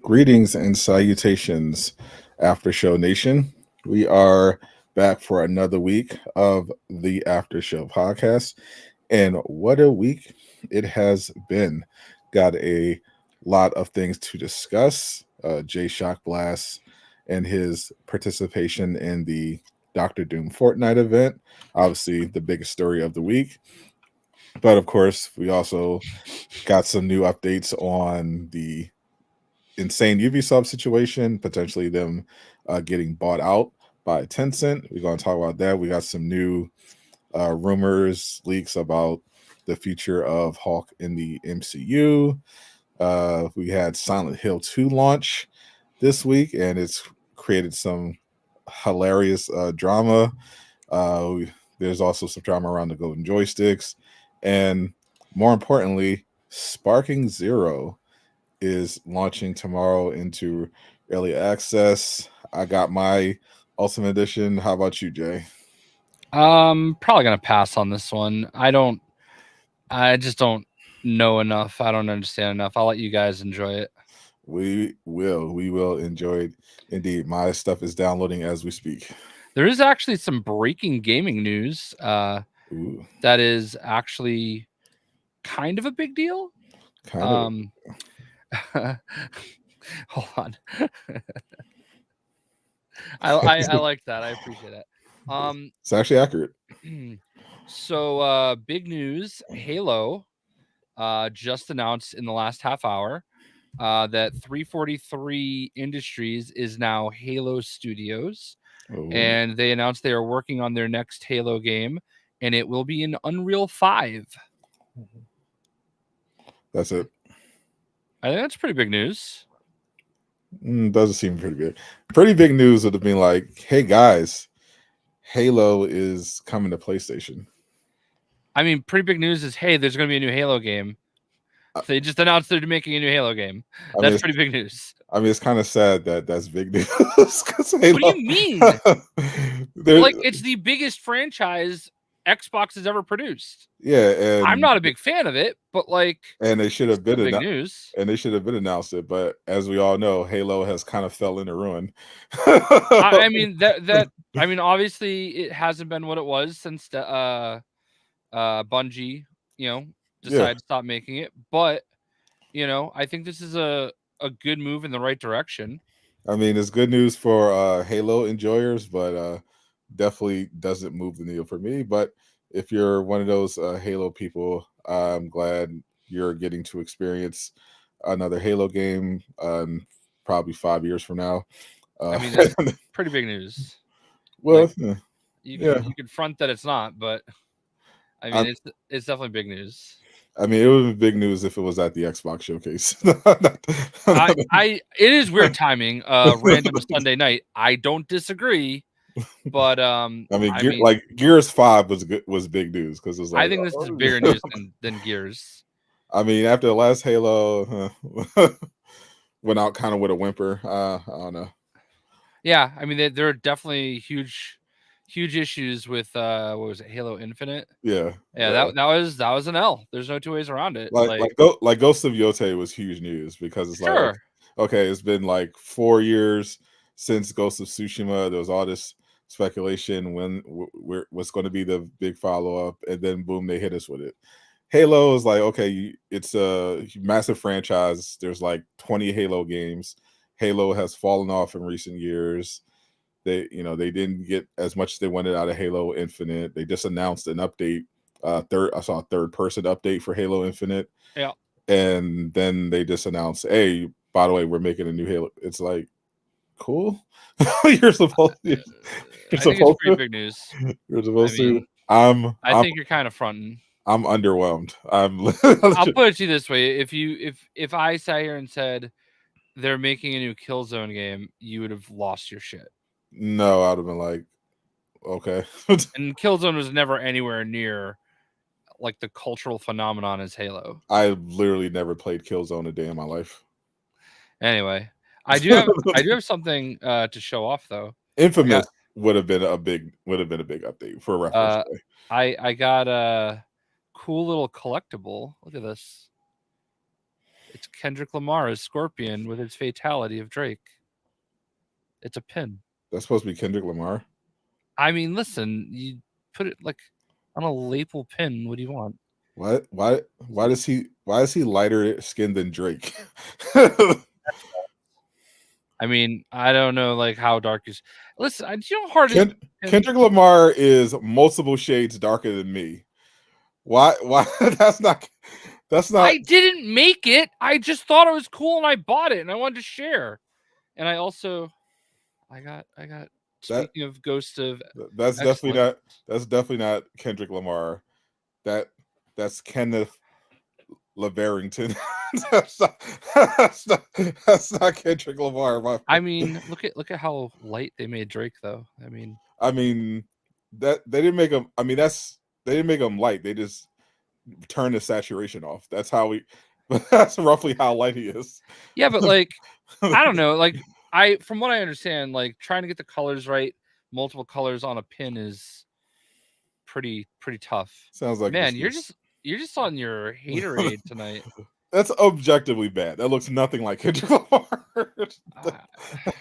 Greetings and salutations, Aftershow Nation. We are back for another week of the Aftershow Podcast. And what a week it has been. Got a lot of things to discuss. JayShockblast and his participation in the Doctor Doom Fortnite event. Obviously, the biggest story of the week. But of course, we also got some new updates on the insane Ubisoft situation, potentially them getting bought out by Tencent. We're going to talk about that. We got some new rumors, leaks about the future of Hulk in the MCU. We had Silent Hill 2 launch this week, and it's created some hilarious drama. There's also some drama around the golden joysticks. And more importantly, Sparking Zero is launching tomorrow into early access. I got my Ultimate Edition. How about you, Jay? Probably gonna pass on this one. I just don't know enough. I don't understand enough. I'll let you guys enjoy it. We will enjoy it. Indeed, my stuff is downloading as we speak. There is actually some breaking gaming news. That is actually kind of a big deal. Hold on. I like that. I appreciate it. It's actually accurate. So big news, Halo just announced in the last half hour that 343 Industries is now Halo Studios. And they announced they are working on their next Halo game, and it will be in Unreal 5. That's it. I think that's pretty big news. Doesn't seem pretty big. Pretty big news would have been like, hey guys, Halo is coming to PlayStation. I mean, pretty big news is, hey, there's going to be a new Halo game. They just announced they're making a new Halo game. That's pretty big news. I mean, it's kind of sad that that's big news. What do you mean? Like, it's the biggest franchise Xbox has ever produced. Yeah, and I'm not a big fan of it, but like, and they should have been big news. And they should have been announced it. But as we all know, Halo has kind of fell into ruin. I mean I mean, obviously, it hasn't been what it was since Bungie, decided to stop making it. But I think this is a good move in the right direction. I mean, it's good news for Halo enjoyers, but definitely doesn't move the needle for me. But if you're one of those Halo people, I'm glad you're getting to experience another Halo game probably 5 years from now. I mean, that's pretty big news. Well, you can front that it's not, but I mean, it's definitely big news. I mean, it would be big news if it was at the Xbox showcase. It is weird timing. Random Sunday night. I don't disagree, but I mean, like Gears 5 was big news because it's like, I think this is bigger news than Gears. I mean, after the last Halo went out kind of with a whimper. I don't know. Yeah, I mean, there are definitely huge issues with what was it, Halo Infinite? Yeah. That was an L. There's no two ways around it. Like Ghost of Yotei was huge news because it's like, okay, it's been like 4 years since Ghost of Tsushima. There was all this speculation when what's going to be the big follow up, and then boom, they hit us with it. Halo is like, okay, it's a massive franchise. There's like 20 Halo games. Halo has fallen off in recent years. They didn't get as much as they wanted out of Halo Infinite. They just announced an update. I saw a third-person update for Halo Infinite. Yeah. And then they just announced, hey, by the way, we're making a new Halo. It's like, cool. You're supposed to. I think it's pretty big news. You're supposed to. I think you're kind of fronting. I'm underwhelmed. I'll put it to you this way: if I sat here and said they're making a new Killzone game, you would have lost your shit. No, I'd have been like, okay. And Killzone was never anywhere near like the cultural phenomenon as Halo. I literally never played Killzone a day in my life. Anyway, I do have something to show off though. Infamous would have been a big update for reference. I got a cool little collectible. Look at this. It's Kendrick Lamar as Scorpion with his fatality of Drake. It's a pin. That's supposed to be Kendrick Lamar. I mean, listen, you put it like on a lapel pin. What do you want? Why is he lighter skinned than Drake? I mean, I don't know like how dark is. Listen, do you know how hard it is? Kendrick Lamar is multiple shades darker than me. Why that's not I didn't make it. I just thought it was cool and I bought it and I wanted to share. And I also I got that speaking of Ghost of that's Excellent. definitely not Kendrick Lamar. That's Kenneth LaVarrington. That's not Kendrick Lamar. I mean, look at how light they made Drake though. I mean that they didn't make him. I mean they didn't make him light. They just turned the saturation off. That's how we. That's roughly how light he is. Yeah, but like I don't know. Like from what I understand, like trying to get the colors right, multiple colors on a pin is pretty tough. Sounds like Man, you're just on your haterade tonight. That's objectively bad. That looks nothing like Kendrick Lamar. That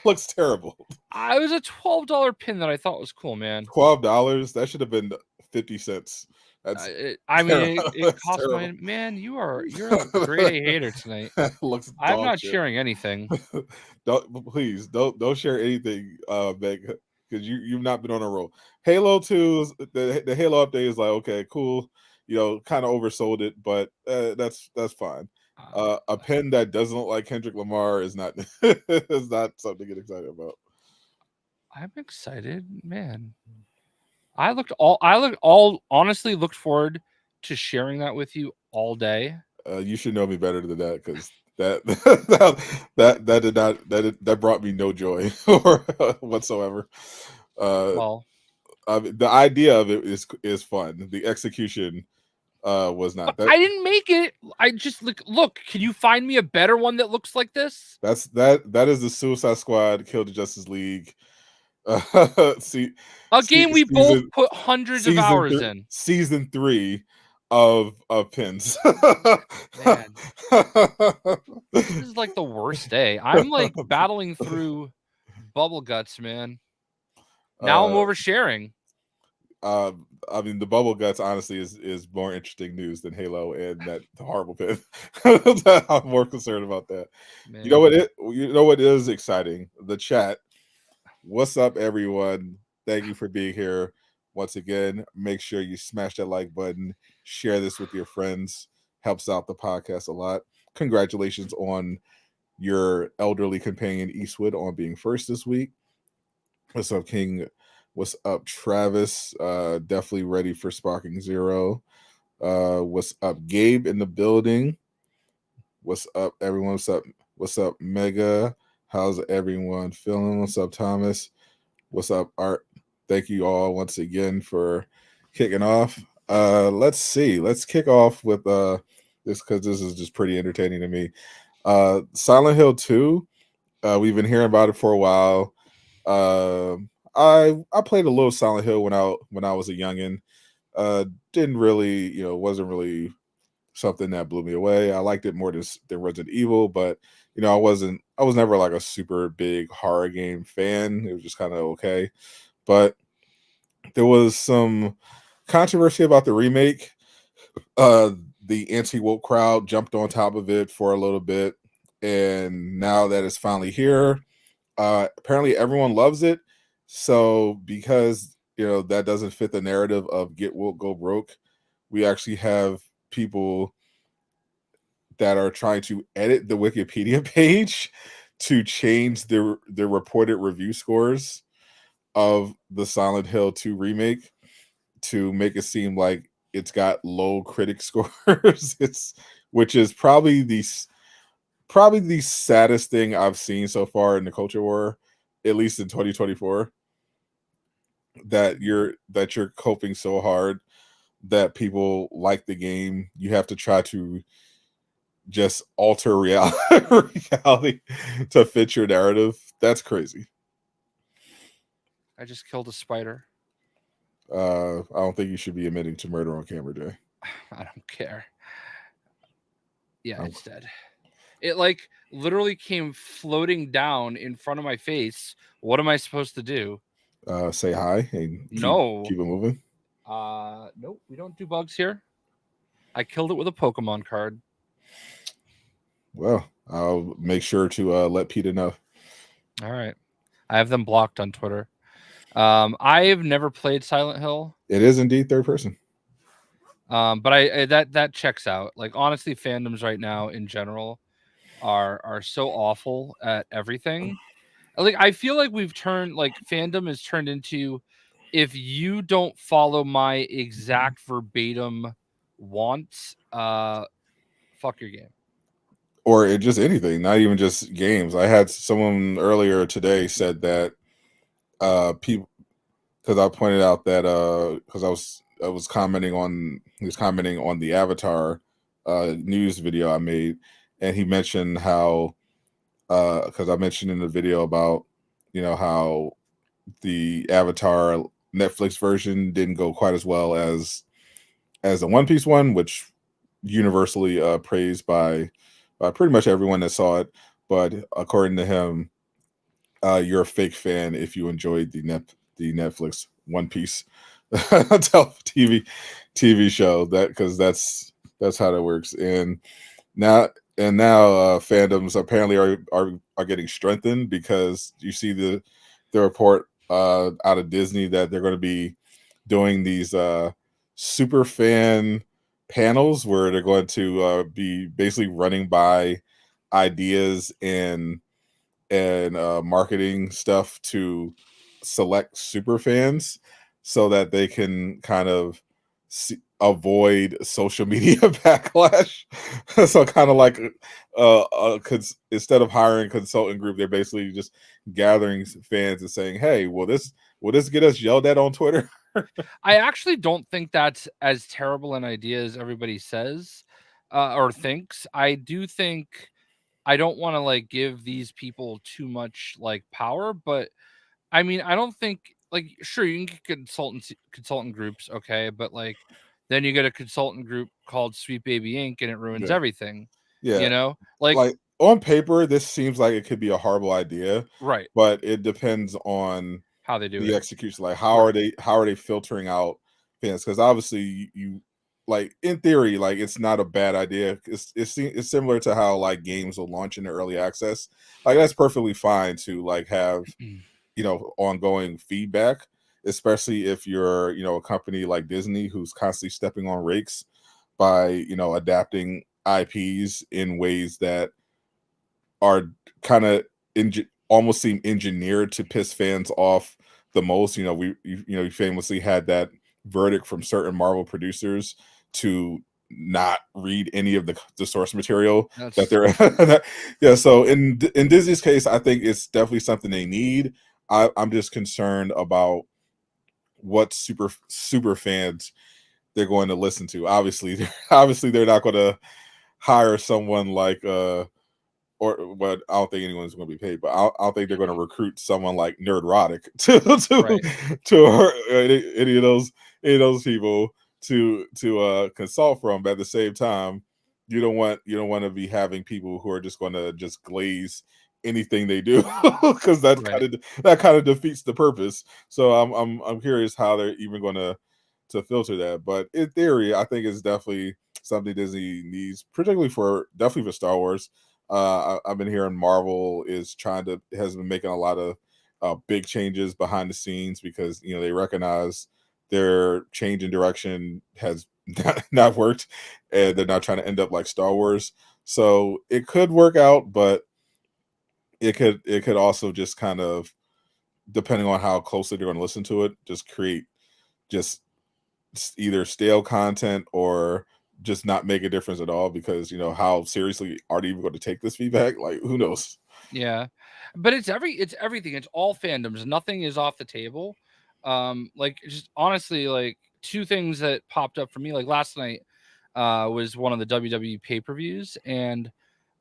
looks terrible. It was a $12 pin that I thought was cool, man. $12. That should have been 50 cents. That's I mean, it that's cost terrible. man. You're a grade A hater tonight. Looks I'm dog not shit. sharing anything. don't share anything, Meg, because you've not been on a roll. Halo 2's the Halo update is like, okay, cool. You know, kind of oversold it, but that's fine. A pen that doesn't look like Kendrick Lamar is not is not something to get excited about. I'm excited, man. I honestly looked forward to sharing that with you all day. You should know me better than that, because that that did not that brought me no joy or whatsoever. Well, The idea of it is fun. The execution was not that. I didn't make it. I just look. Can you find me a better one that looks like this? That is the Suicide Squad Kill the Justice League. See, A game we both put hundreds of hours in. Season 3 of pins. Man, this is like the worst day. I'm like battling through bubble guts, man. Now I'm oversharing. I mean, the bubble guts honestly is more interesting news than Halo and that horrible pin. I'm more concerned about that. Man. You know what is exciting? The chat. What's up, everyone? Thank you for being here once again. Make sure you smash that like button, share this with your friends. Helps out the podcast a lot. Congratulations on your elderly companion Eastwood on being first this week. What's up, King? What's up, Travis? Definitely ready for Sparking Zero. What's up, Gabe in the building? What's up, everyone? What's up, Mega? How's everyone feeling? What's up, Thomas? What's up, Art? Thank you all once again for kicking off. Let's see. Let's kick off with this, because this is just pretty entertaining to me. Silent Hill 2. We've been hearing about it for a while. I played a little Silent Hill when I was a youngin. Didn't really, wasn't really something that blew me away. I liked it more than Resident Evil, but I was never like a super big horror game fan. It was just kind of okay. But there was some controversy about the remake. The anti-woke crowd jumped on top of it for a little bit, and now that it's finally here, apparently everyone loves it. So because that doesn't fit the narrative of get woke, go broke, we actually have people that are trying to edit the Wikipedia page to change the reported review scores of the Silent Hill 2 remake to make it seem like it's got low critic scores. Which is probably the saddest thing I've seen so far in the culture war, at least in 2024. That you're coping so hard that people like the game, you have to try to just alter reality to fit your narrative. That's crazy. I just killed a spider. I don't think you should be admitting to murder on camera, Jay. I don't care. Yeah, it's dead. It like literally came floating down in front of my face. What am I supposed to do? Say hi and No. keep it moving. Nope, we don't do bugs here. I killed it with a Pokemon card. Well, I'll make sure to let Peter know. All right. I have them blocked on Twitter. I've never played Silent Hill. It is indeed third person. But I that checks out. Like honestly, fandoms right now in general are so awful at everything. Like I feel like we've turned like fandom has turned into if you don't follow my exact verbatim wants, fuck your game. Or just anything, not even just games. I had someone earlier today said that people, because I pointed out that because I was commenting on he was commenting on the Avatar news video I made, and he mentioned how because I mentioned in the video about how the Avatar Netflix version didn't go quite as well as the One Piece one, which universally praised by pretty much everyone that saw it. But according to him, you're a fake fan if you enjoyed the Netflix One Piece TV show. That because that's how that works. Now now fandoms apparently are getting strengthened because you see the report out of Disney that they're going to be doing these super fan panels where they're going to be basically running by ideas and marketing stuff to select super fans so that they can kind of avoid social media backlash. So kind of like instead of hiring a consultant group, they're basically just gathering fans and saying, "Hey, will this get us yelled at on Twitter?" I actually don't think that's as terrible an idea as everybody says or thinks. I do think I don't want to like give these people too much like power, but I mean, I don't think like sure you can get consultant groups, okay, but like then you get a consultant group called Sweet Baby Inc. and it ruins Yeah, everything. yeah. Like Like on paper, this seems like it could be a horrible idea, right, but it depends on how they do the it. execution. Like Right. how are they filtering out fans? Because obviously you like in theory, like it's not a bad idea. It's similar to how like games will launch into early access. Like that's perfectly fine to like have ongoing feedback, especially if you're a company like Disney who's constantly stepping on rakes by adapting IPs in ways that are kind of almost seem engineered to piss fans off the most. We famously had that verdict from certain Marvel producers to not read any of the source material that That's they're yeah. So in Disney's case, I think it's definitely something they need. I'm just concerned about what super fans they're going to listen to. Obviously, obviously they're not going to hire someone like or but I don't think anyone's going to be paid. But I don't think they're going to recruit someone like Nerdrotic right. any of those people to consult from. But at the same time, you don't want to be having people who are just going to just glaze anything they do because Right. that kind of defeats the purpose. So I'm curious how they're even going to filter that. But in theory, I think it's definitely something Disney needs, particularly for definitely for Star Wars. I've been hearing Marvel has been making a lot of big changes behind the scenes because they recognize their change in direction has not worked, and they're not trying to end up like Star Wars. So it could work out, but it could also just kind of, depending on how closely they're going to listen to it, just create just either stale content or just not make a difference at all, because how seriously are they even going to take this feedback? Like, who knows? Yeah. But it's everything. It's all fandoms. Nothing is off the table. Like just honestly, like two things that popped up for me. Like last night was one of the WWE pay-per-views, and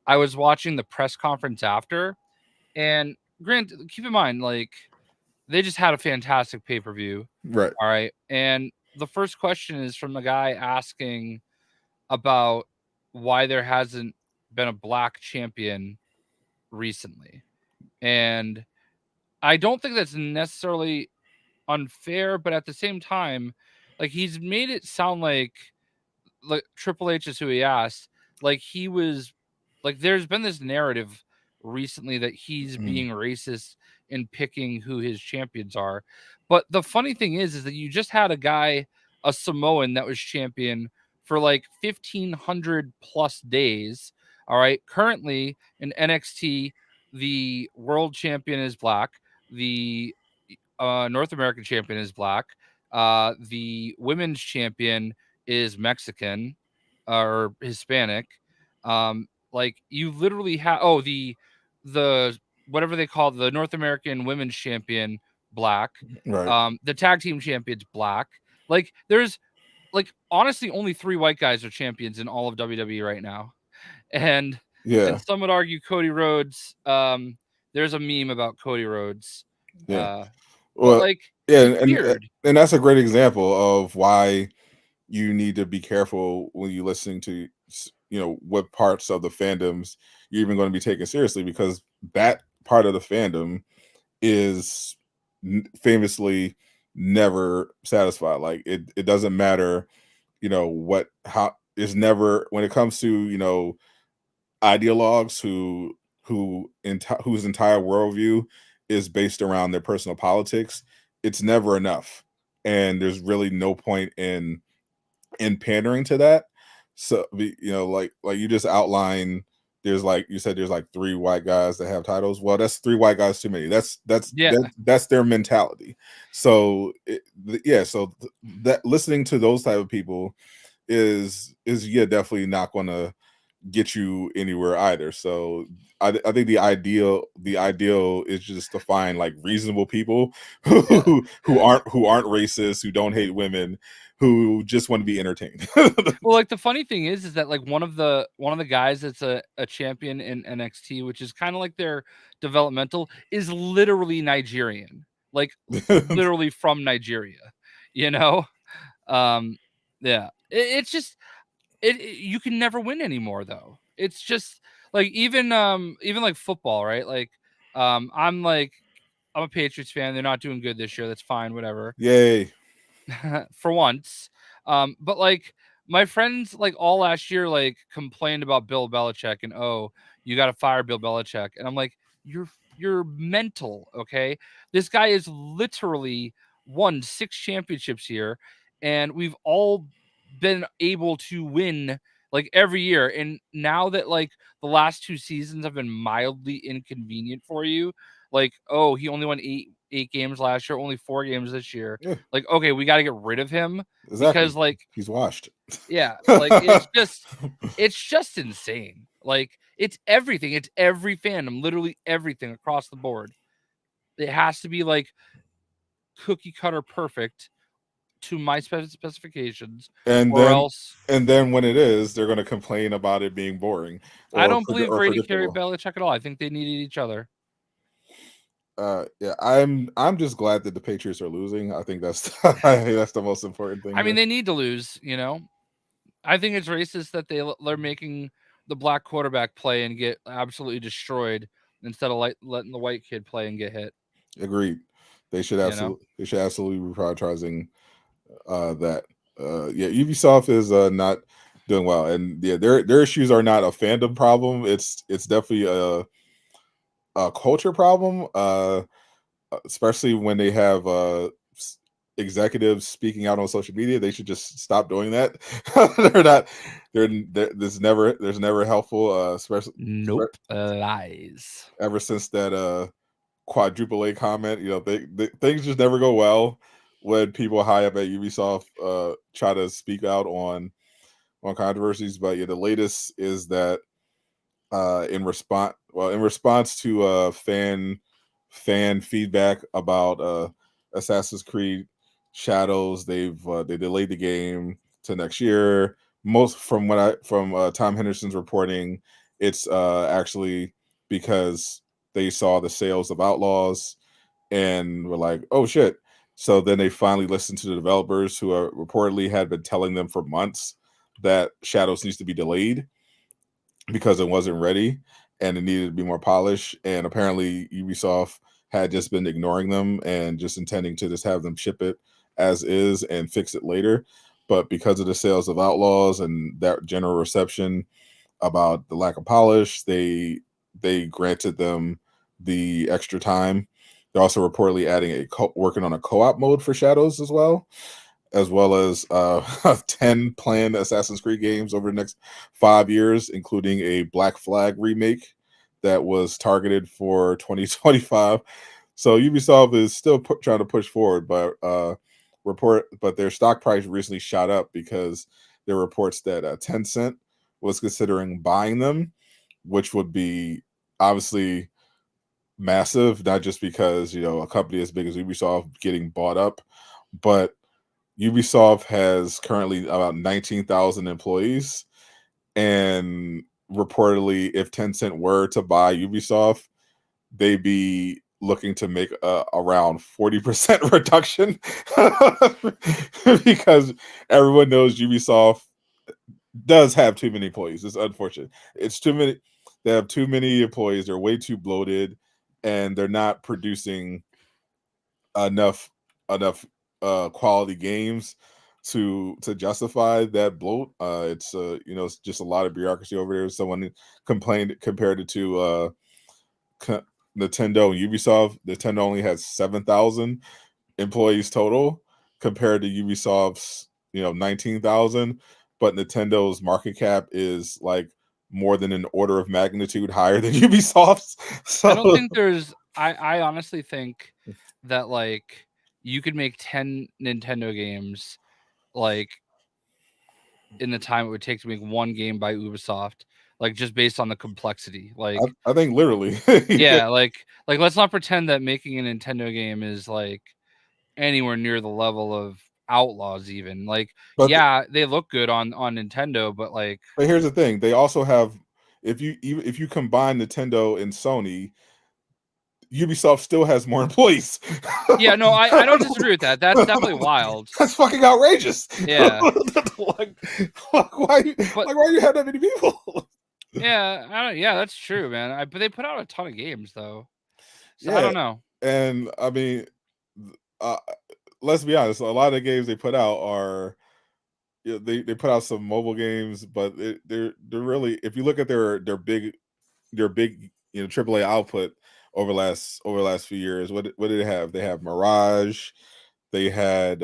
I was watching the press conference after. And keep in mind, like they just had a fantastic pay-per-view. Right. All right. And the first question is from the guy asking about why there hasn't been a black champion recently. And I don't think that's necessarily unfair, but at the same time, like he's made it sound like Triple H is who he asked. Like he was, like there's been this narrative recently that he's being racist in picking who his champions are. But the funny thing is that you just had a guy, a Samoan that was champion for like 1,500 plus days. All right. Currently in NXT, the world champion is black. The North American champion is black. The women's champion is Mexican or Hispanic. Like you literally have the whatever they call the North American women's champion black. Right. The tag team champion's black. Like there's like honestly only 3 white guys are champions in all of WWE right now. And Yeah. some would argue Cody Rhodes. There's a meme about Cody Rhodes. Yeah. But Well, like yeah, it's weird. and that's a great example of why you need to be careful when you're listening to what parts of the fandoms you're even going to be taken seriously, because that part of the fandom is famously never satisfied. Like it doesn't matter, how is never when it comes to ideologues whose entire worldview is based around their personal politics. It's never enough, and there's really no point in pandering to that. So like you just outlined, there's like you said, there's like 3 white guys that have titles. Well, that's 3 white guys too many. That's their mentality. So that listening to those type of people is definitely not going to get you anywhere either. So I think the ideal is just to find like reasonable people who aren't racist, who don't hate women, who just want to be entertained. Well, like the funny thing is that like one of the guys that's a champion in NXT, which is kind of like their developmental, is literally Nigerian, like literally from Nigeria, you know? Yeah, it's just you can never win anymore though. It's just like even like football, right? Like I'm a Patriots fan. They're not doing good this year. That's fine, whatever. Yay. For once. But like my friends like all last year like complained about Bill Belichick and you got to fire Bill Belichick, and I'm like, you're mental, okay? This guy is literally won 6 championships here, and we've all been able to win like every year. And now that like the last 2 seasons have been mildly inconvenient for you, like he only won 8 games last year, only 4 games this year. Yeah. Like, okay, we got to get rid of him because like he's washed. Yeah, like it's just insane. Like it's everything. It's every fandom, literally everything across the board. It has to be like cookie cutter perfect to my specifications, and then when it is, they're going to complain about it being boring. I don't believe Brady carried Belichick at all. I think they needed each other. Yeah, I'm just glad that the Patriots are losing. I think that's that's the most important thing. I mean, they need to lose, I think it's racist that they're making the black quarterback play and get absolutely destroyed instead of letting the white kid play and get hit. Agreed. They should absolutely be prioritizing that. Yeah, Ubisoft is not doing well, and yeah, their issues are not a fandom problem. It's definitely a culture problem. Especially when they have executives speaking out on social media. They should just stop doing that. There's never helpful, especially lies. Ever since that quadruple A comment, things just never go well when people high up at Ubisoft try to speak out on controversies. But yeah, the latest is that in response to fan feedback about Assassin's Creed Shadows, they delayed the game to next year. Most from Tom Henderson's reporting, it's actually because they saw the sales of Outlaws and were like, oh shit. So then they finally listened to the developers who reportedly had been telling them for months that Shadows needs to be delayed. because it wasn't ready and it needed to be more polished. And apparently, Ubisoft had just been ignoring them and just intending to just have them ship it as is and fix it later. But because of the sales of Outlaws and that general reception about the lack of polish, they granted them the extra time. They're also reportedly adding working on a co-op mode for Shadows as well as 10 planned Assassin's Creed games over the next 5 years, including a Black Flag remake that was targeted for 2025. So Ubisoft is still trying to push forward, but their stock price recently shot up because there are reports that Tencent was considering buying them, which would be obviously massive, not just because a company as big as Ubisoft getting bought up, but Ubisoft has currently about 19,000 employees, and reportedly, if Tencent were to buy Ubisoft, they'd be looking to make around 40% reduction because everyone knows Ubisoft does have too many employees. It's unfortunate. It's too many. They have too many employees. They're way too bloated, and they're not producing enough quality games to justify that bloat. It's just a lot of bureaucracy over there. Someone complained compared it to Nintendo and Ubisoft. Nintendo only has 7,000 employees total compared to Ubisoft's 19,000, but Nintendo's market cap is like more than an order of magnitude higher than Ubisoft's. I don't So think there's. I honestly think that like you could make 10 Nintendo games like in the time it would take to make one game by Ubisoft, like just based on the complexity. Like I think literally, yeah, like let's not pretend that making a Nintendo game is like anywhere near the level of Outlaws even. Like but yeah, they look good on Nintendo, but like but here's the thing: they also have, if you combine Nintendo and Sony, Ubisoft still has more employees. yeah, no, I don't disagree with that. That's definitely wild. That's fucking outrageous. Yeah. like, why But why you have that many people? yeah, yeah, that's true, man. But they put out a ton of games though. So I Yeah, don't know. and I mean, uh, let's be honest. A lot of the games they put out are they put out some mobile games, but they're really, if you look at their big AAA output over the last few years. What did they have? They have Mirage. They had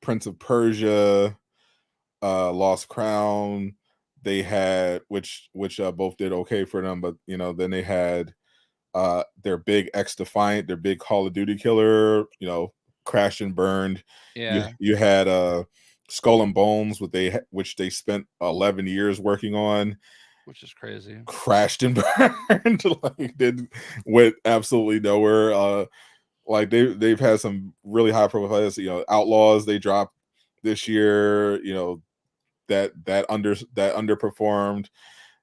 Prince of Persia, Lost Crown. They had which both did okay for them, but then they had their big X Defiant, their big Call of Duty killer, crashed and burned. You Yeah, you had Skull and Bones, which they spent 11 years working on, which is crazy. crashed and burned, like did went absolutely nowhere. Like they've had some really high profile, Outlaws they dropped this year, that underperformed,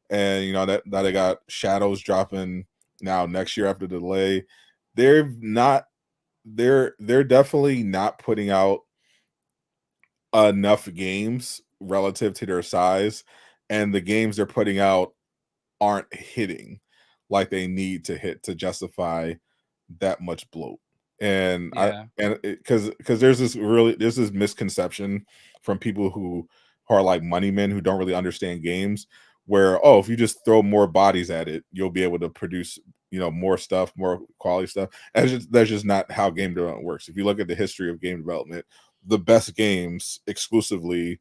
and that now they got Shadows dropping now next year after the delay. They're not they're definitely not putting out enough games relative to their size, and the games they're putting out aren't hitting like they need to hit to justify that much bloat. And I Yeah, and because there's this misconception from people who are like money men who don't really understand games, where if you just throw more bodies at it, you'll be able to produce more stuff, more quality stuff. And that's just not how game development works. If you look at the history of game development, the best games exclusively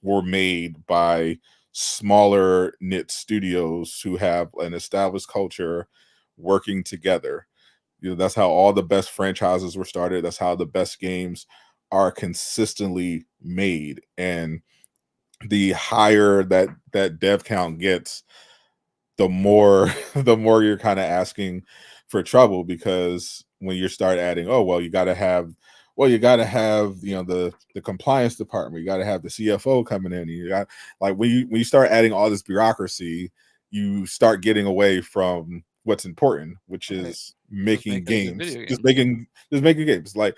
were made by smaller knit studios who have an established culture working together. That's how all the best franchises were started. That's how the best games are consistently made. And the higher that dev count gets, the more the more you're kind of asking for trouble, because when you start adding, you got to have the compliance department, you got to have the CFO coming in, you got, like, when you start adding all this bureaucracy, you start getting away from what's important, which right. is Just making making good games, video just games. making games, like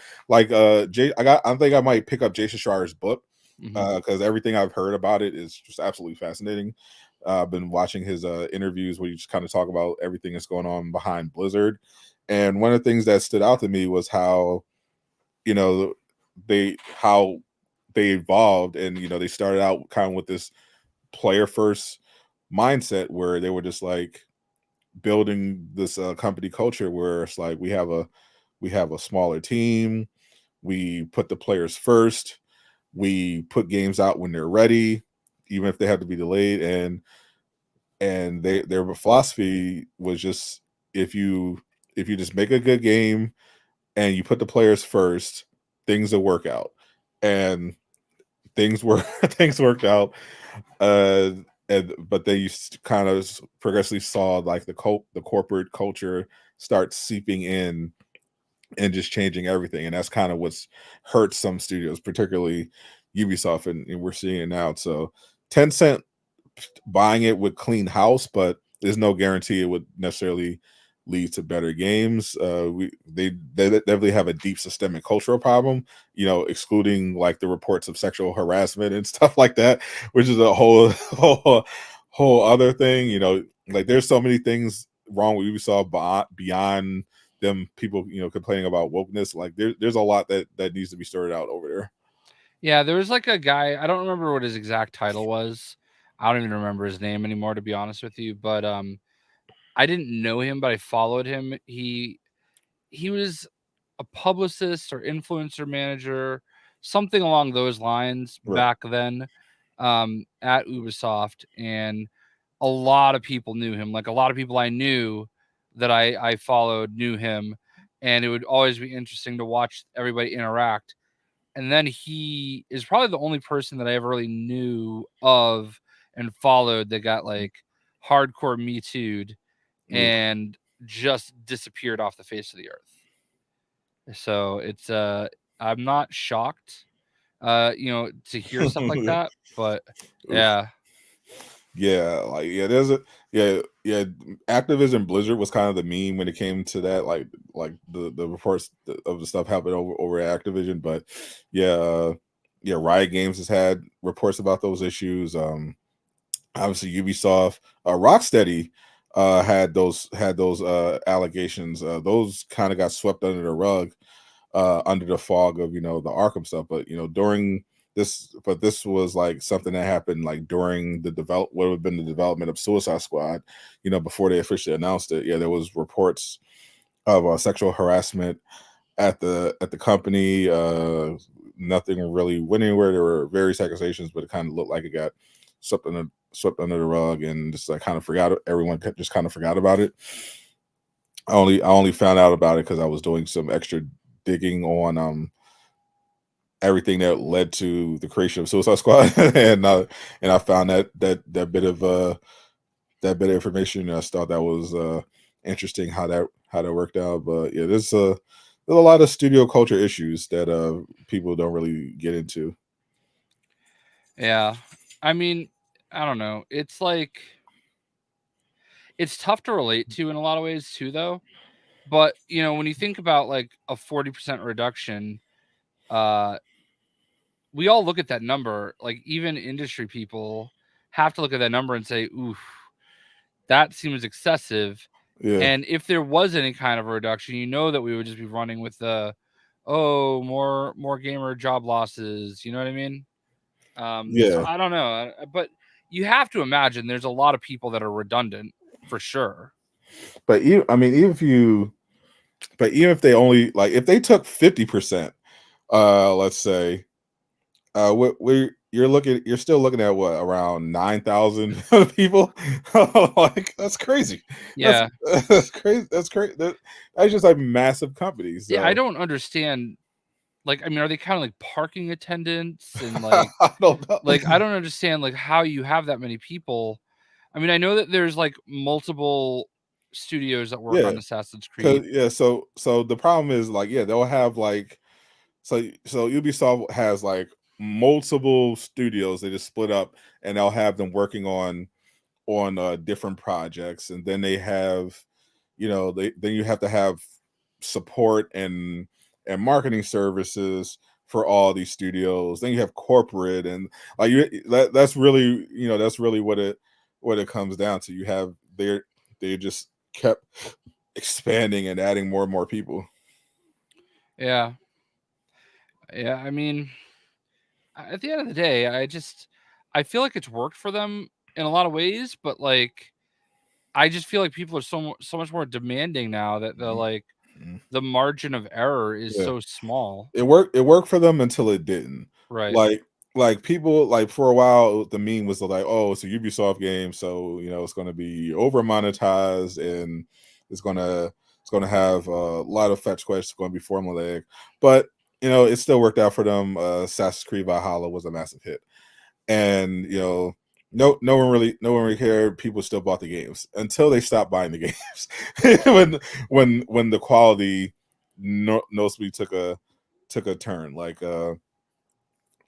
Jay. I think I might pick up Jason Schreier's book Hmm. because everything I've heard about it is just absolutely fascinating. I've been watching his interviews where you just kind of talk about everything that's going on behind Blizzard. And one of the things that stood out to me was how, you know, how they evolved, and they started out kind of with this player first mindset where they were just like building this company culture where it's like we have a smaller team, we put the players first, we put games out when they're ready, even if they have to be delayed, and their philosophy was just if you just make a good game and you put the players first, things will work out. And things were things worked out. Uh but then you kind of progressively saw like the corporate culture start seeping in and just changing everything. And that's kind of what's hurt some studios, particularly Ubisoft, and we're seeing it now. So Tencent buying it would clean house, but there's no guarantee it would necessarily lead to better games. They definitely have a deep systemic cultural problem, excluding like the reports of sexual harassment and stuff like that, which is a whole other thing. Like there's so many things wrong with Ubisoft beyond them people complaining about wokeness. Like there's a lot that needs to be sorted out over there. Yeah, there was like a guy, I don't remember what his exact title was. I don't even remember his name anymore, to be honest with you. But I didn't know him, but I followed him. He was a publicist or influencer manager, something along those lines Right. back then, at Ubisoft, and a lot of people knew him. Like a lot of people I knew that I followed knew him, and it would always be interesting to watch everybody interact. And then he is probably the only person that I ever really knew of and followed that got like hardcore Me Too'd Oof. and just disappeared off the face of the earth. So it's I'm not shocked to hear stuff like that, but Oof. yeah. Yeah, like there's a yeah. Activision Blizzard was kind of the meme when it came to that, like the reports of the stuff happening over at Activision. But yeah, Riot Games has had reports about those issues. Obviously Ubisoft, Rocksteady had those allegations. Those kind of got swept under the rug, under the fog of the Arkham stuff. But during this was like something that happened like during what would have been the development of Suicide Squad, before they officially announced it. Yeah, there was reports of sexual harassment at the company. Nothing really went anywhere. There were various accusations, but it kind of looked like it got swept under the rug, and just like kind of forgot. Everyone just kind of forgot about it. I only found out about it because I was doing some extra digging on everything that led to the creation of Suicide Squad, and I found that bit of information. I just thought that was interesting how that worked out. But yeah, there's a lot of studio culture issues that people don't really get into. Yeah. I mean, I don't know. It's like it's tough to relate to in a lot of ways too though. But, when you think about like a 40% reduction, uh we all look at that number, like even industry people have to look at that number and say, "Oof, that seems excessive." Yeah, And if there was any kind of a reduction, that we would just be running with the, oh, more gamer job losses. You know what I mean? So yeah. I don't know, but you have to imagine there's a lot of people that are redundant for sure. But I mean, even if they only like if they took 50%, let's say, you're still looking at what, around 9,000 people. Like that's crazy. That's Yeah, that's crazy. That's just like massive companies. yeah. I So don't understand. Like, I mean, are they kind of like parking attendants and I don't know. like I don't understand like how you have that many people. I mean, I know that there's like multiple studios that work Yeah, on Assassin's because Creed. so the problem is like, yeah, they'll have like, so Ubisoft has like multiple studios. They just split up, and they'll have them working on different projects, and then they have, then you have to have support and marketing services for all these studios. Then you have corporate, and like that's really, that's really what it comes down to. You have they just kept expanding and adding more and more people. Yeah. Yeah. I mean, at the end of the day, I feel like it's worked for them in a lot of ways, but like I just feel like people are so much more demanding now that Mhm. the margin of error is Yeah. so small. It worked for them until it didn't. Right. Like people, like, for a while the meme was like, oh, it's a Ubisoft game, so it's gonna be over monetized, and it's gonna it's gonna have a lot of fetch quests, it's gonna be formulaic. But it still worked out for them. Assassin's Creed Valhalla was a massive hit. And no one really cared. People still bought the games until they stopped buying the games. When the quality noticeably took a turn,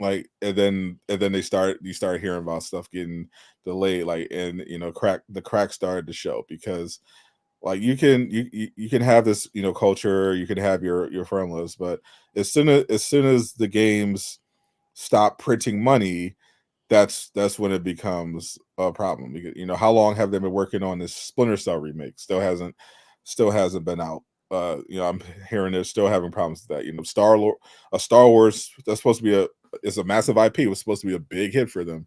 and then you start hearing about stuff getting delayed, like, and the crack started to show, because like you can have this culture, you can have your formulas, but as soon as the games stop printing money, that's when it becomes a problem. Because how long have they been working on this Splinter Cell remake? Still hasn't been out. I'm hearing they're still having problems with that. Star Wars, that's supposed to be it's a massive IP. It was supposed to be a big hit for them.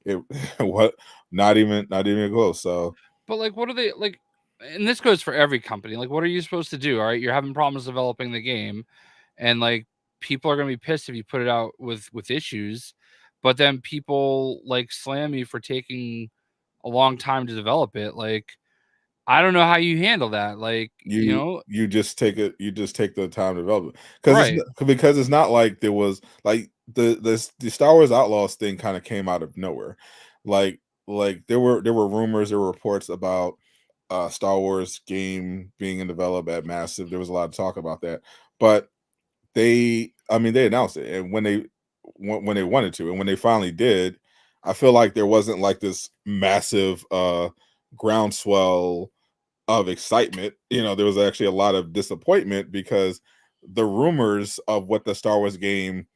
It what not even close. So But like, what are they like? And this goes for every company. Like, what are you supposed to do? All right, you're having problems developing the game, and like people are gonna be pissed if you put it out with issues. But then people like slam you for taking a long time to develop it. Like, I don't know how you handle that. Like, you just take the time to develop it, right? because it's not like there was like the Star Wars Outlaws thing kind of came out of nowhere. like there were rumors, there were reports about Star Wars game being in develop at Massive. There was a lot of talk about that, but they announced it, and when they wanted to, and when they finally did, I feel like there wasn't like this massive groundswell of excitement. There was actually a lot of disappointment, because the rumors of what the Star Wars game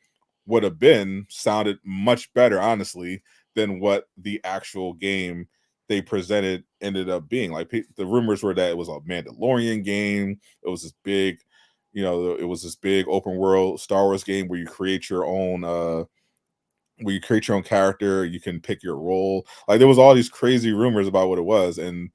would have been sounded much better, honestly, than what the actual game they presented ended up being. Like, the rumors were that it was a Mandalorian game. It was this big open world Star Wars game where you create your own character, you can pick your role. Like, there was all these crazy rumors about what it was, and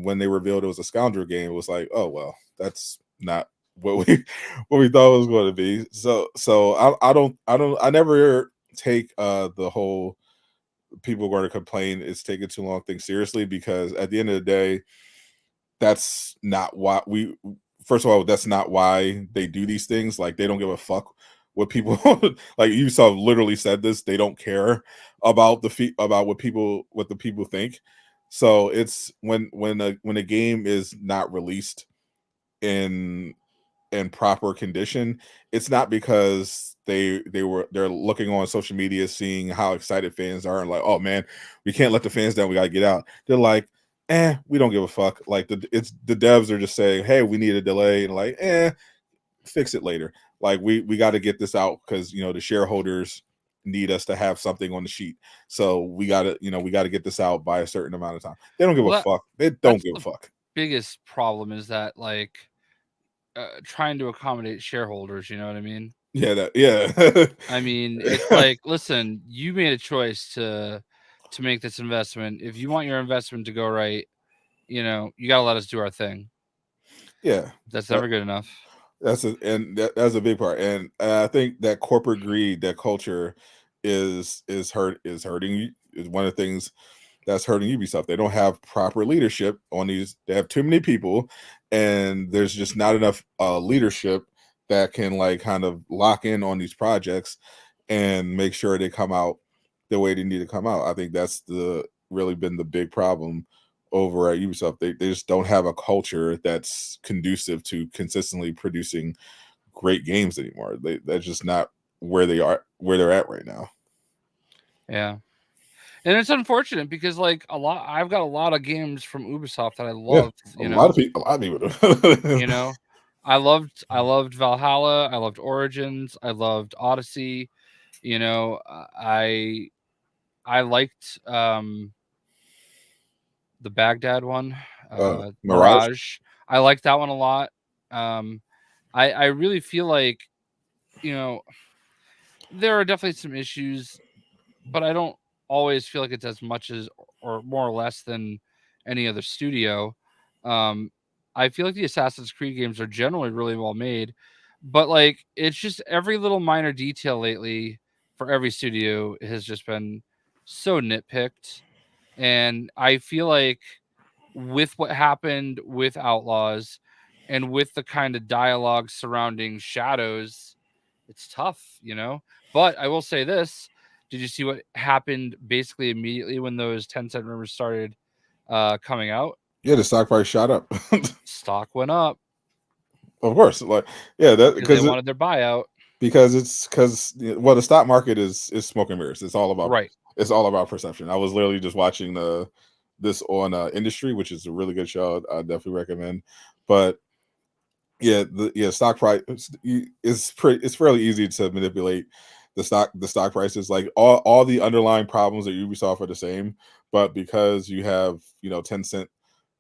when they revealed it was a scoundrel game, it was like, oh well, that's not what we what we thought it was going to be. So I never take the whole people going to complain it's taking too long thing seriously, because at the end of the day, that's not why we first of all, that's not why they do these things. Like, they don't give a fuck what people like Ubisoft literally said this. They don't care about about what the people think. So it's when a game is not released in proper condition, it's not because they're looking on social media, seeing how excited fans are, and like, oh man, we can't let the fans down, we gotta get out. They're like, we don't give a fuck. Like, the devs are just saying, hey, we need a delay, and like, fix it later. Like, we got to get this out, because the shareholders need us to have something on the sheet. So we got to get this out by a certain amount of time. They don't give a Well, fuck. They don't that's give a the fuck. biggest problem is that like trying to accommodate shareholders. You know what I mean? Yeah, yeah. I mean, it's like, listen, you made a choice to make this investment. If you want your investment to go right, you got to let us do our thing. Yeah. That's That, never good enough. that's a big part, and I think that corporate greed, that culture, is one of the things that's hurting Ubisoft. They don't have proper leadership on these. They have too many people, and there's just not enough leadership that can, like, kind of lock in on these projects and make sure they come out the way they need to come out. I think that's the really been the big problem over at Ubisoft. They just don't have a culture that's conducive to consistently producing great games anymore. That's just not where they're at right now. Yeah. And it's unfortunate because like I've got a lot of games from Ubisoft that I Yeah, loved, a lot of people. you know. I loved Valhalla, I loved Origins, I loved Odyssey, you know, I liked the Baghdad one, Mirage. Mirage. I like that one a lot. I really feel like, you know, there are definitely some issues, but I don't always feel like it's as much as or more or less than any other studio. Um, I feel like the Assassin's Creed games are generally really well made, but like it's just every little minor detail lately for every studio has just been so nitpicked, and I feel like with what happened with Outlaws and with the kind of dialogue surrounding Shadows, it's tough, you know. But I will say this: did you see what happened basically immediately when those 10-cent rumors started coming out? Yeah, the stock price shot up. Stock went up Of course, like yeah, that because they wanted their buyout. because well, the stock market is smoke and mirrors. Right. It's all about perception. I was literally just watching this on Industry, which is a really good show. I definitely recommend. But yeah, the stock price it's fairly easy to manipulate the stock prices. Like all the underlying problems at Ubisoft are the same, but because you have 10 cent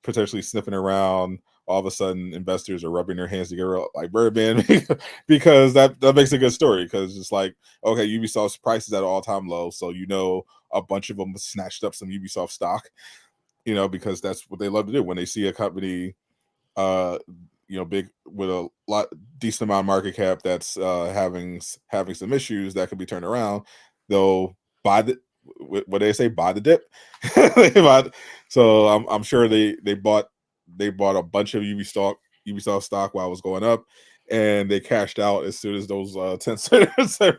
potentially sniffing around, all of a sudden investors are rubbing their hands together like Birdman because that makes a good story because it's like, okay, Ubisoft's price is at an all-time low, so a bunch of them snatched up some Ubisoft stock, because that's what they love to do when they see a company uh big with a lot decent amount of market cap that's having some issues that could be turned around. They'll buy what they say, buy the dip. So I'm sure they bought a bunch of Ubisoft stock while it was going up, and they cashed out as soon as those 10 cent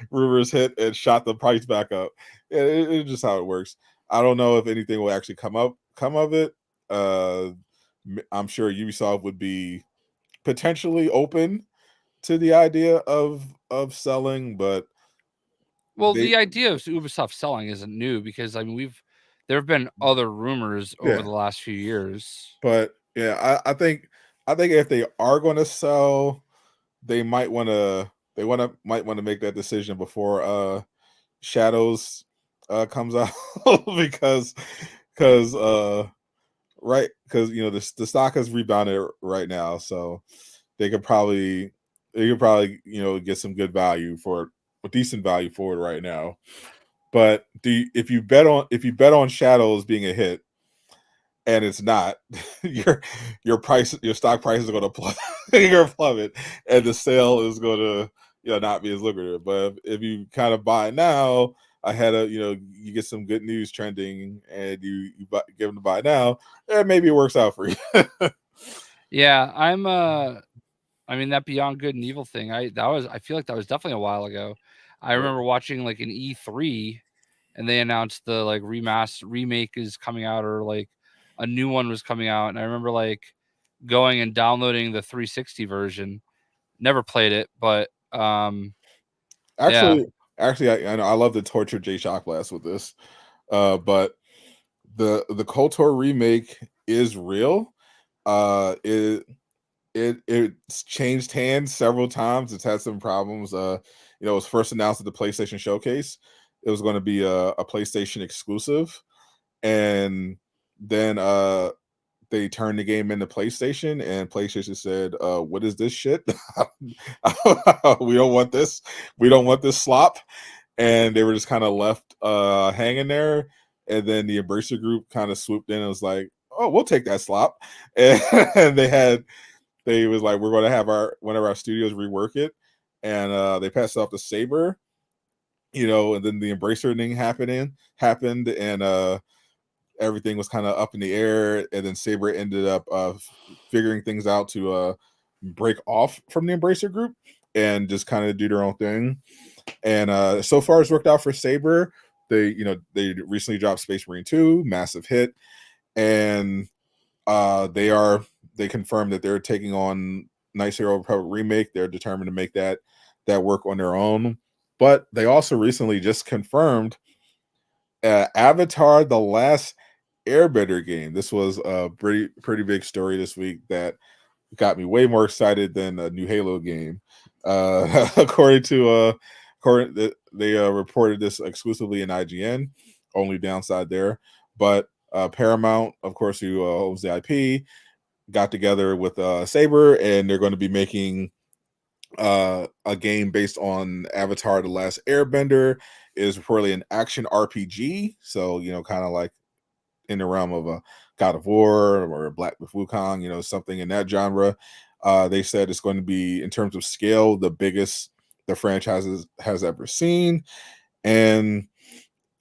rumors hit and shot the price back up. Yeah, it's just how it works. I don't know if anything will actually come of it. uh I'm sure Ubisoft would be potentially open to the idea of selling, but Well, they the idea of Ubisoft selling isn't new because I mean there have been other rumors over yeah, the last few years. but yeah, I think if they are going to sell, they might want to make that decision before Shadows comes out because because right because the stock has rebounded right now, so they could probably get some good value for a decent value for it right now. But if you bet on Shadows being a hit and it's not, your stock price is going to plummet, and the sale is going to not be as lucrative. But if you kind of buy now ahead of you get some good news trending and give them to buy now, maybe it works out for you. Yeah, I mean that Beyond Good and Evil thing. I feel like that was definitely a while ago. I Right. remember watching like an E3 and they announced the like remake is coming out or like a new one was coming out, and I remember like going and downloading the 360 version. Never played it, but yeah. Actually, I know I love to torture JayShockblast with this, but the KOTOR remake is real. It's changed hands several times. It's had some problems. It was first announced at the PlayStation Showcase. It was going to be a PlayStation exclusive, and then they turned the game into PlayStation, and PlayStation said, "What is this shit? We don't want this. We don't want this slop." And they were just kind of left hanging there. And then the Embracer Group kind of swooped in and was like, "Oh, we'll take that slop." And, and they was like, "We're going to have one of our studios rework it," and they passed it off to Saber. And then the Embracer thing happened, and everything was kind of up in the air, and then Saber ended up figuring things out to break off from the Embracer Group and just kind of do their own thing. And so far, it's worked out for Saber. They recently dropped Space Marine 2, massive hit, and they confirmed that they're taking on Knights Hero Republic remake. They're determined to make that work on their own. But they also recently just confirmed Avatar: The Last Airbender game. This was a pretty big story this week that got me way more excited than a new Halo game. According to they reported this exclusively in IGN. Only downside there, but Paramount, of course, who owns the IP, got together with Saber, and they're going to be making a game based on Avatar: The Last Airbender. It is reportedly an action RPG, so kind of like in the realm of a God of War or Black with Wukong, something in that genre. They said it's going to be, in terms of scale, the biggest the franchise has ever seen, and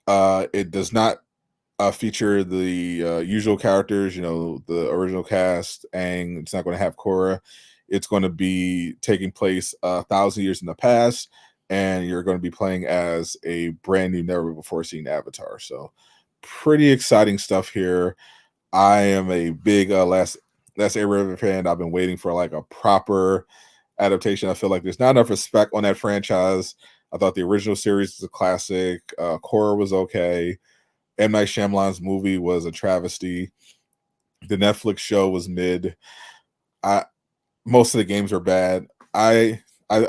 it does not feature the usual characters, the original cast. Aang, it's not going to have Korra. It's going to be taking place 1,000 years in the past, and you're going to be playing as a brand new, never before seen Avatar. So, pretty exciting stuff here. I am a big Last Airbender fan. I've been waiting for like a proper adaptation. I feel like there's not enough respect on that franchise. I thought the original series was a classic. Korra was okay. M. Night Shyamalan's movie was a travesty. The Netflix show was mid. I Most of the games are bad. I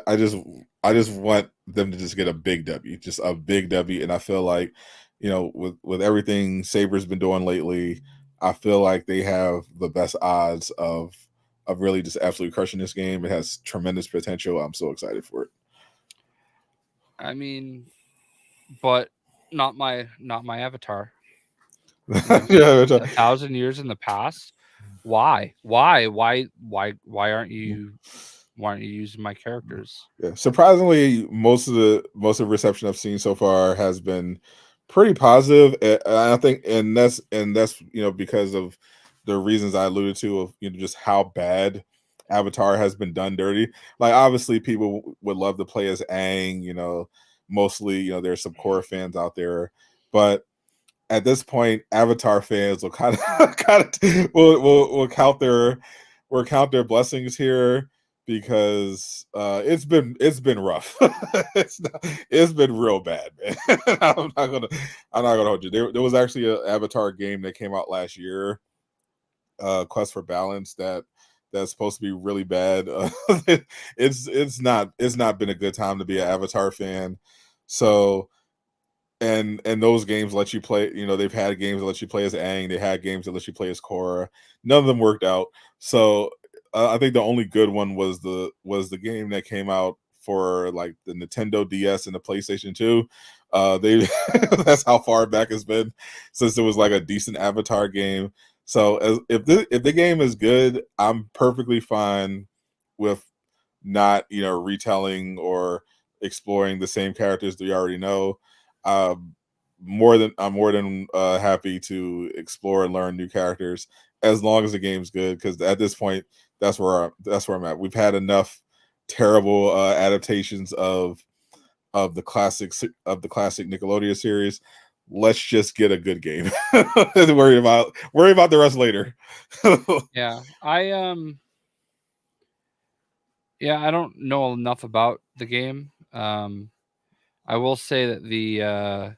just want them to just get a big W, just a big W. And I feel like, with everything Saber's been doing lately, I feel like they have the best odds of really just absolutely crushing this game. It has tremendous potential. I'm so excited for it. I mean, but not my Avatar. Yeah, 1,000 years in the past. Why? Why aren't you using my characters? yeah. Surprisingly, most of the reception I've seen so far has been pretty positive. And I think, and that's because of the reasons I alluded to, of just how bad Avatar has been done dirty. Like, obviously, people would love to play as Aang. Mostly, there's some core fans out there, but at this point, Avatar fans will kind of will count their blessings here, because it's been rough. It's been real bad, man. I'm not gonna hold you. There was actually an Avatar game that came out last year, Quest for Balance, that's supposed to be really bad. It's not been a good time to be an Avatar fan. So, and those games let you play. They've had games that let you play as Aang. They had games that let you play as Korra. None of them worked out. So, I think the only good one was the game that came out for like the Nintendo DS and the PlayStation 2. They That's how far back it's been since there was like a decent Avatar game. So, if the game is good, I'm perfectly fine with not retelling or exploring the same characters that you already know. um I'm more than happy to explore and learn new characters, as long as the game's good, because at this point, that's where I'm at. We've had enough terrible adaptations of the classic Nickelodeon series. Let's just get a good game. Worry about the rest later. Yeah, I don't know enough about the game. I will say that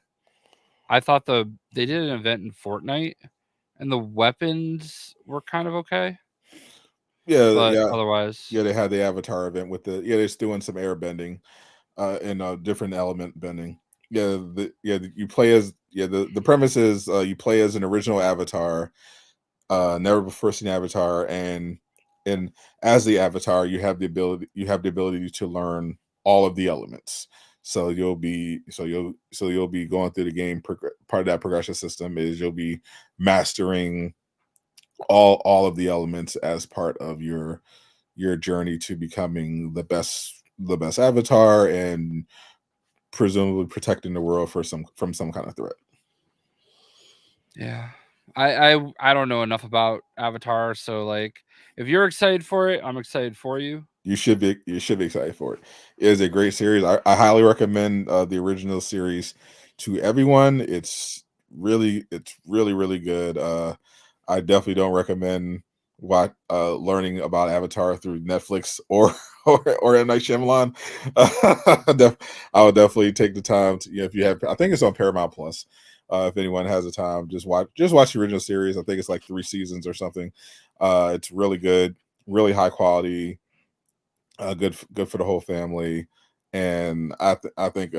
I thought they did an event in Fortnite, and the weapons were kind of okay, Yeah, but yeah. otherwise, Yeah, they had the Avatar event with they're just doing some air bending, and different element bending. You play as, the premise is, you play as an original Avatar, never before seen Avatar, and as the Avatar, you have the ability to learn all of the elements. So you'll be going through the game. Part of that progression system is you'll be mastering all of the elements as part of your journey to becoming the best Avatar, and presumably protecting the world from some kind of threat. yeah. I don't know enough about Avatar, so like if you're excited for it, I'm excited for you. You should be excited for it. It is a great series. I highly recommend the original series to everyone. It's really really good. I definitely don't recommend learning about Avatar through Netflix or M. Night Shyamalan. I would definitely take the time to, if you have. I think it's on Paramount Plus. If anyone has the time, just watch the original series. I think it's like 3 seasons or something. It's really good, really high quality, good for the whole family, and I think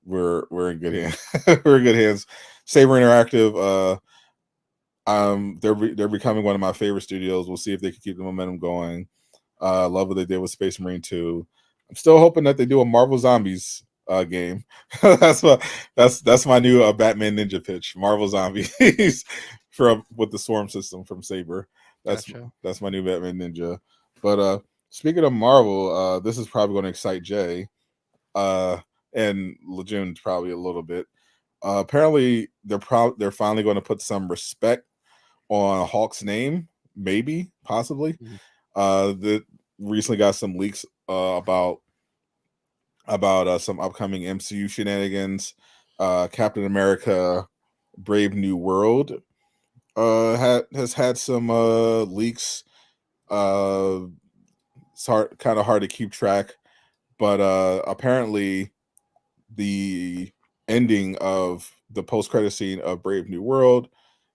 we're in good hands. We're in good hands. Saber Interactive. they're becoming one of my favorite studios. We'll see if they can keep the momentum going. Love what they did with Space Marine 2. I'm still hoping that they do a Marvel Zombies game. That's my new Batman Ninja pitch. Marvel Zombies from with the Swarm system from Saber. That's Gotcha. that's my new Batman Ninja. But speaking of Marvel, this is probably going to excite Jay uh, and Lejeune probably a little bit. Apparently, they're finally going to put some respect on Hulk's name, maybe, possibly. Mhm. The recently got some leaks about some upcoming MCU shenanigans. Captain America: Brave New World has had some leaks. It's kind of hard to keep track, but apparently the ending of the post credit scene of Brave New World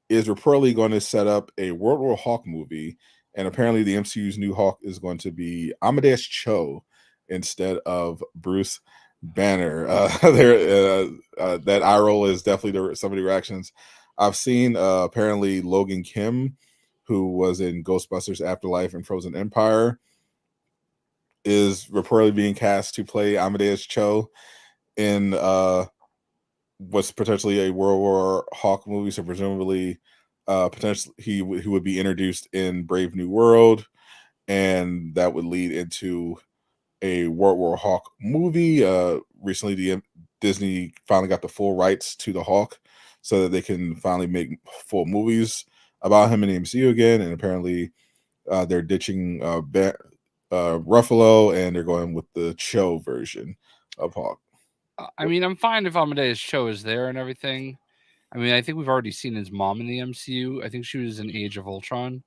is reportedly going to set up a World War Hawk movie, and apparently the MCU's new Hawk is going to be Amadeus Cho instead of Bruce Banner. That eye roll is definitely some of the reactions I've seen. Apparently Logan Kim, who was in Ghostbusters Afterlife and Frozen Empire, is reportedly being cast to play Amadeus Cho in what's potentially a World War Hawk movie. So presumably, potentially he would be introduced in Brave New World, and that would lead into a World War Hawk movie. Recently, the Disney finally got the full rights to the Hawk, so that they can finally make full movies about him in the MCU again. And apparently, they're ditching Ruffalo, and they're going with the Cho version of Hawk. I mean, I'm fine if Amadeus Cho is there and everything. I mean, I think we've already seen his mom in the MCU. I think she was in Age of Ultron.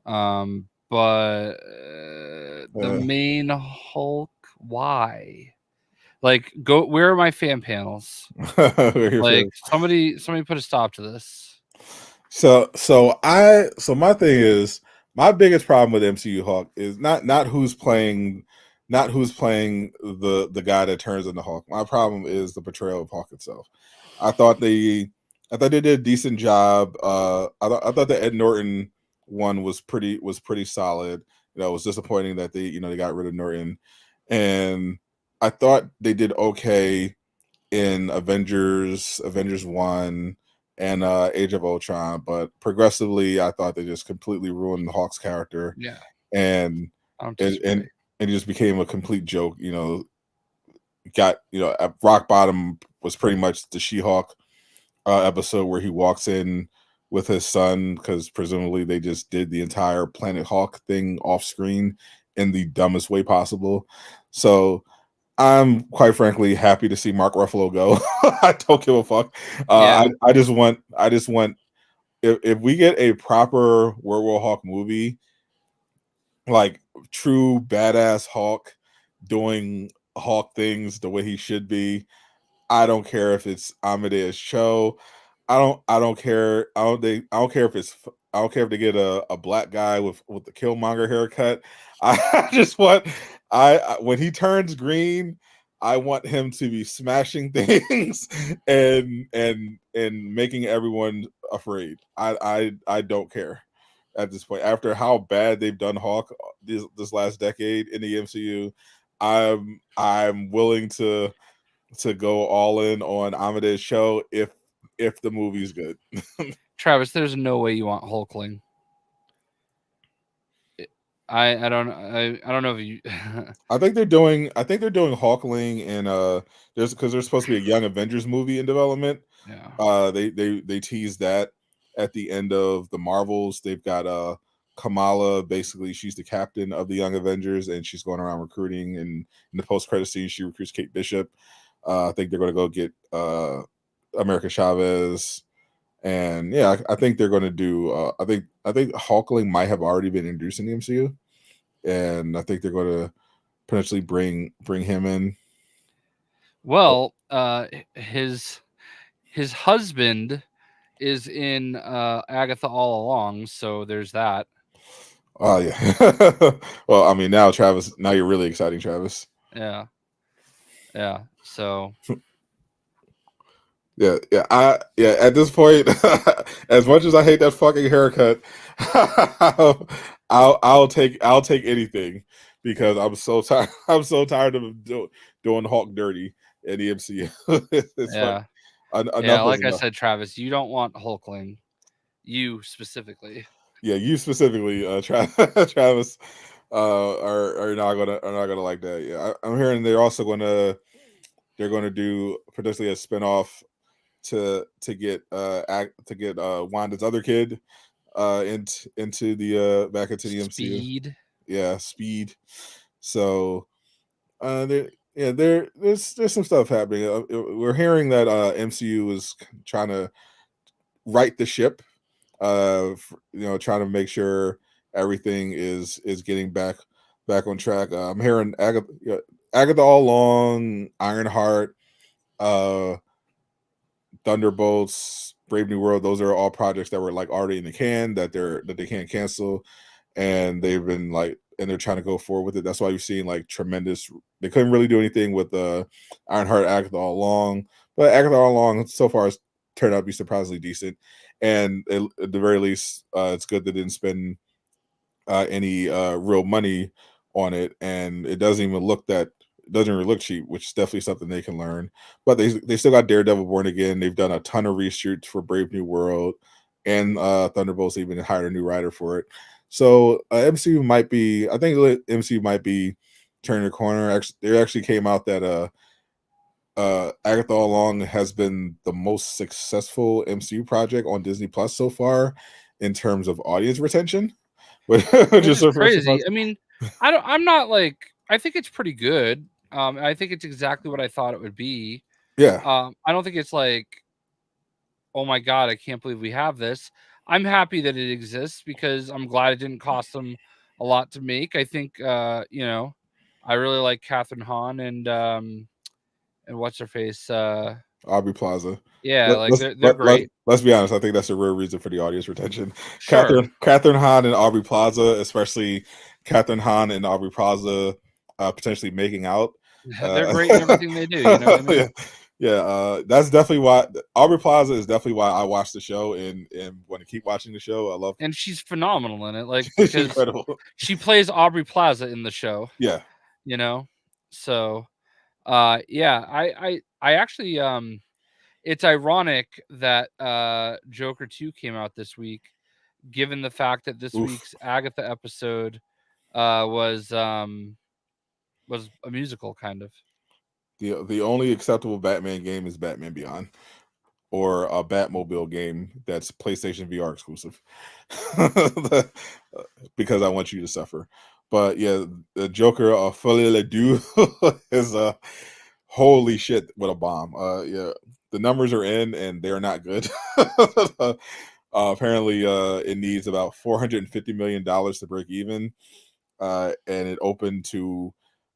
But the Uh, main Hulk, why? Like, go. Where are my fan panels? Like, somebody put a stop to this. So my thing is, my biggest problem with MCU Hawk is not who's playing the guy that turns into Hawk. My problem is the portrayal of Hawk itself. I thought they did a decent job. I thought the Ed Norton one was pretty solid. It was disappointing that they got rid of Norton, and I thought they did okay in Avengers 1 and Age of Ultron, but progressively I thought they just completely ruined the Hawk's character, Yeah, and I don't and disagree. and, and it just became a complete joke. Got at rock bottom was pretty much the She-Hulk episode where he walks in with his son, because presumably they just did the entire Planet Hawk thing off screen in the dumbest way possible. So I'm quite frankly happy to see Mark Ruffalo go. I don't give a fuck. Yeah, I just want if we get a proper World War Hawk movie, like true badass Hawk doing Hawk things the way he should be. I don't care if it's Amadeus Cho. I don't care. I don't care if I don't care if they get a black guy with the Killmonger haircut. I just want when he turns green, I want him to be smashing things and making everyone afraid. I don't care at this point. After how bad they've done Hawk this last decade in the MCU, I'm willing to go all in on Amadeus Show if the movie's good. Travis, there's no way you want Hulkling. I don't know if you. I think they're doing Hawkling and there's because there's supposed to be a Young Avengers movie in development. Yeah, They teased that at the end of the Marvels. They've got Kamala, basically she's the captain of the Young Avengers, and she's going around recruiting, and in the post credit scene she recruits Kate Bishop. I think they're going to go get America Chavez, and yeah, I think they're going to do. I think Hulkling might have already been introduced in the MCU, and I think they're going to potentially bring him in. well, his husband is in Agatha all along, so there's that. Oh yeah. Well, I mean, now Travis, now you're really exciting, Travis. Yeah, yeah. So Yeah. At this point, as much as I hate that fucking haircut, I'll take anything because I'm so tired. I'm so tired of doing Hulk dirty in the MCU. It's fun. Yeah. Yeah, Enough is like I enough. said, Travis, you don't want Hulkling. You specifically. Yeah, you specifically, Travis, are not gonna like that. Yeah, I'm hearing they're gonna do potentially a spinoff to get Wanda's other kid into the back into the MCU. Speed. Yeah, Speed. So there's some stuff happening. We're hearing that MCU is trying to right the ship. Trying to make sure everything is getting back on track. I'm hearing Agatha All Along, Ironheart, uh, Thunderbolts, Brave New World. Those are all projects that were like already in the can that they can't cancel, and they've been like and they're trying to go forward with it. That's why you've seen like tremendous. They couldn't really do anything with Ironheart, Agatha All Along, but Agatha All Along so far has turned out to be surprisingly decent, and at the very least, it's good they didn't spend any real money on it, and it doesn't even look that it doesn't really look cheap, which is definitely something they can learn. But they still got Daredevil Born Again. They've done a ton of reshoots for Brave New World, and Thunderbolts even hired a new writer for it. So MCU might be, I think MCU might be turning a corner. Actually, there actually came out that Agatha All Along has been the most successful MCU project on Disney Plus so far in terms of audience retention. Which Which is is crazy. surprising. I mean, I'm not like I think it's pretty good. I think it's exactly what I thought it would be. Yeah, I don't think it's like, oh my god, I can't believe we have this. I'm happy that it exists because I'm glad it didn't cost them a lot to make. I think I really like Catherine Hahn and what's her face. Aubrey Plaza. Yeah, Let, like let's they're let, let, great. let's be honest. I think that's a real reason for the audience retention. Sure. Catherine Hahn and Aubrey Plaza, especially Catherine Hahn and Aubrey Plaza, potentially making out. They're Uh, great in everything they do, you know what I mean? yeah, yeah. That's definitely why Aubrey Plaza is definitely why I watch the show and want to keep watching the show. I love. And she's phenomenal in it, like She's because incredible. she plays Aubrey Plaza in the show, Yeah. you know. So, yeah, I actually it's ironic that Joker 2 came out this week, given the fact that this Oof. week's Agatha episode was a musical kind of. The only acceptable Batman game is Batman Beyond, or a Batmobile game that's PlayStation VR exclusive. Because I want you to suffer. But yeah, the Joker Folie Le Deux is holy shit, what a bomb. Yeah, the numbers are in and they're not good. Apparently it needs about $450 million to break even. And it opened to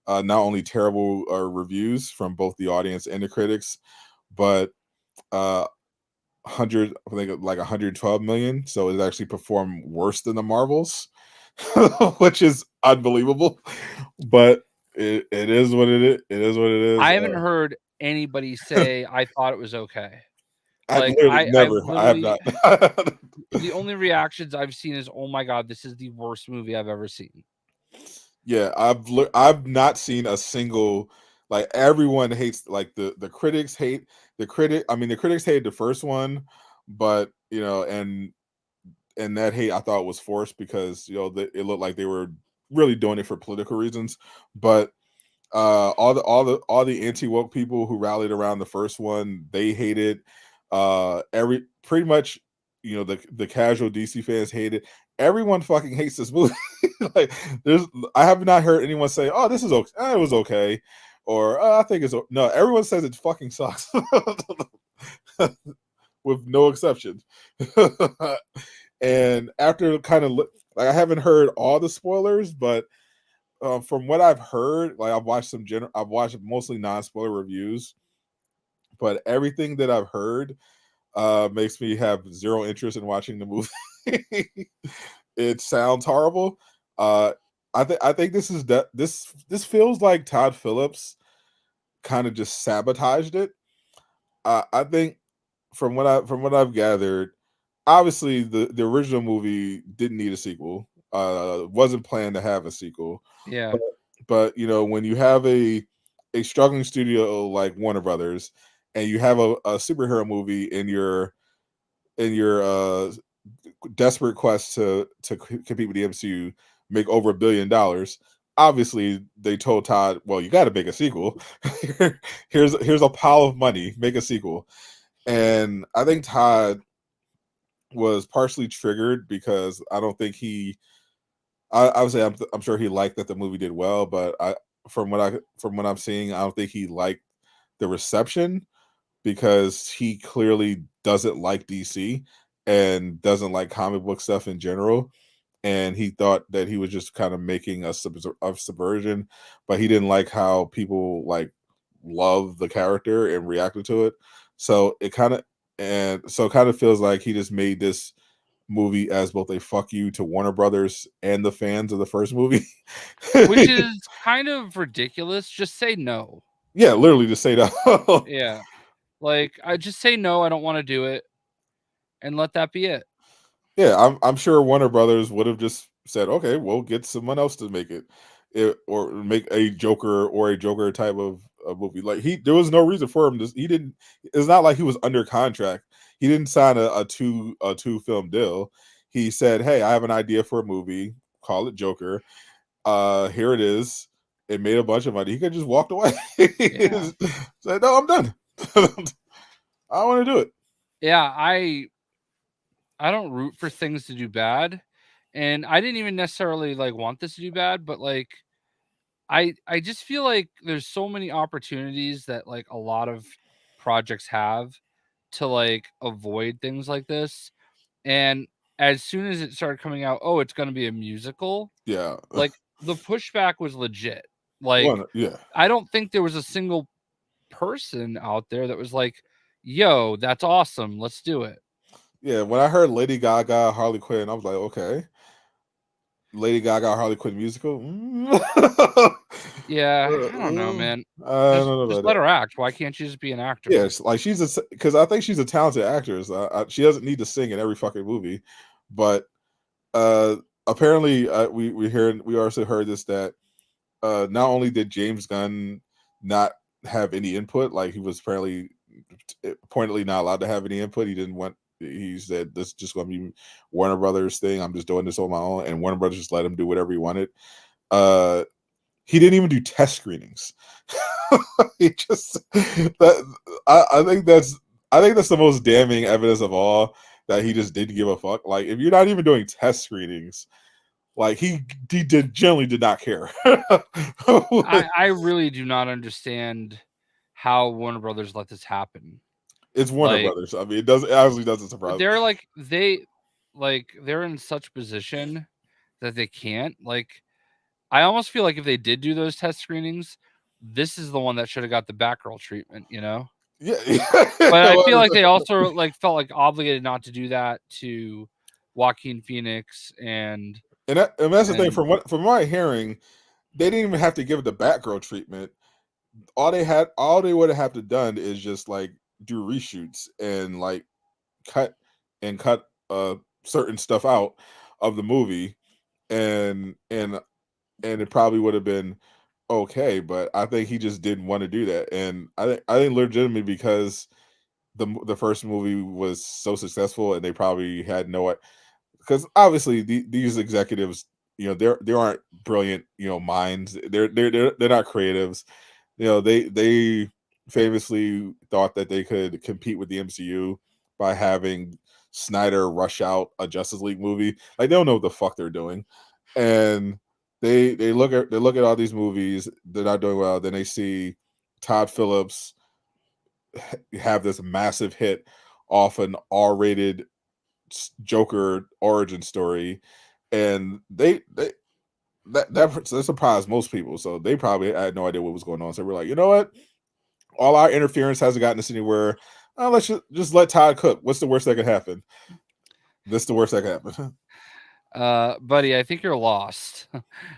not only terrible reviews from both the audience and the critics, but 100, I think like 112 million. So it actually performed worse than the Marvels, which is unbelievable. But it is what it is. It is what it is. I haven't heard anybody say I thought it was okay. I've Like literally I never. I have literally not. the only reactions I've seen is, "Oh my god, this is the worst movie I've ever seen." Yeah, I've not seen a single, like, everyone hates, like, the critics hate the critic. I mean, the critics hated the first one, but and that hate I thought was forced because it looked like they were really doing it for political reasons. But all the anti woke people who rallied around the first one, they hated. Every pretty much, the casual DC fans hate it. Everyone fucking hates this movie. Like, I have not heard anyone say, "Oh, this is okay. It was okay," or I think no. Everyone says it fucking sucks, with no exception. And after kind of like, I haven't heard all the spoilers, but from what I've heard, like, I've watched mostly non-spoiler reviews, but everything that I've heard makes me have zero interest in watching the movie. It sounds horrible. Uh, I think this feels like Todd Phillips kind of just sabotaged it. I think from what I've gathered, obviously the original movie didn't need a sequel. Wasn't planned to have a sequel. Yeah. But, but when you have a struggling studio like Warner Brothers, and you have a superhero movie in your desperate quest to compete with the MCU, make over $1 billion. Obviously, they told Todd, "Well, you got to make a sequel. Here's a pile of money. Make a sequel." And I think Todd was partially triggered because I don't think he. I would say I'm sure he liked that the movie did well, but from what I'm seeing, I don't think he liked the reception because he clearly doesn't like DC and doesn't like comic book stuff in general. And he thought that he was just kind of making a subversion, but he didn't like how people like love the character and reacted to it. So it kind of feels like he just made this movie as both a fuck you to Warner Brothers and the fans of the first movie. Which is kind of ridiculous. Just say no. Yeah, literally just say that. Yeah. Like, I just say no, I don't want to do it, and let that be it. Yeah, I'm sure Warner Brothers would have just said, okay, we'll get someone else to make it or make a Joker or a Joker type of a movie. Like there was no reason for him to. He didn't. It's not like he was under contract. He didn't sign a two film deal. He said, hey, I have an idea for a movie. Call it Joker. Here it is. It made a bunch of money. He could just walked away. Yeah. Said, no, I'm done. I want to do it. Yeah, I don't root for things to do bad, and I didn't even necessarily like want this to do bad, but like I just feel like there's so many opportunities that like a lot of projects have to like avoid things like this. And as soon as it started coming out, oh, it's going to be a musical, Yeah. like the pushback was legit. Like One. Yeah. I don't think there was a single person out there that was like, "Yo, that's awesome. Let's do it." Yeah, when I heard Lady Gaga, Harley Quinn, I was like, okay, Lady Gaga, Harley Quinn musical. Yeah, I don't know, man. I don't know Just about let that. her act. Why can't you just be an actor? Yes, like because I think she's a talented actress. She doesn't need to sing in every fucking movie, but uh, apparently we also heard this that not only did James Gunn not have any input, like he was apparently pointedly not allowed to have any input. He didn't want. He said this is just going to be Warner Brothers thing. I'm just doing this on my own, and Warner Brothers just let him do whatever he wanted. Uh, he didn't even do test screenings. He just that I think that's the most damning evidence of all that he just didn't give a fuck. Like if you're not even doing test screenings, like generally did not care. I really do not understand how Warner Brothers let this happen. It's Warner Like Brothers. I mean, it obviously doesn't surprise they're me. like they're in such position that they can't. Like I almost feel like if they did do those test screenings, this is the one that should have got the Batgirl treatment, you know? Yeah, But I feel like they also like felt like obligated not to do that to Joaquin Phoenix and that's the thing. and From my hearing, they didn't even have to give it the Batgirl treatment. All they would have to done is just like do reshoots and like cut cut certain stuff out of the movie, and it probably would have been okay. But I think he just didn't want to do that, and I think legitimately because the first movie was so successful, and they probably had no, because obviously these executives, they aren't brilliant, minds. They're not creatives. They famously thought that they could compete with the MCU by having Snyder rush out a Justice League movie. Like they don't know what the fuck they're doing, and they look at all these movies. They're not doing well. Then they see Todd Phillips have this massive hit off an R-rated Joker origin story, and that surprised most people. So they probably had no idea what was going on. So we're like, you know what? All our interference hasn't gotten us anywhere. Let's just let Todd cook. What's the worst that could happen? This is the worst that could happen. buddy, I think you're lost.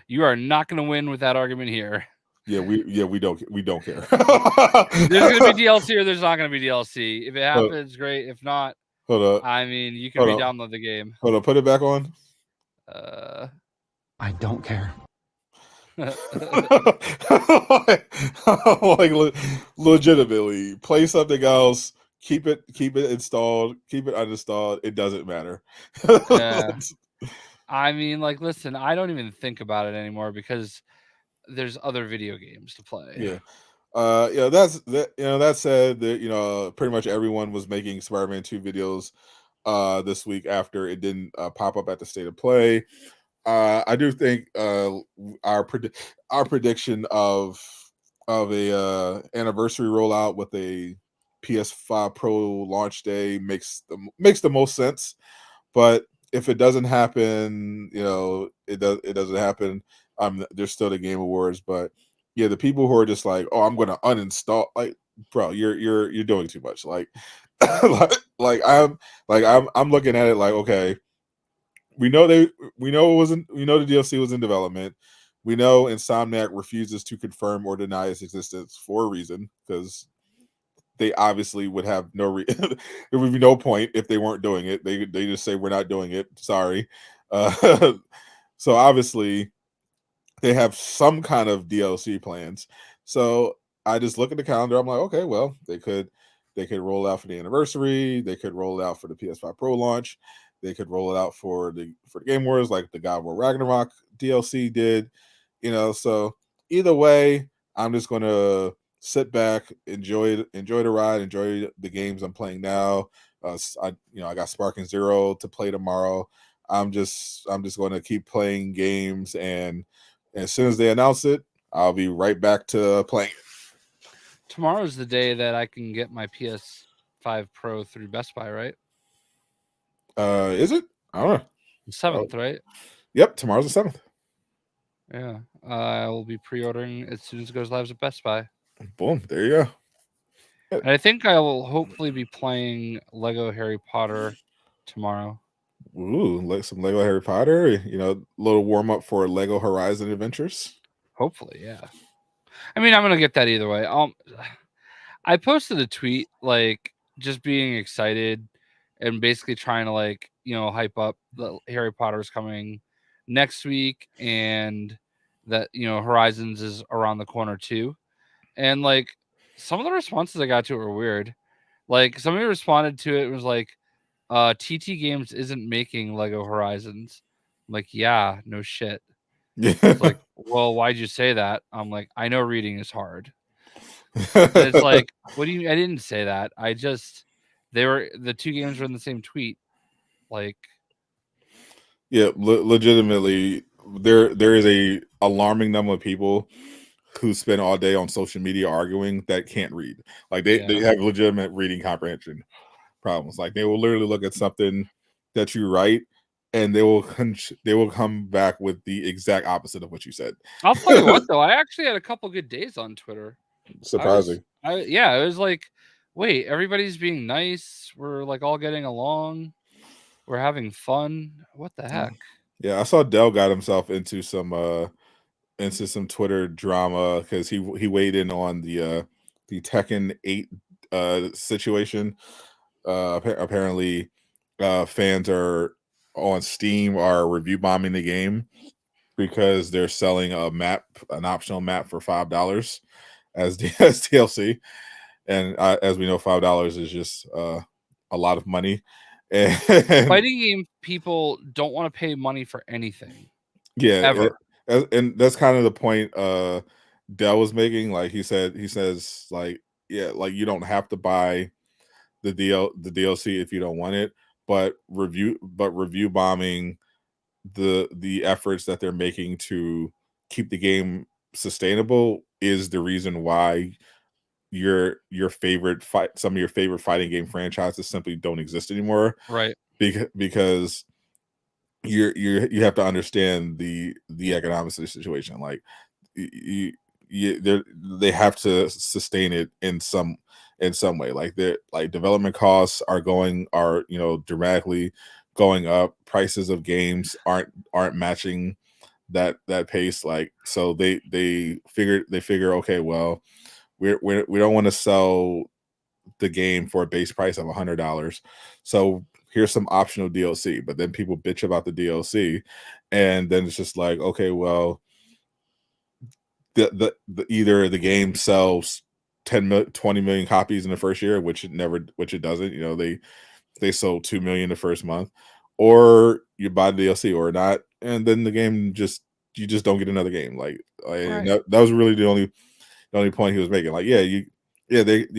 You are not going to win with that argument here. we don't care. There's gonna be DLC or there's not gonna be DLC. If it Hold happens, great. If not, hold up, I mean, you can hold up, re-download the game. hold up. Put it back on. I don't care. like legitimately, play something else. Keep it installed. Keep it uninstalled. It doesn't matter. Yeah. I mean, like, listen, I don't even think about it anymore because there's other video games to play. Yeah. That's that. That said, that pretty much everyone was making Spider-Man 2 videos this week after it didn't pop up at the State of Play. I do think our prediction of a anniversary rollout with a PS5 Pro launch day makes the most sense. But if it doesn't happen, it doesn't happen. There's still the Game Awards, but yeah, the people who are just like, oh, I'm gonna uninstall, like, bro, you're doing too much. Like, I'm looking at it like, okay, we know the DLC was in development. We know Insomniac refuses to confirm or deny its existence for a reason, because they obviously would have there would be no point if they weren't doing it. They just say we're not doing it. Sorry. So obviously they have some kind of DLC plans. So I just look at the calendar. I'm like, okay, well, they could roll out for the anniversary. They could roll it out for the PS5 Pro launch. They could roll it out for the Game Wars, like the God of War Ragnarok DLC did. So either way, I'm just gonna sit back, enjoy the ride, enjoy the games I'm playing now. I got Sparking Zero to play tomorrow. I'm just going to keep playing games, and as soon as they announce it, I'll be right back to playing. Tomorrow's the day that I can get my PS5 Pro through Best Buy, right? Is it? I don't know. The 7th, right? Yep, tomorrow's the 7th. Yeah. I will be pre-ordering as soon as it goes live at Best Buy. Boom, there you go. And I think I will hopefully be playing Lego Harry Potter tomorrow. Ooh, like some Lego Harry Potter, a little warm up for Lego Horizon Adventures. Hopefully, yeah. I mean, I'm gonna get that either way. I posted a tweet like just being excited and basically trying to hype up that Harry Potter's coming next week and that Horizons is around the corner too. And like some of the responses I got to it were weird. Like somebody responded to it and was like, TT Games isn't making Lego Horizons. I'm like, yeah, no shit. Yeah. It's like, well, why'd you say that? I'm like, I know reading is hard. And it's like, what do you? I didn't say that. The two games were in the same tweet. Like, yeah, legitimately, there is a alarming number of people who spend all day on social media arguing that can't read. Like they have legitimate reading comprehension problems. Like they will literally look at something that you write, and they will come back with the exact opposite of what you said. I'll tell you what, though, I actually had a couple good days on Twitter. Surprising. It was like, wait, everybody's being nice. We're like all getting along. We're having fun. What the heck? Yeah, I saw Dell got himself into some Twitter drama because he weighed in on the Tekken 8 situation. Apparently, fans are on Steam are review bombing the game because they're selling an optional map for $5 as DLC, and as we know, $5 is just a lot of money. And fighting game people don't want to pay money for anything. Yeah, ever. And that's kind of the point Dell was making. Like he says, like, yeah, like you don't have to buy the DLC if you don't want it, but review bombing the efforts that they're making to keep the game sustainable is the reason why some of your favorite fighting game franchises simply don't exist anymore. Right. Because you have to understand the economics of the situation. Like they have to sustain it in some way. Like development costs are dramatically going up. Prices of games aren't matching that pace. Like, so they figure, okay, well, we don't want to sell the game for a base price of $100, so here's some optional DLC. But then people bitch about the DLC, and then it's just like, okay, well, the either the game sells 20 million copies in the first year, which it doesn't. They sold 2 million the first month, or you buy the DLC or not, and then the game just you just don't get another game. And Right. that was really the only point he was making. Like, you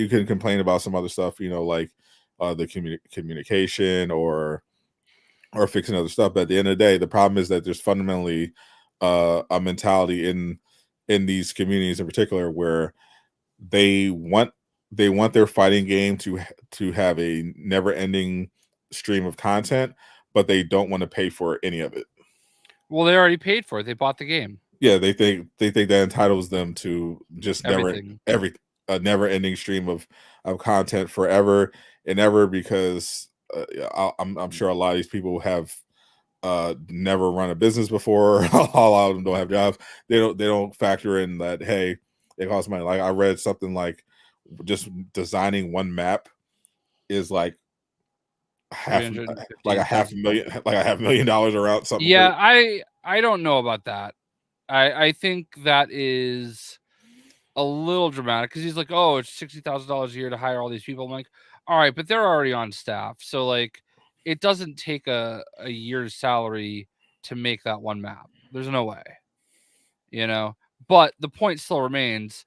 can complain about some other stuff, like the communication or fixing other stuff. But at the end of the day, the problem is that there's fundamentally a mentality in these communities in particular where they want their fighting game to have a never ending stream of content, but they don't want to pay for any of it. Well, they already paid for it. They bought the game. Yeah, they think that entitles them to just Everything. a never ending stream of content forever and ever, because I'm sure a lot of these people have never run a business before. A lot of them don't have jobs. They don't factor in that, hey, it costs money. Like, I read something like just designing one map is like Three half hundred like a fifty half thousand. million like a $500,000 around something crazy. Yeah, I don't know about that. I think that is a little dramatic because he's like, oh, it's $60,000 a year to hire all these people. I'm like, all right, but they're already on staff, so like, it doesn't take a year's salary to make that one map. There's no way, you know. But the point still remains,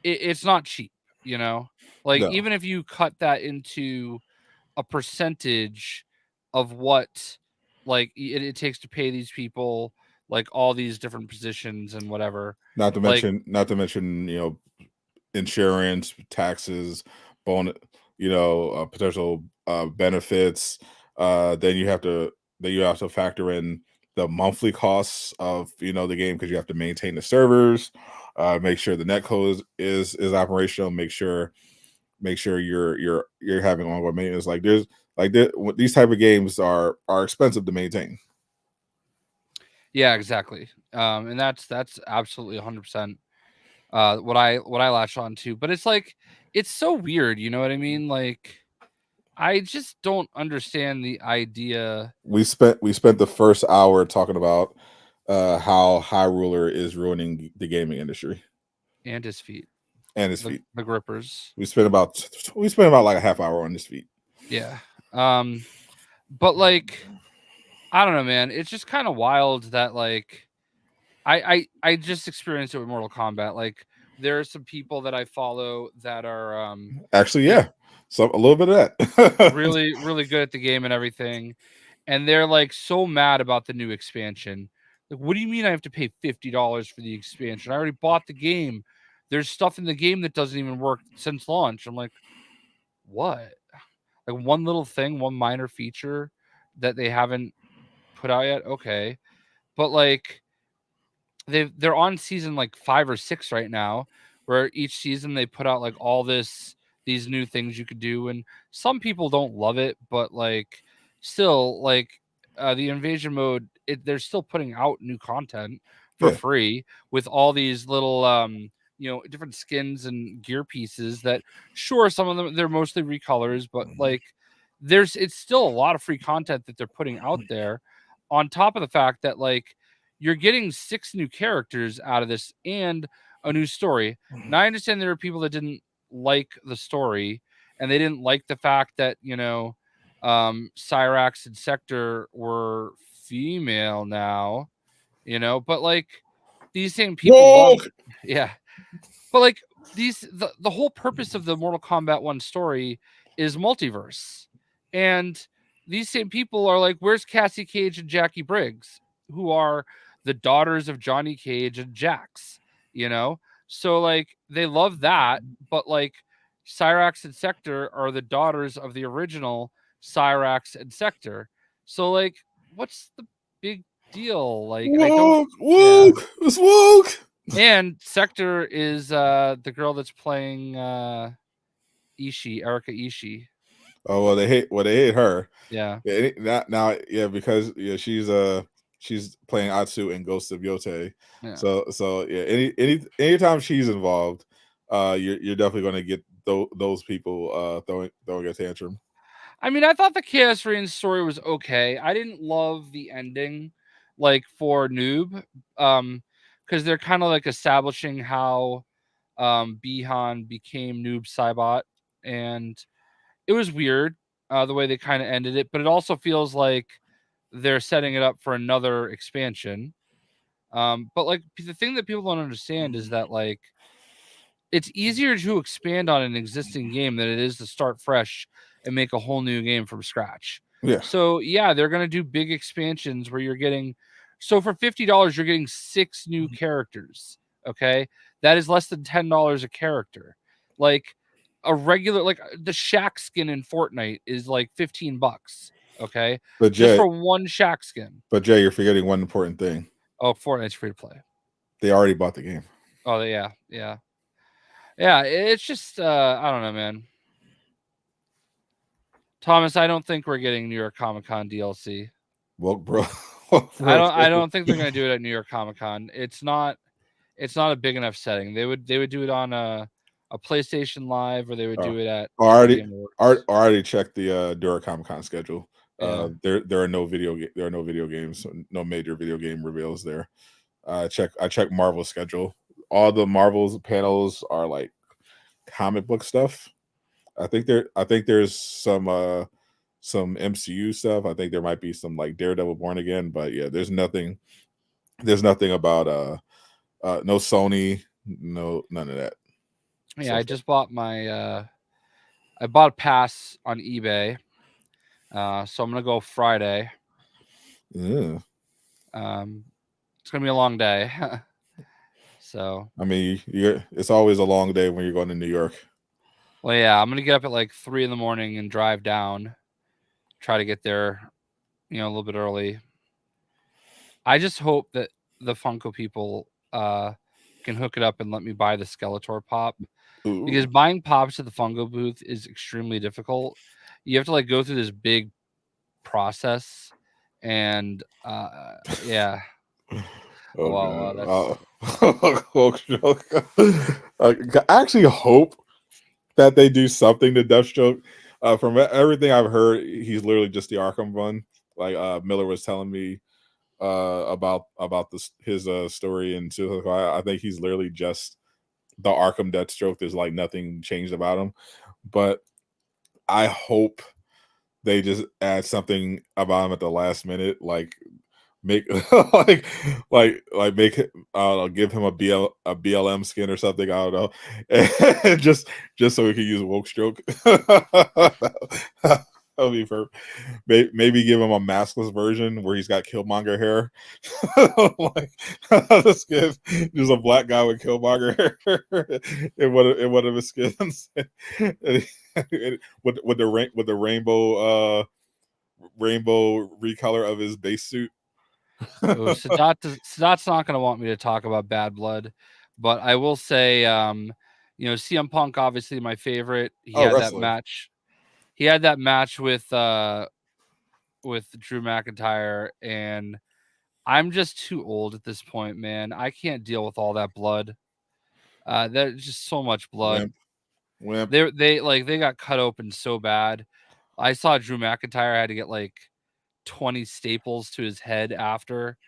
it's not cheap, you know. Like, No, even if you cut that into a percentage of what like it takes to pay these people, like all these different positions and whatever, like not to mention insurance, taxes, bonus, potential benefits. Then you have to factor in the monthly costs of the game, because you have to maintain the servers, make sure the netcode is operational, make sure you're having ongoing maintenance. These type of games are expensive to maintain. yeah, exactly. And that's absolutely 100% what I latch on to. But it's like, it's so weird, you know what I mean? Like, I just don't understand the idea. We spent the first hour talking about how High Ruler is ruining the gaming industry And his feet, and his the feet. the grippers. We spent about like a half hour on his feet. Yeah. But like, I don't know, man. It's just kind of wild that like, I just experienced it with Mortal Kombat. Like, there are some people that I follow that are Actually, you know, yeah, so a little bit of that. really really good at the game and everything, and they're like so mad about the new expansion. Like, what do you mean I have to pay $50 for the expansion? I already bought the game. There's stuff in the game that doesn't even work since launch. I'm like, what? Like, one little thing, one minor feature that they haven't put out yet. Okay, but like, they're on season like 5 or 6 right now, where each season they put out like all these new things you could do, and some people don't love it, but like, still, like, the invasion mode, they're still putting out new content for Yeah, free with all these little different skins and gear pieces that, sure, some of them they're mostly recolors, but like, it's still a lot of free content that they're putting out there, on top of the fact that like, you're getting 6 new characters out of this and a new story. Now, I understand there are people that didn't like the story, and they didn't like the fact that, Cyrax and Sector were female now, but like, these same people love, woke. yeah, but like, the whole purpose of the Mortal Kombat 1 story is multiverse. And these same people are like, where's Cassie Cage and Jackie Briggs, who are the daughters of Johnny Cage and Jax, you know? So like, they love that, but like, Cyrax and Sector are the daughters of the original Cyrax and Sector. So like, what's the big deal? Like, I don't, Woke, yeah. woke, it's woke. And Sector is the girl that's playing Erika Ishii. Oh, well, they hate her. Yeah. Yeah, now, yeah, because she's she's playing Atsu in Ghost of Yote. Yeah. So yeah, anytime she's involved, you're definitely going to get those people throwing a tantrum. I mean, I thought the Chaos Reign story was okay. I didn't love the ending, like for Noob, because they're kind of like establishing how Bihan became Noob Saibot, and it was weird the way they kind of ended it. But it also feels like they're setting it up for another expansion. But like the thing that people don't understand is that like it's easier to expand on an existing game than it is to start fresh and make a whole new game from scratch. Yeah, So yeah, they're gonna do big expansions where you're getting so for $50 you're getting 6 new characters. Okay, that is less than $10 a character. Like a regular like the Shack skin in Fortnite is like $15. Okay, but just Jay, for one Shack skin. you're forgetting one important thing. Oh, Fortnite's free to play. They already bought the game. Oh yeah, yeah. Yeah, it's just I don't know, man. Thomas, I don't think we're getting New York Comic Con DLC. Well, bro, I don't think they're gonna do it at New York Comic Con. It's not a big enough setting. They would do it on a PlayStation Live or they would do it at the already Game Awards. already checked the Durag Comic Con schedule. Yeah. There are no there are no video games, no major video game reveals there. I check Marvel's schedule. All the Marvel's panels are like comic book stuff. I think there's some MCU stuff. I think there might be some like Daredevil Born Again, but yeah, there's nothing about no Sony, none of that. Yeah, So I just bought my I bought a pass on eBay. So I'm gonna go Friday. yeah. It's gonna be a long day. So I mean, it's always a long day when you're going to New York. well yeah, I'm gonna get up at like 3 in the morning and drive down. Try to get there, a little bit early. I just hope that the Funko people can hook it up and let me buy the Skeletor pop because Ooh. buying pops at the Funko booth is extremely difficult. You have to like go through this big process, and yeah. Oh Wow, that's no! I actually hope that they do something to Deathstroke. From everything I've heard, he's literally just the Arkham one. Like Miller was telling me about his story and I think he's literally just the Arkham Deathstroke. There's like nothing changed about him, but I hope they just add something about him at the last minute, like make make give him a BLM skin or something. I don't know, and just so we can use woke stroke. That'll be perfect. Maybe give him a maskless version where he's got Killmonger hair. Like the skin, just a black guy with Killmonger hair in one of his skins. With the rainbow recolor of his base suit. oh, Sadot's not going to want me to talk about Bad Blood, but I will say, CM Punk obviously my favorite. He Oh, had that wrestling. match. He had that match with Drew McIntyre, and I'm just too old at this point, man. I can't deal with all that blood. There's just so much blood. Wimp. They got cut open so bad. I saw Drew McIntyre had to get like 20 staples to his head after.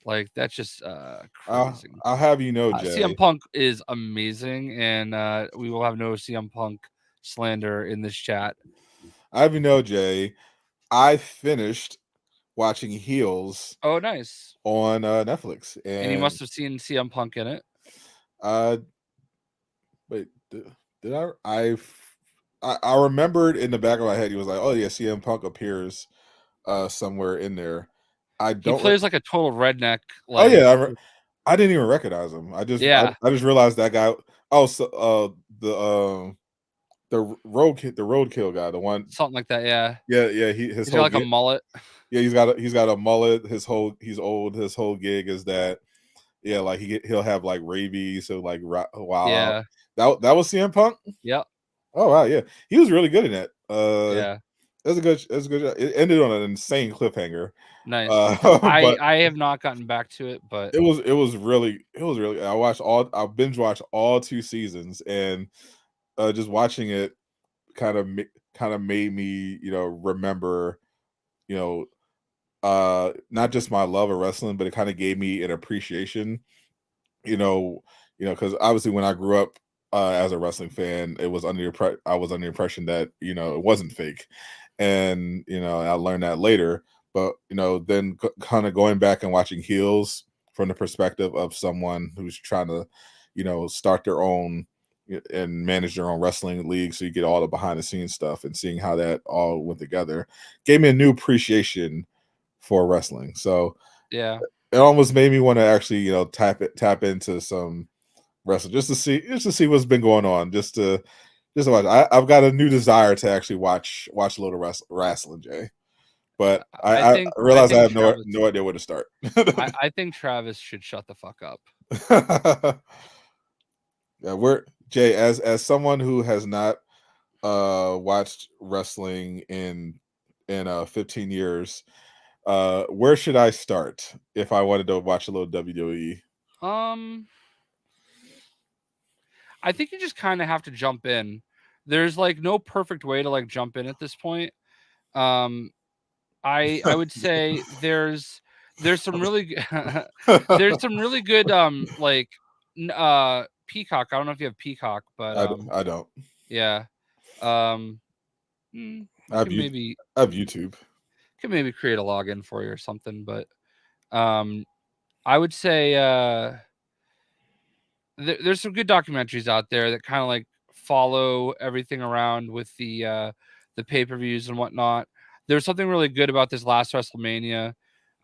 Like that's just crazy. I'll have you know, CM Jay. Punk is amazing, and we will have no CM Punk slander in this chat. I have you know, Jay. I finished watching Heels Oh, nice. on Netflix, And you and must have seen CM Punk in it. uh, wait, did I remembered in the back of my head, he was like, "Oh yeah, CM Punk appears somewhere in there." I He don't. plays like a total redneck. Oh Like, yeah, I didn't even recognize him. yeah, I just realized that guy. Oh, so the roadkill guy, the one. something like that. Yeah, Yeah, his he's got whole like a mullet. yeah, he's got a mullet. He's old. His whole gig is that yeah, like he'll have like rabies, so like wow. Yeah, That was CM Punk. yep, Oh wow, yeah, he was really good in that. yeah. That's a good. It ended on an insane cliffhanger, Nice. I but I have not gotten back to it, but it was really. I binge watched all 2 seasons, and just watching it kind of kind of made me remember you know not just my love of wrestling, but it kind of gave me an appreciation you know, because obviously when I grew up as a wrestling fan, it was I was under the impression that it wasn't fake, and I learned that later. But then kind of going back and watching heels from the perspective of someone who's trying to, start their own and manage their own wrestling league, so you get all the behind the scenes stuff and seeing how that all went together, gave me a new appreciation for wrestling. So yeah. it almost made me want to actually tap into some wrestling just to see what's been going on, just to watch. I've got a new desire to actually watch a little wrestling, Jay, but I I realize I think have Travis no idea where to start. I think Travis should shut the fuck up. Yeah, we're Jay, as someone who has not watched wrestling in 15 years. Where should I start if I wanted to watch a little WWE? Um I think you just kind of have to jump in. There's like no perfect way to like jump in at this point. Um I would say there's some really there's some really good like Peacock. I don't know if you have Peacock, but I don't. yeah. Um I I have can maybe I have YouTube. create a login for you or something, but um I would say there's some good documentaries out there that kind of like follow everything around with the pay-per-views and whatnot. There's something really good about this last WrestleMania.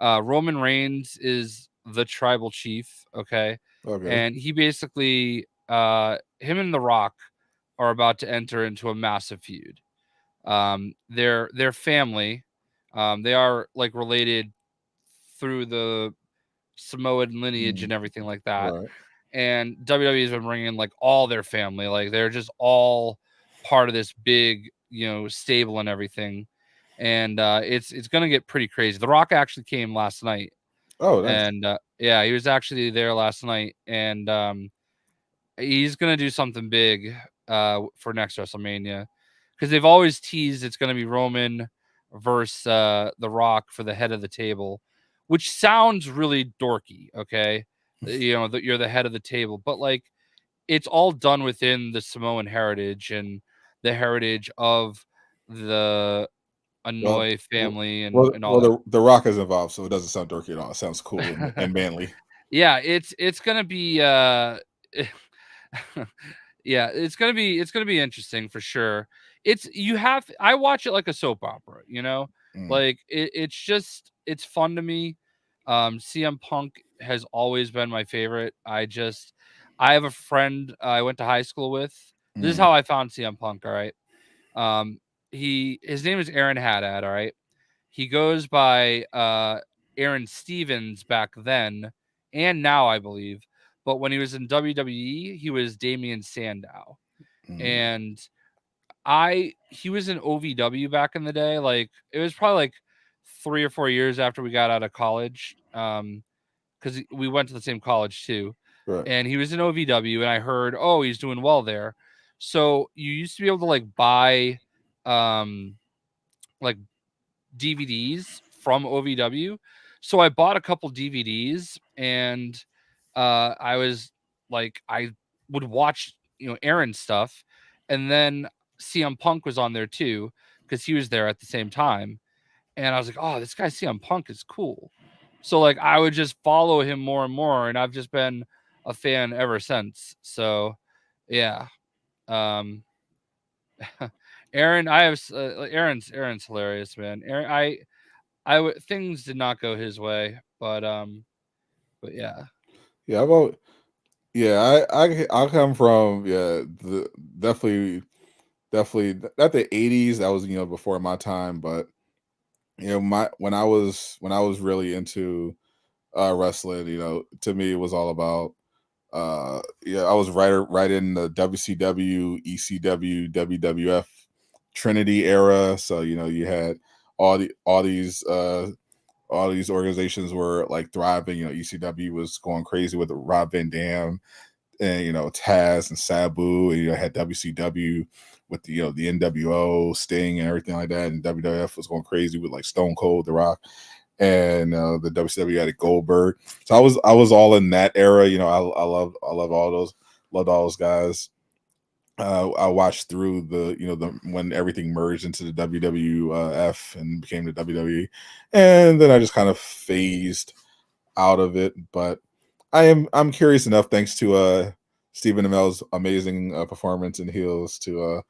Roman Reigns is the tribal chief, okay? Okay. And he basically him and The Rock are about to enter into a massive feud. Their family, they are like related through the Samoan lineage Mm, and everything like that, right. and WWE has been bringing like all their family, like they're just all part of this big, stable and everything. And it's gonna get pretty crazy. The Rock actually came last night, Oh, nice. and yeah, he was actually there last night, and he's gonna do something big for next WrestleMania because they've always teased it's gonna be Roman versus The Rock for the head of the table, which sounds really dorky. Okay, that you're the head of the table, but like it's all done within the Samoan heritage and the heritage of the Well, Anoy w- family and all that. the Rock is involved, so it doesn't sound dorky at all. It sounds cool and manly. Yeah, it's gonna be yeah, it's gonna be interesting for sure. I watch it like a soap opera, Mm, like it's fun to me. CM Punk has always been my favorite. I have a friend I went to high school with. This is mm, how I found CM Punk. All right, his name is Aaron Haddad. All right, he goes by Aaron Stevens back then and now, I believe. But when he was in WWE, he was Damian Sandow. mm, And he was in OVW back in the day. Like it was probably like 3 or 4 years after we got out of college. Because we went to the same college too. right. And he was in OVW, and I heard, oh, he's doing well there. So you used to be able to like buy like DVDs from OVW. So I bought a couple DVDs, and I was like, I would watch, Aaron stuff, and then CM Punk was on there too because he was there at the same time, and I was like, oh, this guy CM Punk is cool. So like I would just follow him more and more, and I've just been a fan ever since. So yeah, um, Aaron, Aaron's hilarious, man. Things did not go his way, but yeah. Yeah, yeah. I come from definitely not the '80s. That was before my time, but my when I was really into wrestling, to me it was all about I was right in the WCW, ECW, WWF Trinity era. So you had all the all these organizations were like thriving. ECW was going crazy with Rob Van Dam and Taz and Sabu, and had WCW with the NWO, Sting, and everything like that, and WWF was going crazy with like Stone Cold, The Rock, and the WCW had Goldberg. So I was all in that era. I love loved all those guys. I watched through the when everything merged into the WWF and became the WWE, and then I just kind of phased out of it. But I'm curious enough, thanks to Stephen Amell's amazing performance in Heels, to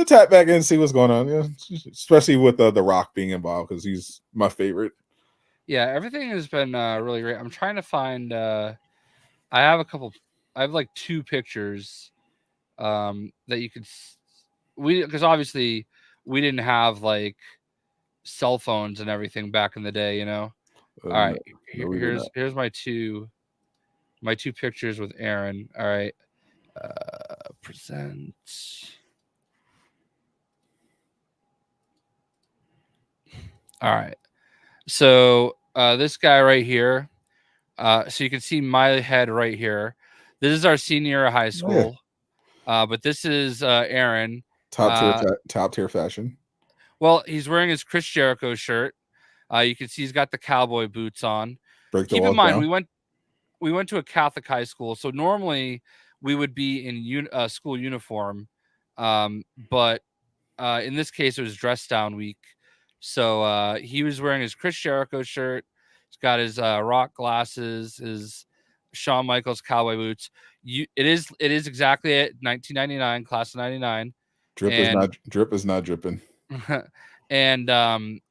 tap back in and see what's going on. Especially with the Rock being involved, because he's my favorite. Yeah, everything has been really great. I'm trying to find. I have a couple. I have like 2 pictures that you could. Because obviously we didn't have like cell phones and everything back in the day. All No, right, no, we did not. here's my two pictures with Aaron. All right, present. All right, so this guy right here. So you can see my head right here. This is our senior year of high Oh, yeah. school. But this is Aaron. Top tier fashion. Well, he's wearing his Chris Jericho shirt. You can see he's got the cowboy boots on. Break the Keep in walls mind, down. we went to a Catholic high school, so normally we would be in school uniform, but in this case, it was dress down week. So he was wearing his Chris Jericho shirt. He's got his rock glasses, his Shawn Michaels cowboy boots. It is exactly at 1999, class of 99, Drip and is not dripping. and what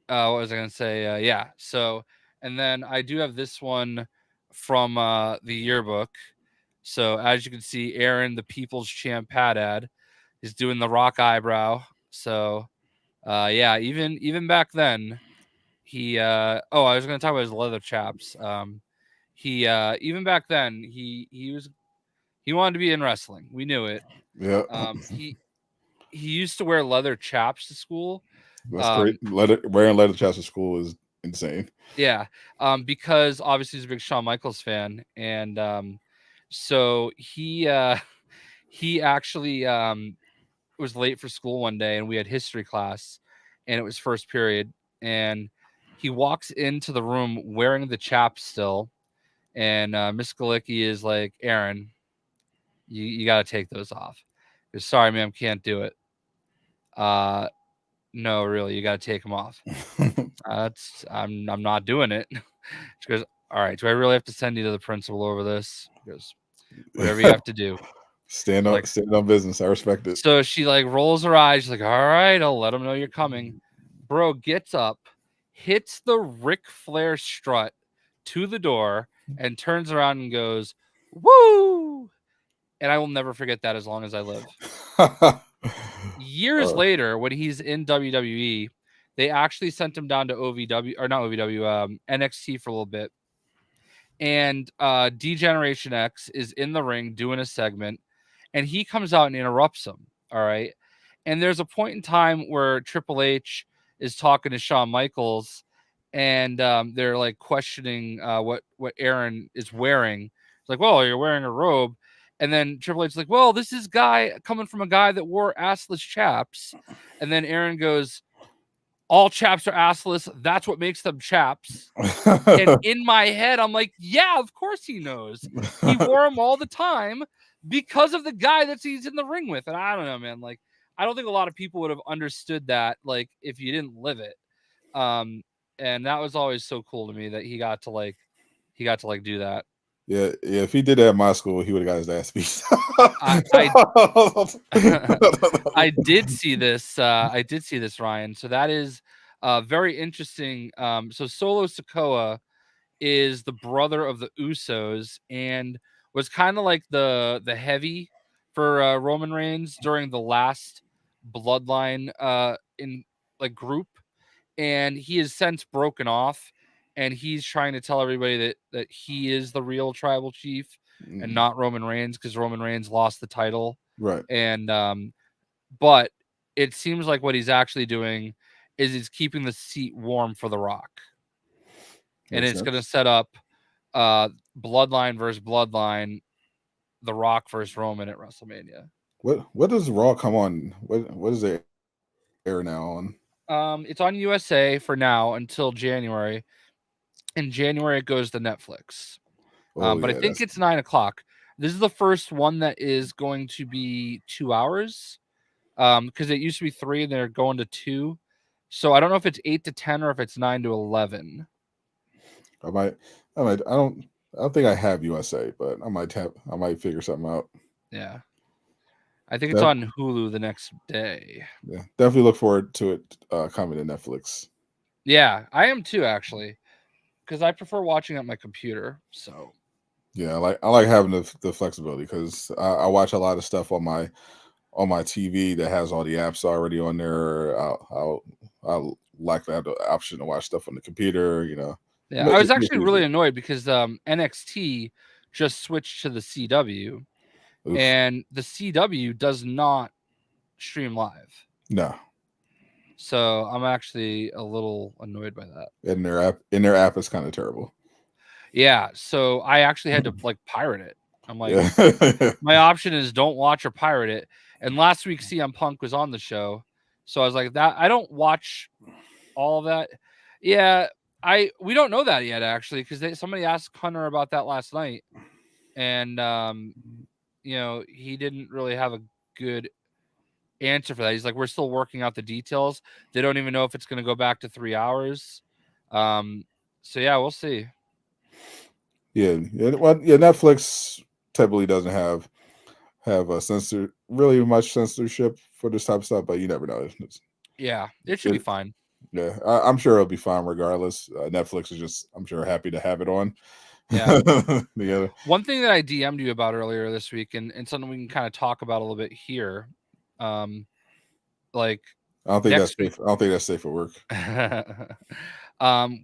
was I gonna say? Yeah. So, and then I do have this one from the yearbook. So as you can see, Aaron, the People's Champ Haddad, is doing the rock eyebrow. So, yeah, even back then, he. I was gonna talk about his leather chaps. He even back then he wanted to be in wrestling. We knew it. Yeah, He used to wear leather chaps to school. that's great. Um, Wearing leather chaps to school is insane. Yeah, because obviously he's a big Shawn Michaels fan, and so he actually was late for school one day, and we had history class, and it was first period, and he walks into the room wearing the chaps still, and Miss Galicki is like, Aaron, you got to take those off. He goes, sorry, ma'am, can't do it. No, really, you got to take them off. I'm not doing it. She goes, all right, do I really have to send you to the principal over this? He goes, whatever you have to do. stand Like, on business. I respect it. so she like rolls her eyes. She's like, all right, I'll let him know you're coming. Bro gets up, hits the Ric Flair strut to the door, and turns around and goes, woo! And I will never forget that as long as I live. Years later, when he's in WWE, they actually sent him down to OVW, or not OVW, NXT for a little bit. And D-Generation X is in the ring doing a segment, and he comes out and interrupts him. All right. And there's a point in time where Triple H is talking to Shawn Michaels, and they're like questioning what Aaron is wearing. It's like, well, you're wearing a robe. And then Triple H is like, well, this is coming from a guy that wore assless chaps. And then Aaron goes, all chaps are assless. That's what makes them chaps. And in my head, I'm like, yeah, of course he knows. He wore them all the time because of the guy that he's in the ring with. And I don't know, man. Like, I don't think a lot of people would have understood that, like, if you didn't live it. And that was always so cool to me that he got to do that. Yeah. If he did that at my school, he would have got his ass beat. I did see this. Ryan. So that is very interesting. So Solo Sikoa is the brother of the Usos and was kind of like the heavy for Roman Reigns during the last Bloodline in like group, and he has since broken off, and he's trying to tell everybody that he is the real tribal chief and not Roman Reigns, because Roman Reigns lost the title. Right. And but it seems like what he's actually doing is he's keeping the seat warm for The Rock. And Makes it's going to sense. set up Bloodline versus Bloodline, The Rock versus Roman at WrestleMania. What does Raw come on? What is it air now on? It's on USA for now until January. In January, it goes to Netflix. Oh But I yeah, think that's it's 9:00. This is the first one that is going to be 2 hours. Because it used to be 3 and they're going to 2. So I don't know if it's 8 to 10 or if it's 9 to 11. I might I don't think I have USA, but I might figure something out. Yeah. I think it's Def, on Hulu the next day. yeah, definitely look forward to it coming to Netflix. Yeah, I am too, actually, because I prefer watching on my computer. So Yeah, I like having the flexibility because I watch a lot of stuff on my TV that has all the apps already on there. I like to have the option to watch stuff on the computer. yeah, I was It makes actually it really easier. annoyed because NXT just switched to the CW, Oof, and the CW does not stream live. no, So I'm actually a little annoyed by that. in their app is kind of terrible. Yeah, so I actually had to like pirate it. I'm like, Yeah, my option is don't watch or pirate it. And last week CM Punk was on the show, so I was like, that I don't watch all of that. Yeah, we don't know that yet actually because somebody asked Hunter about that last night, and he didn't really have a good answer for that. He's like, we're still working out the details. They don't even know if it's going to go back to 3 hours. So yeah, we'll see. yeah. Well, yeah. Netflix typically doesn't have a really much censorship for this type of stuff, but you never know. Yeah, it should be It, fine. yeah, I'm sure it'll be fine regardless. Netflix is just, I'm sure, happy to have it on. Yeah. Yeah, One thing that I DM'd you about earlier this week, and something we can kind of talk about a little bit here, like I don't think that's next week, safe. I don't think that's safe for work.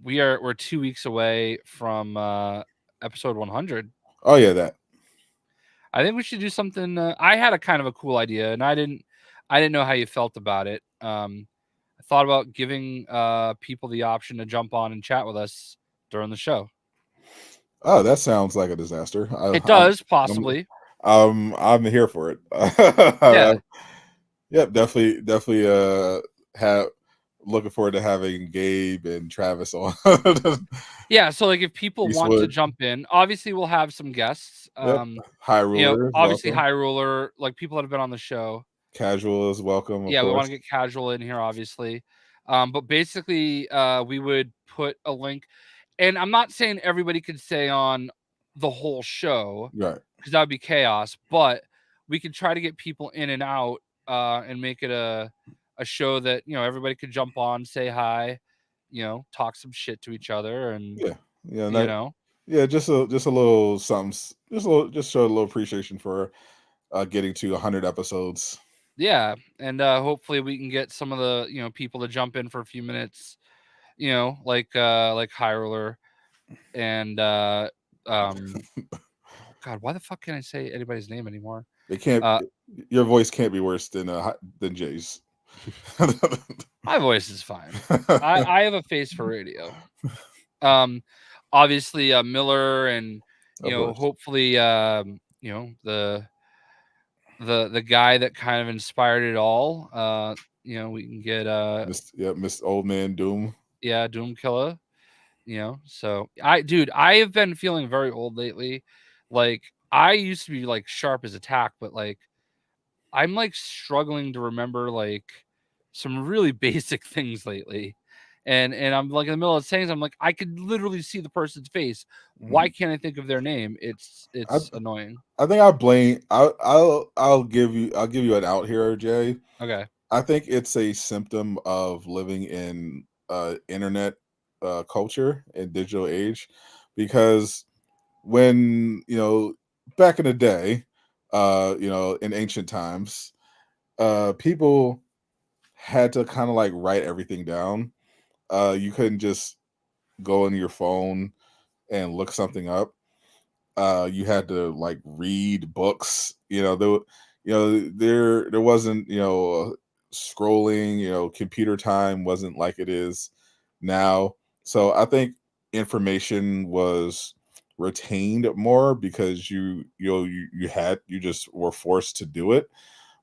we're 2 weeks away from episode 100. Oh yeah, that. I think we should do something. I had a kind of a cool idea, and I didn't know how you felt about it. I thought about giving people the option to jump on and chat with us during the show. Oh, that sounds like a disaster. It does I'm, possibly, I'm here for it. yeah. Yep, definitely. Have looking forward to having Gabe and Travis on. Yeah, so like if people want to Eastwood. jump in, obviously we'll have some guests. Yep. High Ruler is Obviously welcome. High Ruler, like people that have been on the show. Casual is welcome, of Yeah, we want course. to get casual in here, obviously. But basically, we would put a link, and I'm not saying everybody could stay on the whole show Right. because that would be chaos. But we could try to get people in and out, and make it a show that everybody could jump on, say hi, talk some shit to each other, and Yeah. Yeah. you know. Yeah. Just a little something. Just show a little appreciation for getting to 100 episodes. Yeah, and hopefully we can get some of the people to jump in for a few minutes, like High Roller and God, why the fuck can't I say anybody's name anymore? It can't. Uh, Your voice can't be worse than Jay's. my voice is fine. I have a face for radio. Obviously Miller and Of course. hopefully the guy that kind of inspired it all. We can get Miss Old Man Doom. Doom Killer. So I have been feeling very old lately. Like I used to be like sharp as a tack, but like I'm like struggling to remember like some really basic things lately. And I'm like in the middle of saying, I'm like, I could literally see the person's face. Why can't I think of their name? It's I annoying. I think I blame. I'll give you an out here, Jay. Okay. I think it's a symptom of living in internet culture and digital age, because when back in the day, in ancient times, people had to kind of like write everything down. You couldn't just go on your phone and look something up. You had to like read books. There wasn't scrolling. Computer time wasn't like it is now. So I think information was retained more because you just were forced to do it.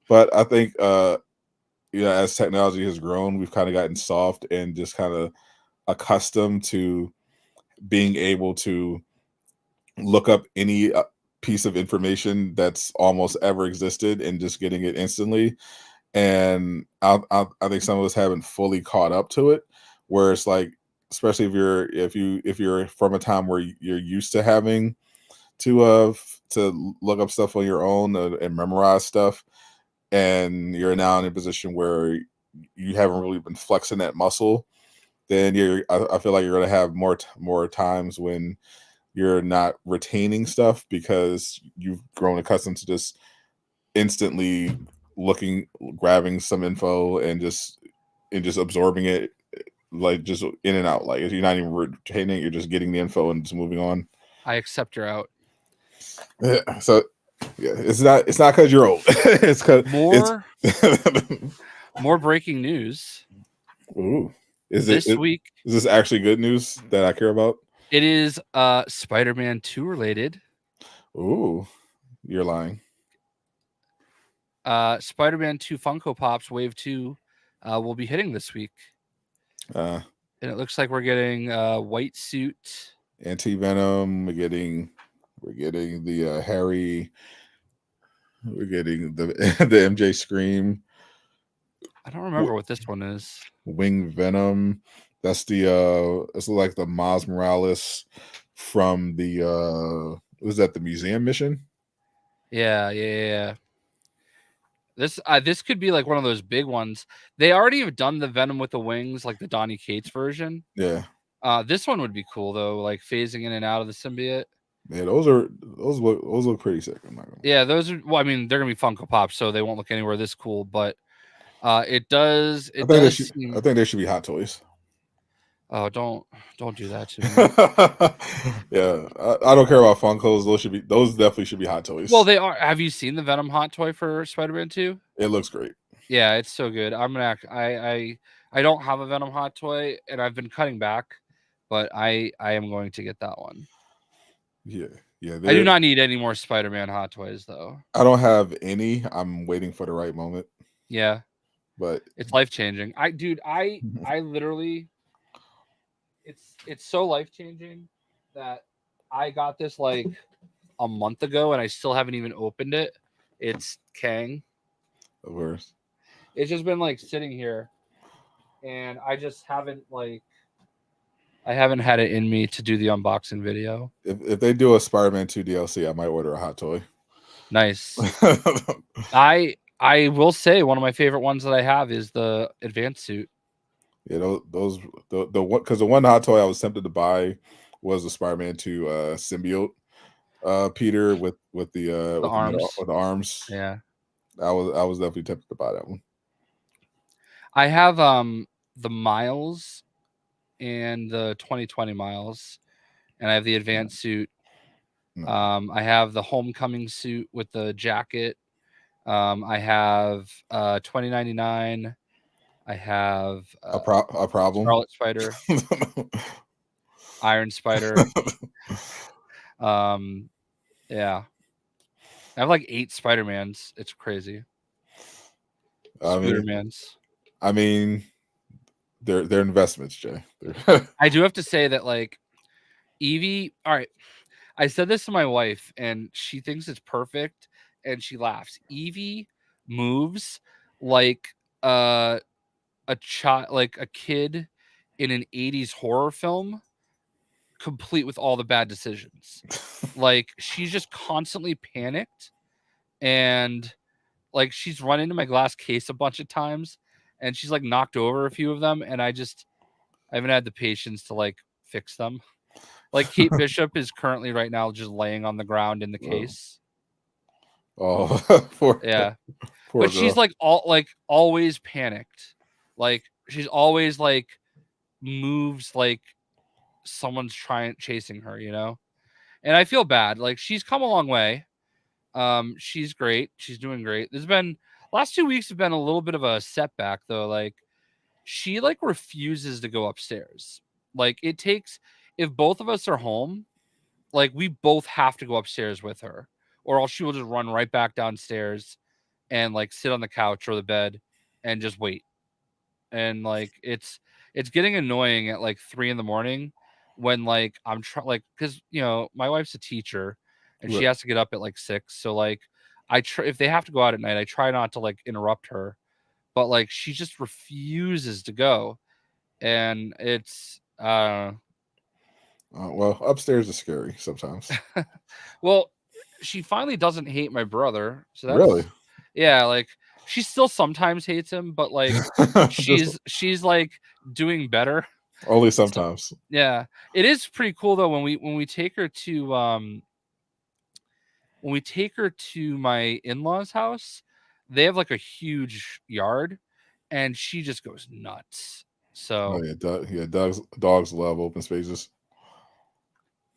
But I think as technology has grown, we've kind of gotten soft and just kind of accustomed to being able to look up any piece of information that's almost ever existed and just getting it instantly. And I think some of us haven't fully caught up to it, where it's like, especially if you're from a time where you're used to having to look up stuff on your own and memorize stuff, and you're now in a position where you haven't really been flexing that muscle, then I feel like you're going to have more times when you're not retaining stuff because you've grown accustomed to just instantly grabbing some info and just absorbing it, like just in and out. Like you're not even retaining it, you're just getting the info and just moving on. I accept you're out. Yeah, so yeah, it's not because you're old. It's because more breaking news. Ooh, this week? Is this actually good news that I care about? It is Spider-Man 2 related. Ooh, you're lying. Spider-Man 2 Funko Pops Wave 2 will be hitting this week. And it looks like we're getting white suit, Anti-Venom. We're getting the Harry. We're getting the MJ Scream. I don't remember what this one is. Wing Venom. That's it's like the Miles Morales from the was that the museum mission? Yeah. This could be like one of those big ones. They already have done the Venom with the wings, like the Donny Cates version. Yeah. This one would be cool though, like phasing in and out of the symbiote. Yeah, those look pretty sick. Yeah, those are. Well, I mean, they're gonna be Funko Pops, so they won't look anywhere this cool. But it does. I think they should be Hot Toys. Oh, don't do that to me. Yeah, I don't care about Funkos. Those definitely should be Hot Toys. Well, they are. Have you seen the Venom hot toy for Spider-Man 2? It looks great. Yeah, it's so good. I don't have a Venom hot toy, and I've been cutting back, but I am going to get that one. Yeah. I do not need any more Spider-Man hot toys, though. I don't have any. I'm waiting for the right moment. Yeah, but it's life-changing. I literally, it's so life-changing that I got this like a month ago, and I still haven't even opened it. It's Kang. Of course. It's just been like sitting here, and I just haven't had it in me to do the unboxing video. If they do a Spider-Man 2 DLC, I might order a hot toy. Nice. I will say one of my favorite ones that I have is the advanced suit. Yeah, the one, because the one hot toy I was tempted to buy was the Spider-Man 2 symbiote Peter with the arms. Yeah, I was definitely tempted to buy that one. I have the Miles and the 2020 Miles, and I have the advanced suit. I have the Homecoming suit with the jacket. I have 2099. I have a problem. Scarlet Spider, Iron Spider. Yeah, I have like 8 Spider-Mans. It's crazy. Spider-Mans. I mean, they're investments, Jay. I do have to say that like Evie. All right, I said this to my wife, and she thinks it's perfect, and she laughs. Evie moves like a child, like a kid in an 80s horror film, complete with all the bad decisions. Like she's just constantly panicked, and like she's run into my glass case a bunch of times, and she's like knocked over a few of them, and I haven't had the patience to like fix them. Like Kate Bishop is currently right now just laying on the ground in the case. Oh, yeah. But she's like always panicked. Like she's always like moves like someone's chasing her, you know? And I feel bad. Like she's come a long way. She's great. She's doing great. There's been last 2 weeks have been a little bit of a setback though. Like she like refuses to go upstairs. Like it takes, if both of us are home, like we both have to go upstairs with her, or else she will just run right back downstairs and like sit on the couch or the bed and just wait. And like it's getting annoying at like 3 in the morning when like I'm trying, like, because my wife's a teacher and she Right. has to get up at like 6. So like I try, if they have to go out at night, I try not to like interrupt her, but like she just refuses to go, and it's Well, upstairs is scary sometimes. well, she finally doesn't hate my brother, so Really? that's, yeah, like she still sometimes hates him, but like Just she's like doing better. only So sometimes. yeah, it is pretty cool though when we take her to when we take her to my in-laws' house, they have like a huge yard and she just goes nuts. Oh So yeah, dogs love open spaces.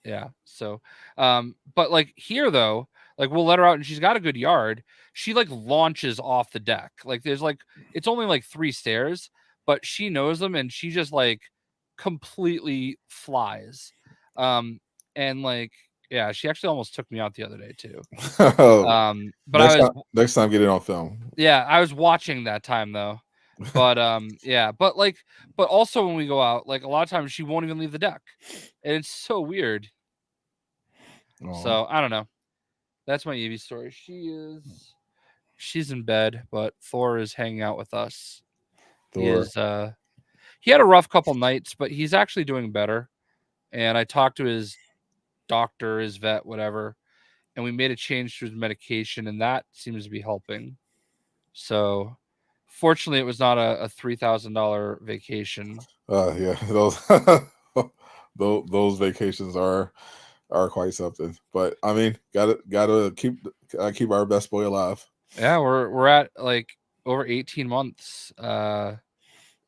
yeah. So but like here though, like we'll let her out and she's got a good yard. She like launches off the deck. Like there's like, it's only like 3 stairs, but she knows them and she just like completely flies. And like, yeah, she actually almost took me out the other day too. But I was, Next time, get it on film. yeah, I was watching that time though. But yeah, but like, but also when we go out, like a lot of times she won't even leave the deck. And it's so weird. Oh, So I don't know. That's my Evie story. She's in bed, but Thor is hanging out with us. He Thor. is he had a rough couple nights, but he's actually doing better. And I talked to his doctor, his vet, whatever, and we made a change to his medication, and that seems to be helping. So fortunately it was not a $3,000 vacation. Yeah, those those vacations are quite something. But I mean, gotta keep our best boy alive. Yeah, we're at like over 18 months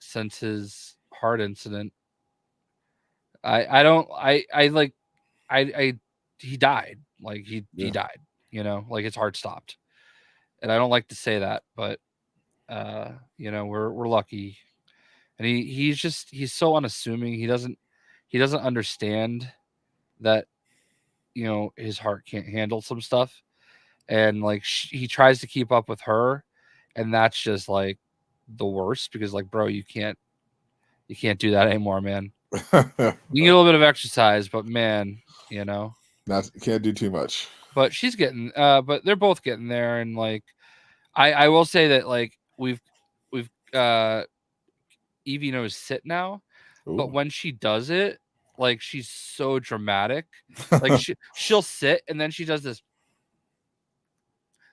since his heart incident. I don't I like I he died. Like he Yeah. died, like his heart stopped. And I don't like to say that, but we're lucky. And he's so unassuming. He doesn't understand that, his heart can't handle some stuff. And like he tries to keep up with her, and that's just like the worst because like, bro, you can't do that anymore, man. You can get a little bit of exercise, but man, you know. Not can't do too much. But she's getting but they're both getting there. And like I will say that like we've Evie knows sit now, but Ooh. when she does it, like she's so dramatic. Like she'll sit and then she does this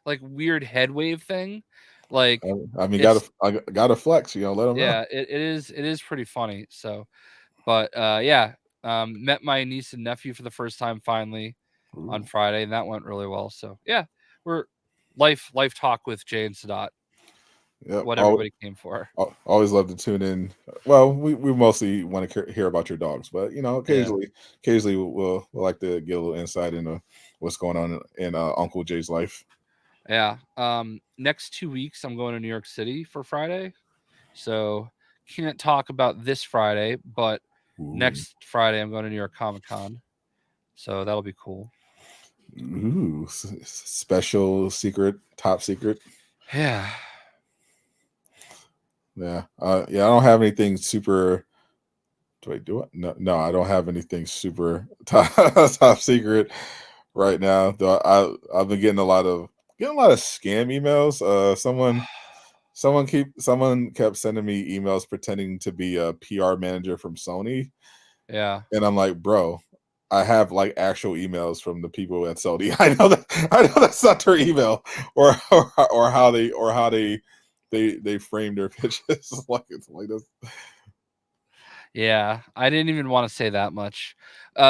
like weird head wave thing. Like I mean, it's, gotta flex. Let them know. yeah, it is pretty funny. So but yeah, met my niece and nephew for the first time finally on Ooh. Friday, and that went really well. So yeah, we're life talk with Jay and Sadot. Yep. What everybody came for. Always love to tune in. Well, we mostly want to hear about your dogs, but Yeah. occasionally we'll like to get a little insight into what's going on in Uncle Jay's life. Yeah. Next 2 weeks I'm going to New York City for Friday. So can't talk about this Friday, but Ooh. next Friday I'm going to New York Comic Con. So that'll be cool. Ooh, special secret, top secret. Yeah. Yeah. Yeah, I don't have anything super. Do I do it? No, I don't have anything super top secret right now. Though I've been getting a lot of scam emails. Someone kept sending me emails pretending to be a PR manager from Sony, Yeah. and I'm like, bro, I have like actual emails from the people at Sony. I know that's not their email, or how they frame their pitches. Like it's like this. Yeah. I didn't even want to say that much.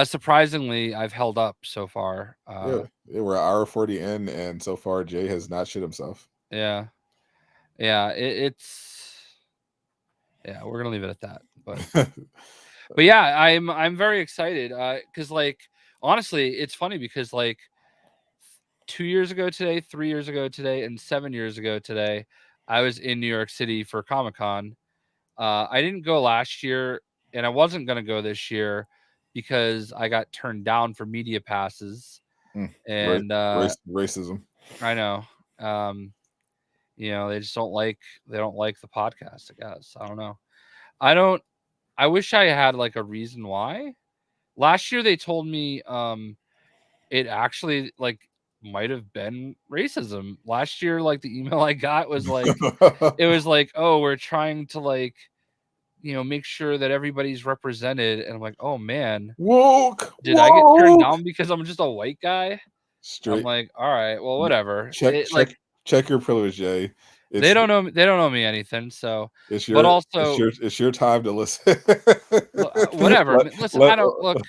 Surprisingly, I've held up so far. Yeah, we're hour 40 in, and so far Jay has not shit himself. Yeah. Yeah. It's, yeah, we're gonna leave it at that. But yeah, I'm very excited. Cause like honestly, it's funny because like 2 years ago today, 3 years ago today, and 7 years ago today, I was in New York City for Comic-Con. I didn't go last year, and I wasn't going to go this year because I got turned down for media passes. And racism. I know, they just don't like the podcast, I guess. I don't know. I wish I had like a reason why. Last year they told me it actually like might have been racism. Last year, like the email I got was like it was like, oh, we're trying to like make sure that everybody's represented. And I'm like, oh man, did I get turned down because I'm just a white guy? Straight. I'm like, all right, well, whatever. Check your privilege, Jay. They don't know me anything, so it's your time to listen. Whatever. Listen, I don't look.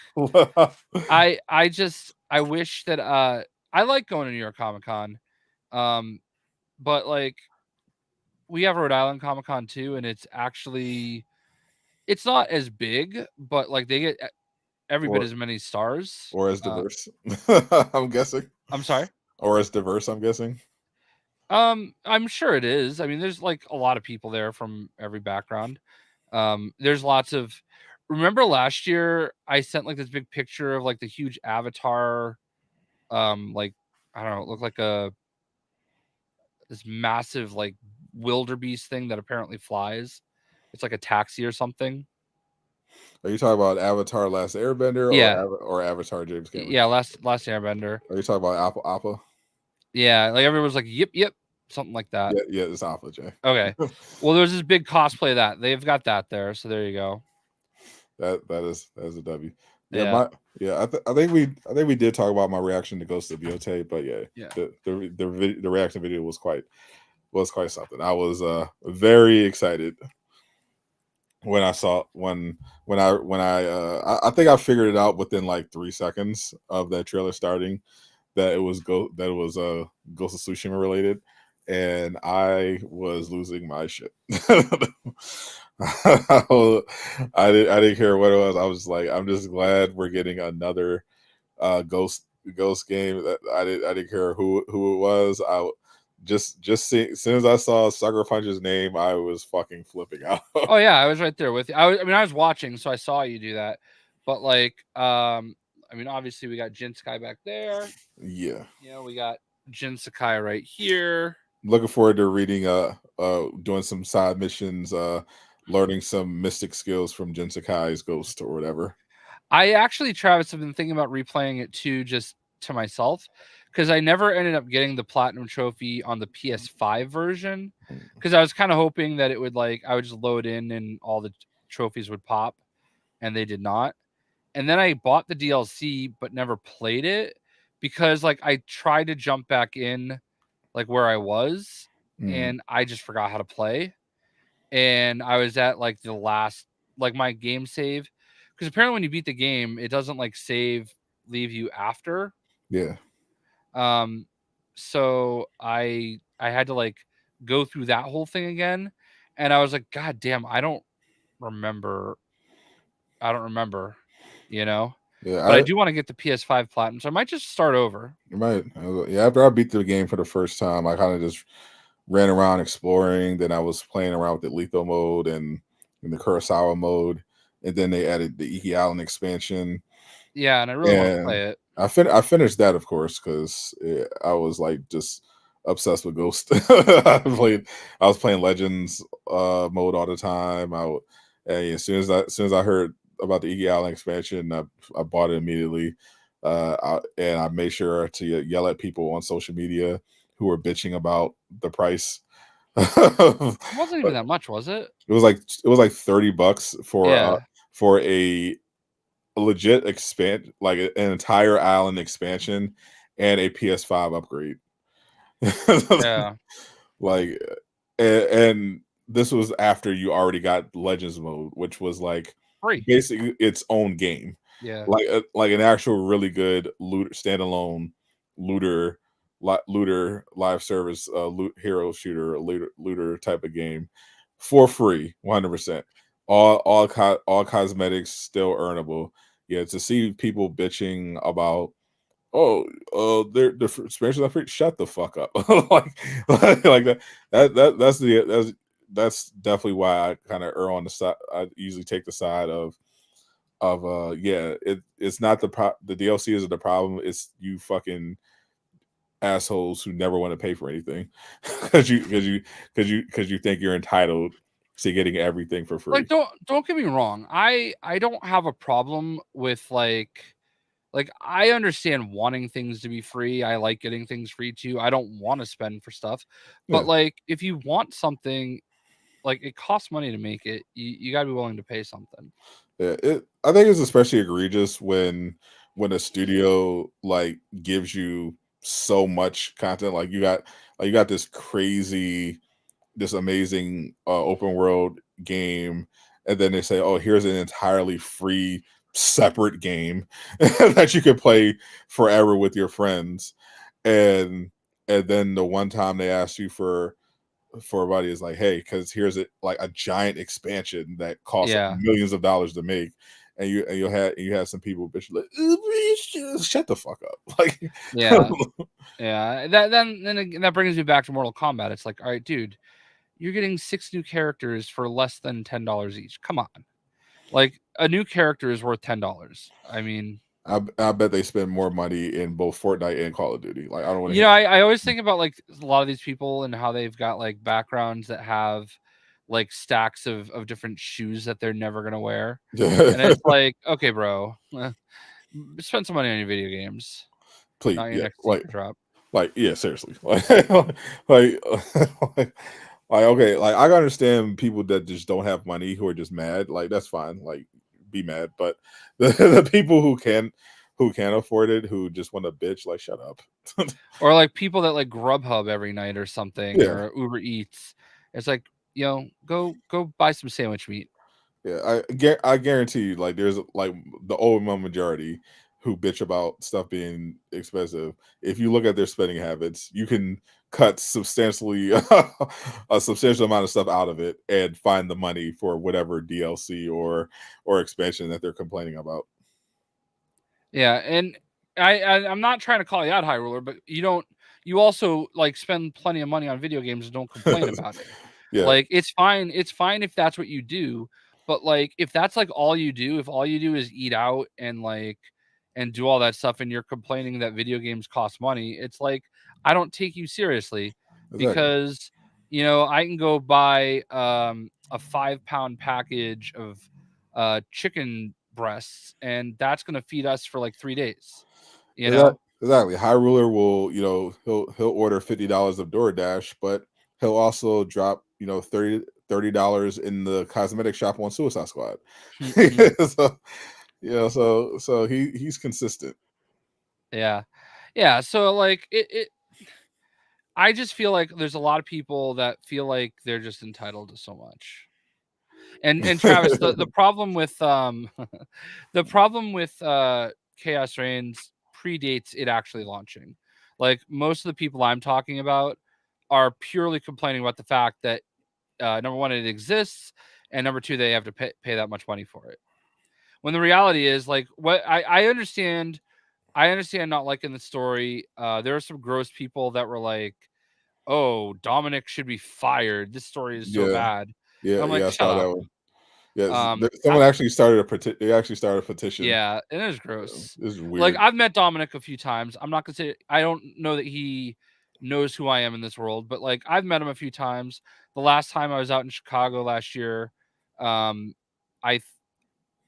I wish that I like going to New York Comic Con, but like we have Rhode Island Comic Con too, and it's not as big, but like they get every bit as many stars or as diverse. I'm guessing. I'm sorry. Or as diverse, I'm guessing. I'm sure it is. I mean, there's like a lot of people there from every background. There's lots of. Remember last year, I sent like this big picture of like the huge avatar. Like I don't know, it looked like this massive like wildebeest thing that apparently flies. It's like a taxi or something. Are you talking about Avatar: Last Airbender, or Avatar James Cameron? Yeah, last Airbender. Are you talking about Appa? Yeah, like everyone was like, yep, something like that. Yeah, it's Appa, Jay. Okay. Well, there's this big cosplay that they've got that there, so there you go. That is a W. Yeah, I think we did talk about my reaction to Ghost of Beauté, but the reaction video was quite something. I was very excited when I saw I think I figured it out within like 3 seconds of that trailer starting that it was Ghost of Tsushima related, and I was losing my shit. I didn't care what it was. I was like, I'm just glad we're getting another ghost game. That I didn't care who it was. I just see, as soon as I saw Sucker Punch's name, I was fucking flipping out. Oh yeah, I was right there with you. I was watching, so I saw you do that. But like, I mean, obviously we got Jin Sakai back there. Yeah. We got Jin Sakai right here. Looking forward to reading, doing some side missions, learning some mystic skills from Jin Sakai's Ghost or whatever. I actually, Travis, have been thinking about replaying it too, just to myself, because I never ended up getting the platinum trophy on the PS5 version, because I was kind of hoping that it would I would just load in and all the trophies would pop, and they did not. And then I bought the DLC but never played it because I tried to jump back in where I was and I just forgot how to play. And I was at the last my game save, because apparently when you beat the game, it doesn't leave you after. Yeah. So I had to go through that whole thing again, and I was like, God damn, I don't remember, Yeah, but I do want to get the PS5 platinum, so I might just start over. You might. Yeah, after I beat the game for the first time, I kind of just ran around exploring. Then I was playing around with the lethal mode and the Kurosawa mode, and then they added the Iki Island expansion. Yeah, and I really want to play it. I finished that, of course, because I was just obsessed with Ghost. I was playing Legends mode all the time. And as soon as I heard about the Iki Island expansion, I bought it immediately. And I made sure to yell at people on social media who were bitching about the price. It wasn't even that much, was it? It was like $30 for a legit expand, like an entire island expansion and a PS5 upgrade. Yeah. And this was after you already got Legends mode, which was free, basically its own game. Yeah, like an actual really good standalone looter live service hero shooter looter type of game for free, 100%. All cosmetics still earnable. Yeah, to see people bitching about oh, the expansions are free. Shut the fuck up. Like that's definitely why I kind of err on the side. I usually take the side of yeah, it's not the DLC isn't the problem. It's you fucking assholes who never want to pay for anything because you think you're entitled to getting everything for free. Like, don't get me wrong. I don't have a problem with like I understand wanting things to be free. I like getting things free too. I don't want to spend for stuff. Yeah, But like if you want something, like it costs money to make it. You got to be willing to pay something. yeah. I think it's especially egregious when a studio like gives you so much content. Like you got this amazing open world game, and then they say, "Oh, here's an entirely free separate game that you could play forever with your friends," and then the one time they ask you for a buddy is like, "Hey, because here's like a giant expansion that costs Yeah. millions of dollars to make." And you have some people bitch like, shut the fuck up. Like, Yeah. Yeah. That brings me back to Mortal Kombat. It's like, all right, dude, you're getting 6 new characters for less than $10 each. Come on. Like a new character is worth $10. I mean, I bet they spend more money in both Fortnite and Call of Duty. Like, I don't want to you know, I always think about like a lot of these people and how they've got like backgrounds that have like stacks of different shoes that they're never gonna wear. And hit. it's like, okay, bro, spend some money on your video games, Please, not your yeah, next secret drop. yeah, seriously, like, like, okay, like I understand people that just don't have money who are just mad. Like, that's fine. Like, be mad, but the people who can afford it, who just want to bitch, like, shut up. Or like people that like Grubhub every night or something, Yeah, or Uber Eats. It's like, go buy some sandwich meat. yeah, I guarantee you, like, there's like the overwhelming majority who bitch about stuff being expensive. If you look at their spending habits, you can cut substantially a substantial amount of stuff out of it and find the money for whatever DLC or expansion that they're complaining about. Yeah, and I'm not trying to call you out, High Ruler, but you also like spend plenty of money on video games and don't complain about it. Yeah, Like it's fine if that's what you do, but like if that's like all you do, if all you do is eat out and like and do all that stuff and you're complaining that video games cost money, it's like I don't take you seriously exactly. because I can go buy a 5-pound package of chicken breasts and that's going to feed us for like 3 days, you know? Exactly. High Ruler will, he'll order $50 of DoorDash, but he'll also drop, $30 in the cosmetic shop on Suicide Squad. So he's consistent. Yeah. Yeah, so like it I just feel like there's a lot of people that feel like they're just entitled to so much. And Travis, the problem with the problem with Chaos Reigns predates it actually launching. Like most of the people I'm talking about are purely complaining about the fact that number one, it exists, and number two, they have to pay that much money for it. When the reality is, like, what I understand not liking the story. There are some gross people that were like, "Oh, Dominic should be fired. This story is so Yeah, bad." And yeah, I'm like, yeah. I "Shut saw that up." one. Yes, I, someone actually started they actually started a petition. yeah, it is gross. This is Like weird. I've met Dominic a few times. I'm not gonna say I don't know that he knows who I am in this world, but like I've met him a few times. The last time I was out in Chicago last year, um, I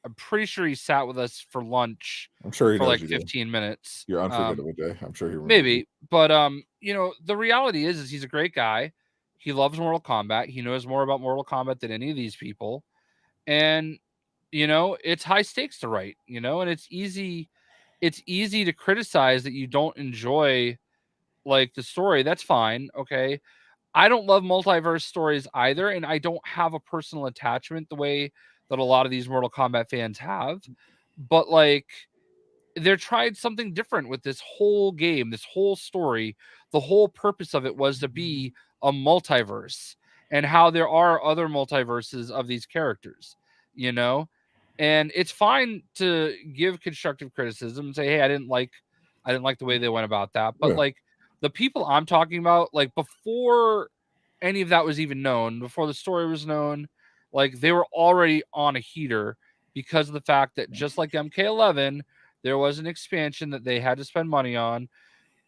I'm pretty sure he sat with us for lunch I'm sure he for knows like you do. 15 minutes. You're unforgettable, Jay. I'm sure he remembers you. Maybe, but the reality is he's a great guy. He loves Mortal Kombat. He knows more about Mortal Kombat than any of these people, and it's high stakes to write. And it's easy to criticize that you don't enjoy like the story. That's fine, okay. I don't love multiverse stories either, and I don't have a personal attachment the way that a lot of these Mortal Kombat fans have. But like they're tried something different with this whole game, this whole story. The whole purpose of it was to be a multiverse and how there are other multiverses of these characters, you know? And it's fine to give constructive criticism and say, hey, I didn't like the way they went about that. But Yeah. like the people I'm talking about, like before any of that was even known, before the story was known, like they were already on a heater because of the fact that just like MK11, there was an expansion that they had to spend money on.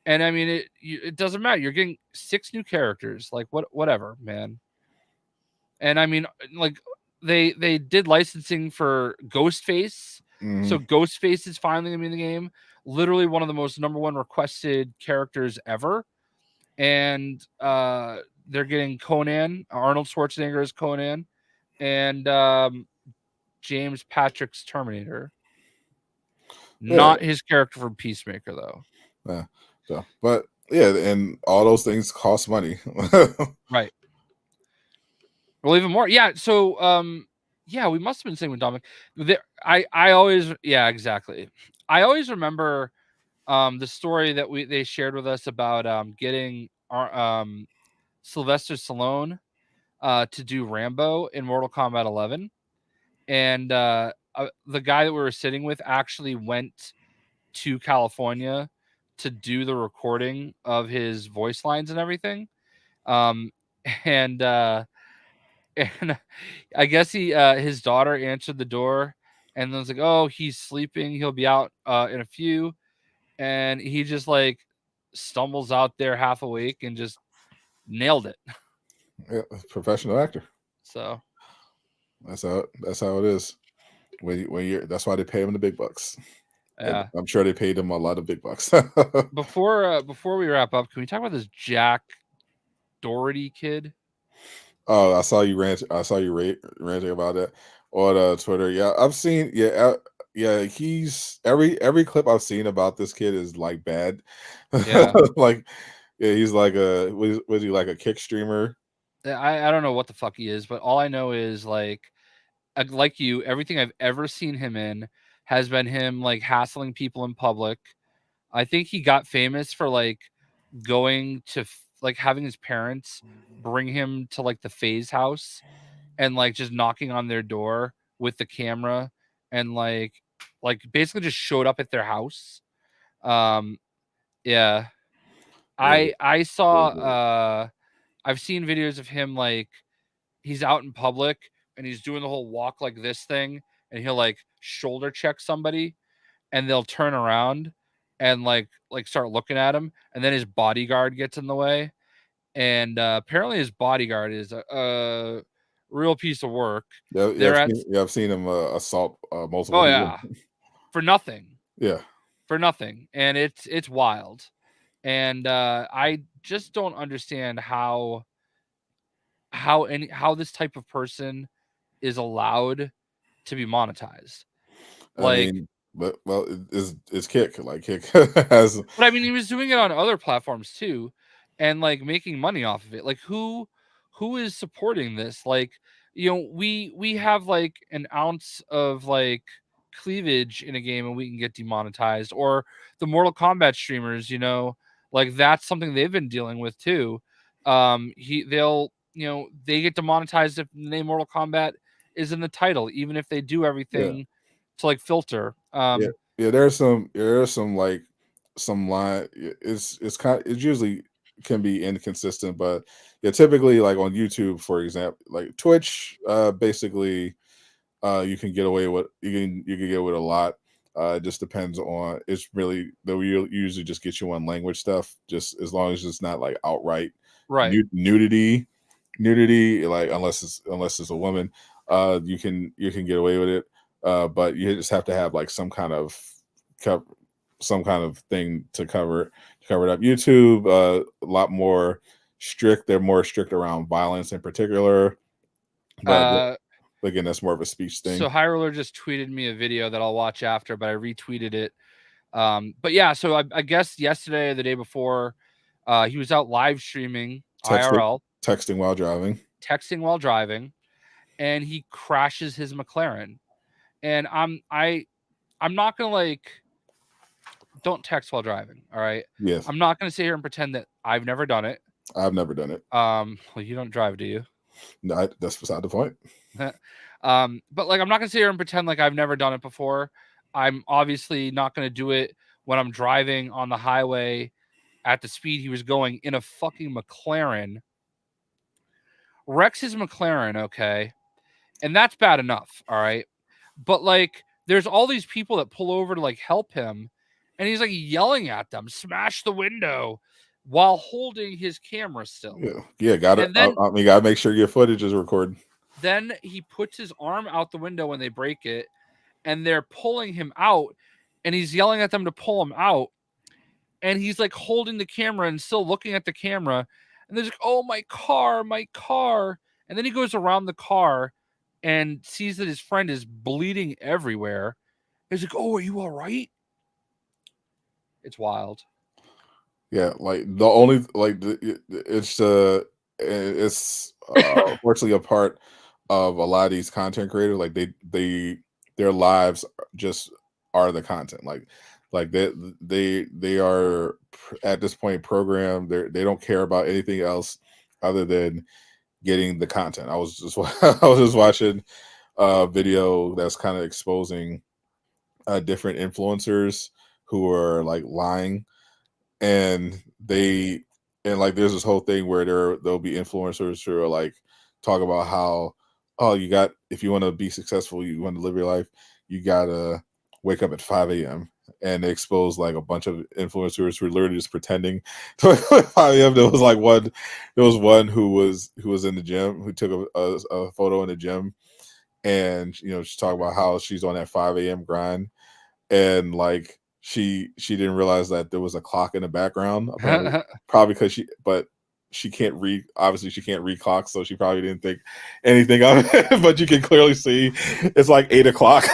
And I mean, it doesn't matter. You're getting 6 new characters, like whatever, man. And I mean, like they did licensing for Ghostface, Hmm. so Ghostface is finally gonna be in the game. Literally one of the most number one requested characters ever, and they're getting Conan, Arnold Schwarzenegger as Conan, and James Patrick's Terminator. Yeah. Not his character from Peacemaker though. Yeah. So, but yeah, and all those things cost money. Right. Well, even more. Yeah. So, yeah, we must have been saying with Dominic. I always, yeah, exactly. I always remember the story that they shared with us about getting our Sylvester Stallone to do Rambo in Mortal Kombat 11, and the guy that we were sitting with actually went to California to do the recording of his voice lines and everything. Um, and and I guess his daughter answered the door and then was like, "Oh, he's sleeping. He'll be out in a few." And he just like stumbles out there half awake and just nailed it. Yeah, professional actor. So That's how it is. When you're that's why they pay him the big bucks. And yeah. I'm sure they paid him a lot of big bucks. Before we wrap up, can we talk about this Jack Doherty kid? Oh, I saw you ranting about that on Twitter. Yeah, I've seen. Yeah, yeah. He's every clip I've seen about this kid is like bad. Yeah. Like, yeah, he's like was he like a kick streamer? I don't know what the fuck he is, but all I know is like you, everything I've ever seen him in has been him like hassling people in public. I think he got famous for like going to like having his parents bring him to like the Phase house and like just knocking on their door with the camera and like basically just showed up at their house. Um yeah. Yeah, I yeah, saw yeah. I've seen videos of him like he's out in public and he's doing the whole walk like this thing and he'll like shoulder check somebody and they'll turn around and like start looking at him and then his bodyguard gets in the way and apparently his bodyguard is a real piece of work. Yeah, They're at I've seen him assault multiple oh people. yeah, for nothing, Yeah, and it's wild. And I just don't understand how this type of person is allowed to be monetized. I Like, mean, but well, it's Kick like Kick has. but I mean, he was doing it on other platforms too, and like making money off of it. Like, who is supporting this? Like, we have like an ounce of like cleavage in a game, and we can get demonetized. Or the Mortal Kombat streamers, like that's something they've been dealing with too. They'll they get demonetized if the name Mortal Kombat is in the title, even if they do Yeah. everything to like filter. Yeah, yeah. There's some like some line. It's usually can be inconsistent, but yeah, typically like on YouTube, for example, like Twitch, basically, you can get away with you can get away with a lot. It just depends on it's really they'll usually just get you on language stuff, just as long as it's not like outright Right. nudity, like unless it's a woman, you can get away with it. But you just have to have like cover some kind of thing to cover it up. YouTube, a lot more strict. They're more strict around violence in particular, but Uh, again, that's more of a speech so thing. High Roller just tweeted me a video that I'll watch after, but I retweeted it. But yeah, so I guess yesterday or the day before, he was out live streaming Texting, IRL, texting while driving. texting while driving, and he crashes his McLaren. And I'm not gonna like don't text while driving. All right. Yes, I'm not gonna sit here and pretend that I've never done it. I've never done it. Well, you don't drive, do you? No, that's beside the point. But like I'm not gonna sit here and pretend like I've never done it before. I'm obviously not gonna do it when I'm driving on the highway at the speed he was going in a fucking McLaren. Wrecks his McLaren, okay? And that's bad enough, all right? But like there's all these people that pull over to like help him and he's like yelling at them, smash the window while holding his camera still. Yeah, got it. And then I mean, gotta make sure your footage is recorded. then he puts his arm out the window when they break it and they're pulling him out and he's yelling at them to pull him out and he's like holding the camera and still looking at the camera and there's like, oh, my car. And then he goes around the car and sees that his friend is bleeding everywhere. He's like, oh, are you all right? It's wild. Yeah, like the only like it's unfortunately a part of a lot of these content creators. Like their lives just are the content. Like they are at this point programmed. They don't care about anything else other than getting the content. I was just I was just watching a video that's kind of exposing different influencers who are like lying, and like there's this whole thing where there'll be influencers who are like talk about how, oh, you got, if you want to be successful, you want to live your life, you gotta wake up at 5 a.m. and they expose like a bunch of influencers who are literally just pretending to wake up at 5 a.m. There was one who was in the gym, who took a photo in the gym, and she's talking about how she's on that 5 a.m. grind, and like she didn't realize that there was a clock in the background, apparently, probably because she can't read, obviously she can't read clocks, so she probably didn't think anything of it. But you can clearly see it's like 8 o'clock.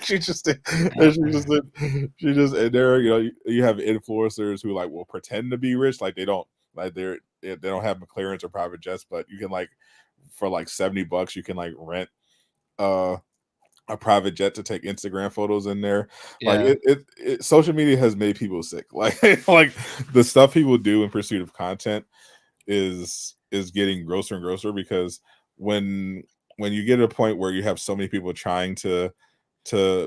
she just did, she just and there, you have influencers who like will pretend to be rich, like they don't, like they don't have McLarens or private jets, but you can like, for like $70 you can like rent a private jet to take Instagram photos in there. Like Yeah. social media has made people sick. Like like the stuff people do in pursuit of content is getting grosser and grosser, because when you get to a point where you have so many people trying to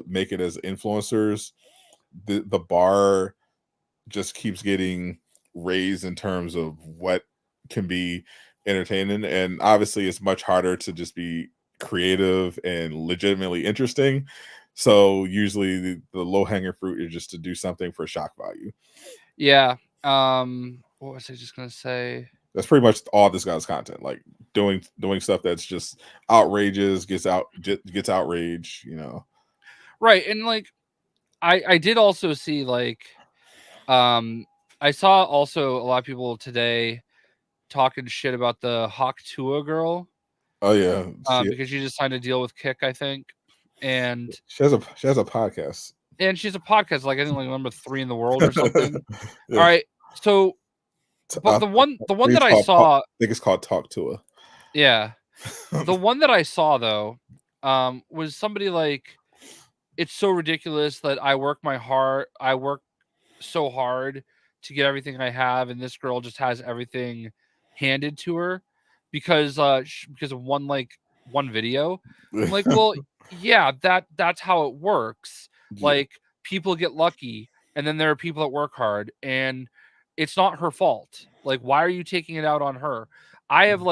make it as influencers, the bar just keeps getting raised in terms of what can be entertaining. And obviously it's much harder to just be creative and legitimately interesting. So usually the low hanging fruit is just to do something for shock value. Yeah. What was I just gonna say? That's pretty much all this guy's content, like doing stuff that's just outrageous, gets outrage, Right. And like I did also see like I saw also a lot of people today talking shit about the Hawk Tua girl. Oh yeah, Because she just signed a deal with Kick, I think. And she has a podcast. And she's a podcast, like I think like number 3 in the world or something. Yeah. All right. So but the one that I saw, I think it's called Talk to Her. Yeah. The one that I saw though, was somebody like, it's so ridiculous that I work so hard to get everything I have, and this girl just has everything handed to her because because of one video. I'm like, well, yeah, that's how it works. Yeah. Like people get lucky, and then there are people that work hard, and it's not her fault. Like, why are you taking it out on her? I've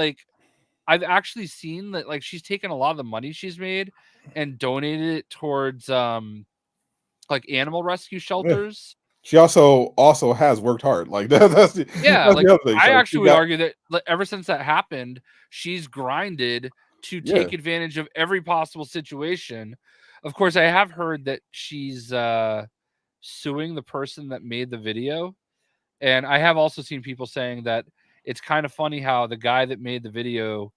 actually seen that like she's taken a lot of the money she's made and donated it towards like animal rescue shelters. She also has worked hard. Like that's the other thing. I So actually would argue that ever since that happened, she's grinded to take advantage of every possible situation. Of course, I have heard that she's suing the person that made the video. And I have also seen people saying that it's kind of funny how the guy that made the video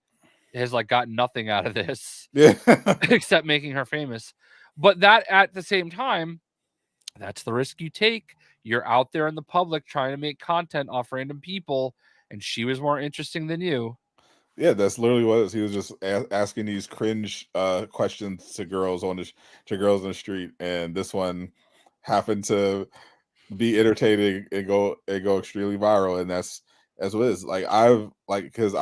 has like got nothing out of this. Yeah. Except making her famous. But that at the same time, that's the risk you take. You're out there in the public trying to make content off random people, and she was more interesting than you. Yeah, that's literally what it is. He was just asking these cringe questions to girls to girls on the street, and this one happened to be entertaining and go extremely viral, and that's what it is. Like I've like because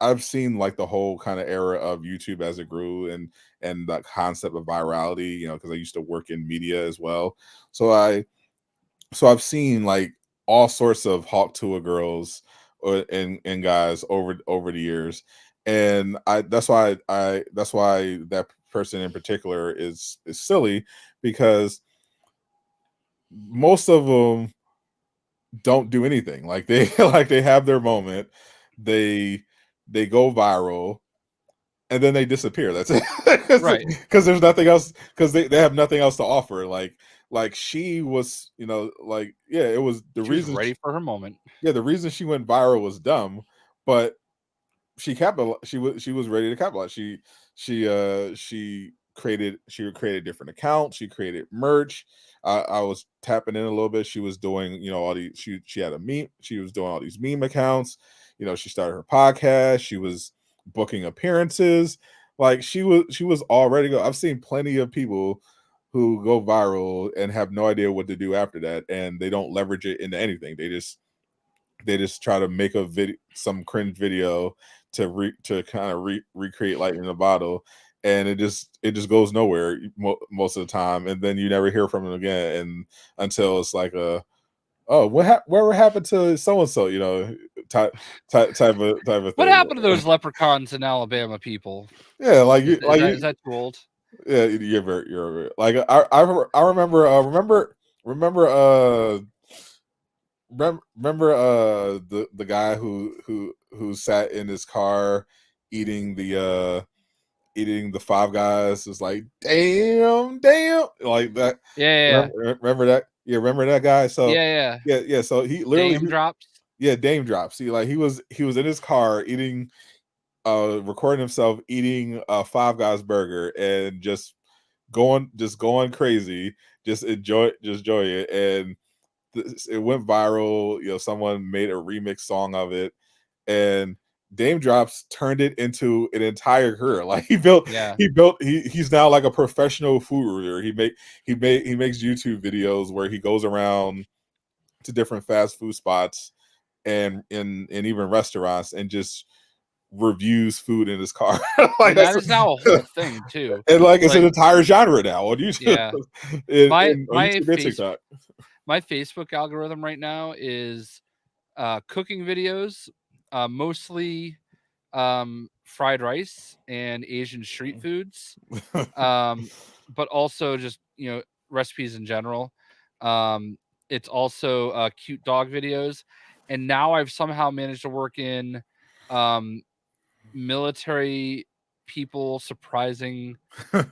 I've seen like the whole kind of era of YouTube as it grew, and the concept of virality, because I used to work in media as well. So I've seen like all sorts of Hawk Tuah girls and guys over the years, and I that's why that person in particular is silly, because most of them don't do anything. Like they like they have their moment, they go viral, and then they disappear. That's it. Right. Because there's nothing else. Because they have nothing else to offer. Like she was, like, yeah, it was the She was reason. ready for her moment. Yeah, the reason she went viral was dumb, but she was ready to capitalize. She created different accounts. She created merch. I was tapping in a little bit. She was doing, all these. She had a meme. She was doing all these meme accounts. She started her podcast. She was booking appearances. Like she was all ready to go. I've seen plenty of people who go viral and have no idea what to do after that, and they don't leverage it into anything. They just try to make a video, some cringe video to kind of recreate lightning in a bottle, and it just goes nowhere most of the time, and then you never hear from them again, and until it's like oh, whatever happened to so and so, type of thing. What happened to those leprechauns in Alabama people? Yeah, like Is that too old? yeah, you're like I remember the guy who sat in his car eating the Five Guys. Is like, damn, like that. Yeah. Remember that? Yeah, remember that guy? So Yeah. yeah. So he literally Dame drops. yeah, Dame drops. See, like he was in his car eating, recording himself eating a Five Guys burger, and just going crazy, just enjoy it, and it went viral. Someone made a remix song of it, and Dame Drops turned it into an entire career. Like Yeah. he's now like a professional food reviewer. He makes YouTube videos where he goes around to different fast food spots and even restaurants, and just reviews food in his car. Like, And that is now a whole thing too. and like it's an Like, entire genre now on YouTube. yeah. on My YouTube and TikTok. My Facebook algorithm right now is cooking videos, mostly fried rice and Asian street foods, but also just recipes in general. It's also cute dog videos, and now I've somehow managed to work in military people surprising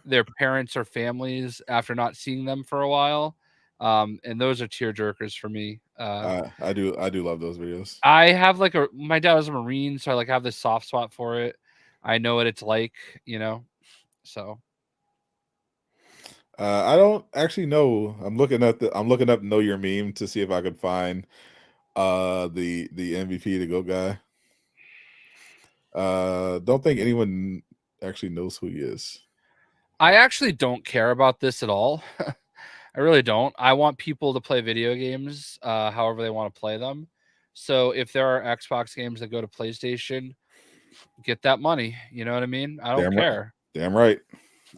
their parents or families after not seeing them for a while. And those are tear jerkers for me. I do love those videos. I have my dad was a Marine, so I have this soft spot for it. I know what it's like, so. I don't actually know. I'm looking up Know Your Meme to see if I could find the MVP, the GOAT guy. Don't think anyone actually knows who he is. I actually don't care about this at all. I really don't. I want people to play video games however they want to play them. So if there are Xbox games that go to PlayStation, get that money. You know what I mean? I don't care. Damn right.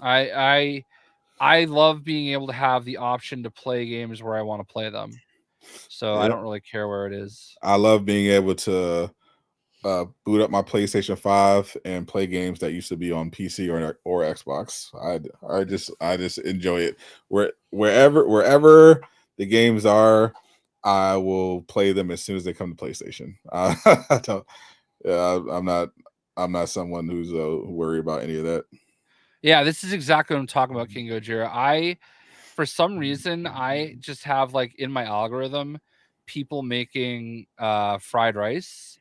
I love being able to have the option to play games where I want to play them. So I don't really care where it is. I love being able to boot up my PlayStation 5 and play games that used to be on PC or Xbox. I just enjoy it. Wherever the games are, I will play them as soon as they come to PlayStation. I don't, I'm not someone who's worried about any of that. Yeah, this is exactly what I'm talking about, King Gojira. For some reason, I just have in my algorithm people making fried rice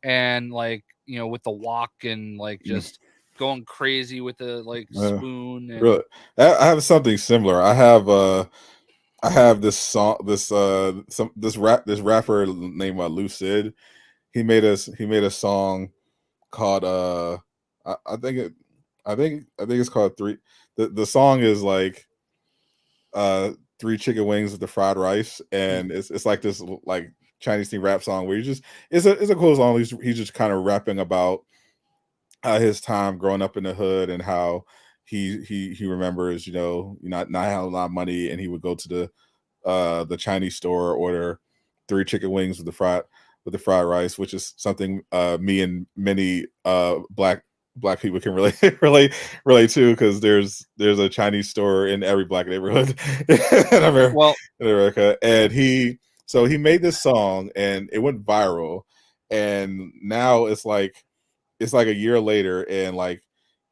and with the wok and just going crazy with the spoon. And... Really, I have something similar. I have this song, this rapper named Lucid. He made a song called I think it's called Three. The song is like three chicken wings with the fried rice, and it's like this like Chinese themed rap song where it's a cool song. He's just kind of rapping about his time growing up in the hood and how he remembers, not having a lot of money, and he would go to the Chinese store, order 3 chicken wings with the fried rice, which is something me and many black people can relate relate to, because there's a Chinese store in every black neighborhood in America, Well, and he made this song and it went viral, and now it's like a year later, and like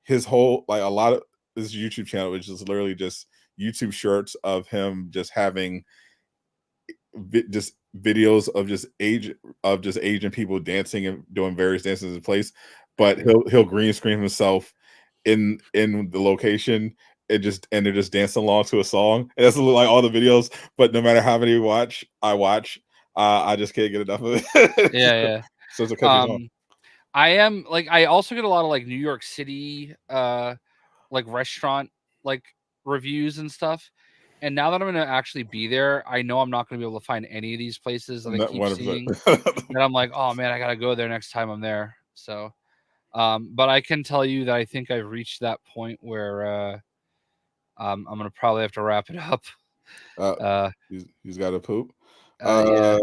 his whole, like, a lot of this YouTube channel, which is literally just YouTube shorts of him just having just videos of just Asian people dancing and doing various dances in place, but he'll green screen himself in the location, and they're just dancing along to a song, and that's like all the videos. But no matter how many I watch, I just can't get enough of it. yeah. So it's a country song. I am like, I also get a lot of like New York City like restaurant like reviews and stuff. And now that I'm gonna actually be there, I know I'm not gonna be able to find any of these places that I Not keep 100%. seeing. And I'm like, oh man, I gotta go there next time I'm there. So but I can tell you that I think I've reached that point where I'm gonna probably have to wrap it up. Uh He's got to poop. yeah.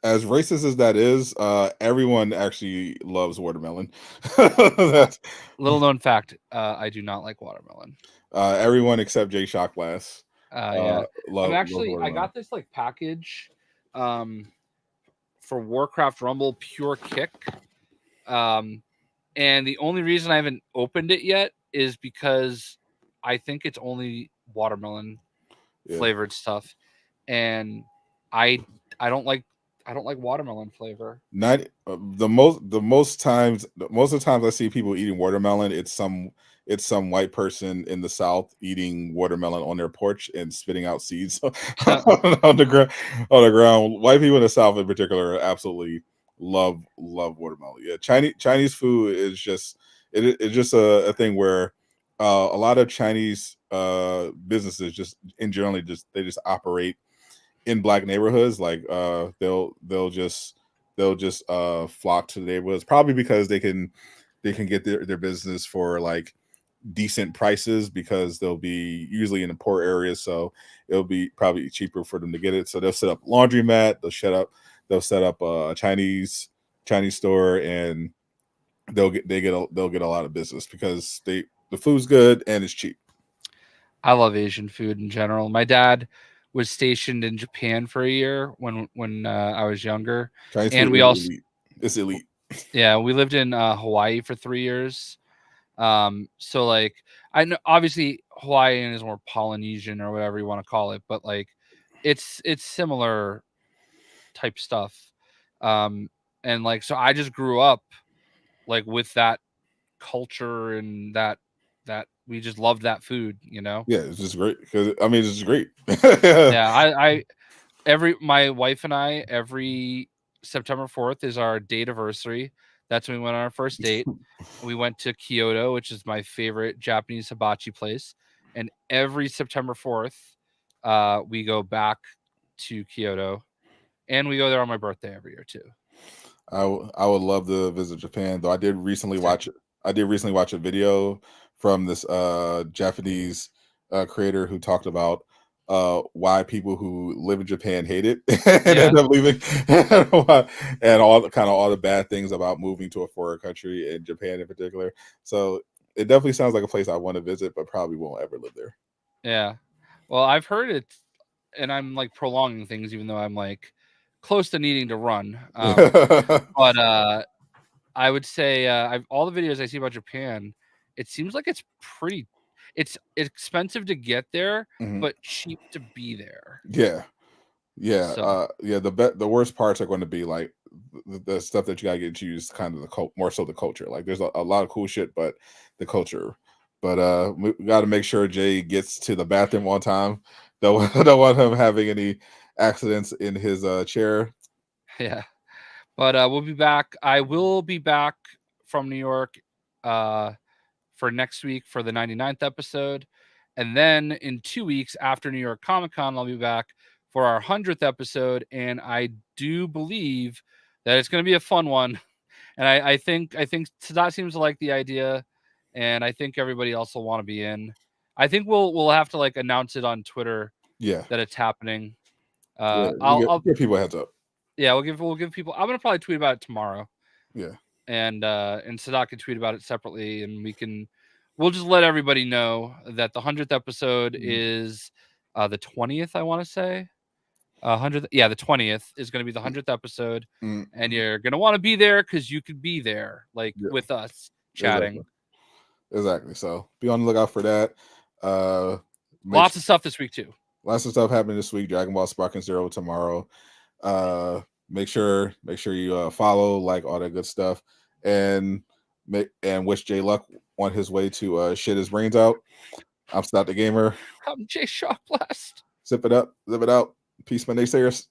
As racist as that is, everyone actually loves watermelon. That's Little known fact, I do not like watermelon. everyone except JayShockblast Yeah. loves I watermelon. got this like package um for Warcraft Rumble Pure Kick. And the only reason I haven't opened it yet is because I think it's only watermelon flavored stuff, and I I don't like watermelon flavor. Not most of the times I see people eating watermelon, it's some white person in the South eating watermelon on their porch and spitting out seeds on the ground. On the ground, white people in the South in particular absolutely love watermelon. Yeah, Chinese food is just it's just a thing where a lot of Chinese businesses just in generally just they just operate in black neighborhoods. Like they'll just flock to the neighborhoods, probably because they can get their business for like decent prices, because they'll be usually in the poor areas, so it'll be probably cheaper for them to get it. So they'll set up laundromat, they'll set up a Chinese store, and they'll get a lot of business because the food's good and it's cheap. I love Asian food in general. My dad was stationed in Japan for a year when I was younger, Chinese and food we is also elite. It's elite. yeah, we lived in Hawaii for 3 years. So like I know obviously Hawaiian is more Polynesian or whatever you want to call it, but like it's similar type stuff. Um, and like so I just grew up like with that culture and that we just loved that food, you know. Yeah, it's just great because I mean it's just great. Yeah, I every my wife and I every September 4th is our date anniversary. That's when we went on our first date. We went to Kyoto, which is my favorite Japanese hibachi place. And every September 4th, we go back to Kyoto, and we go there on my birthday every year too. I would love to visit Japan, though. Same. I did recently watch a video from this Japanese creator who talked about why people who live in Japan hate it and Yeah, end up leaving, and all the bad things about moving to a foreign country, in Japan in particular. So it definitely sounds like a place I want to visit, but probably won't ever live there. yeah. Well, I've heard it, and I'm like prolonging things, even though I'm like close to needing to run. But I would say I've all the videos I see about Japan. It seems like it's pretty. It's expensive to get there, Mhm. but cheap to be there. Yeah. Yeah, So yeah. The worst parts are going to be like the stuff that you gotta get used, kind of more so the culture. Like there's a lot of cool shit, but the culture. But we got to make sure Jay gets to the bathroom on time. Don't want him having any accidents in his chair. yeah. But we'll be back. I will be back from New York uh, for next week for the 99th episode. And then in 2 weeks after New York Comic Con, I'll be back for our 100th episode. And I do believe that it's going to be a fun one And I think Sadot seems to like the idea, and I think everybody else will want to be in. I think we'll have to like announce it on Twitter Yeah, that it's happening. yeah. I'll Give people a heads up. yeah, we'll give people. I'm gonna probably tweet about it tomorrow, Yeah, and Sadot can tweet about it separately, and we'll just let everybody know that the 100th episode is the 20th. I want to say 100th. Yeah, the 20th is going to be the 100th episode, and you're gonna want to be there because you could be there, like with us chatting. Exactly. So be on the lookout for that. Lots of stuff this week too. Lots of stuff happening this week. Dragon Ball Sparking Zero tomorrow. Make sure you follow, like, all that good stuff, and wish Jay luck on his way to shit his brains out. I'm Sadot the Gamer. I'm JayShockblast. Zip it up, zip it out. Peace, my naysayers.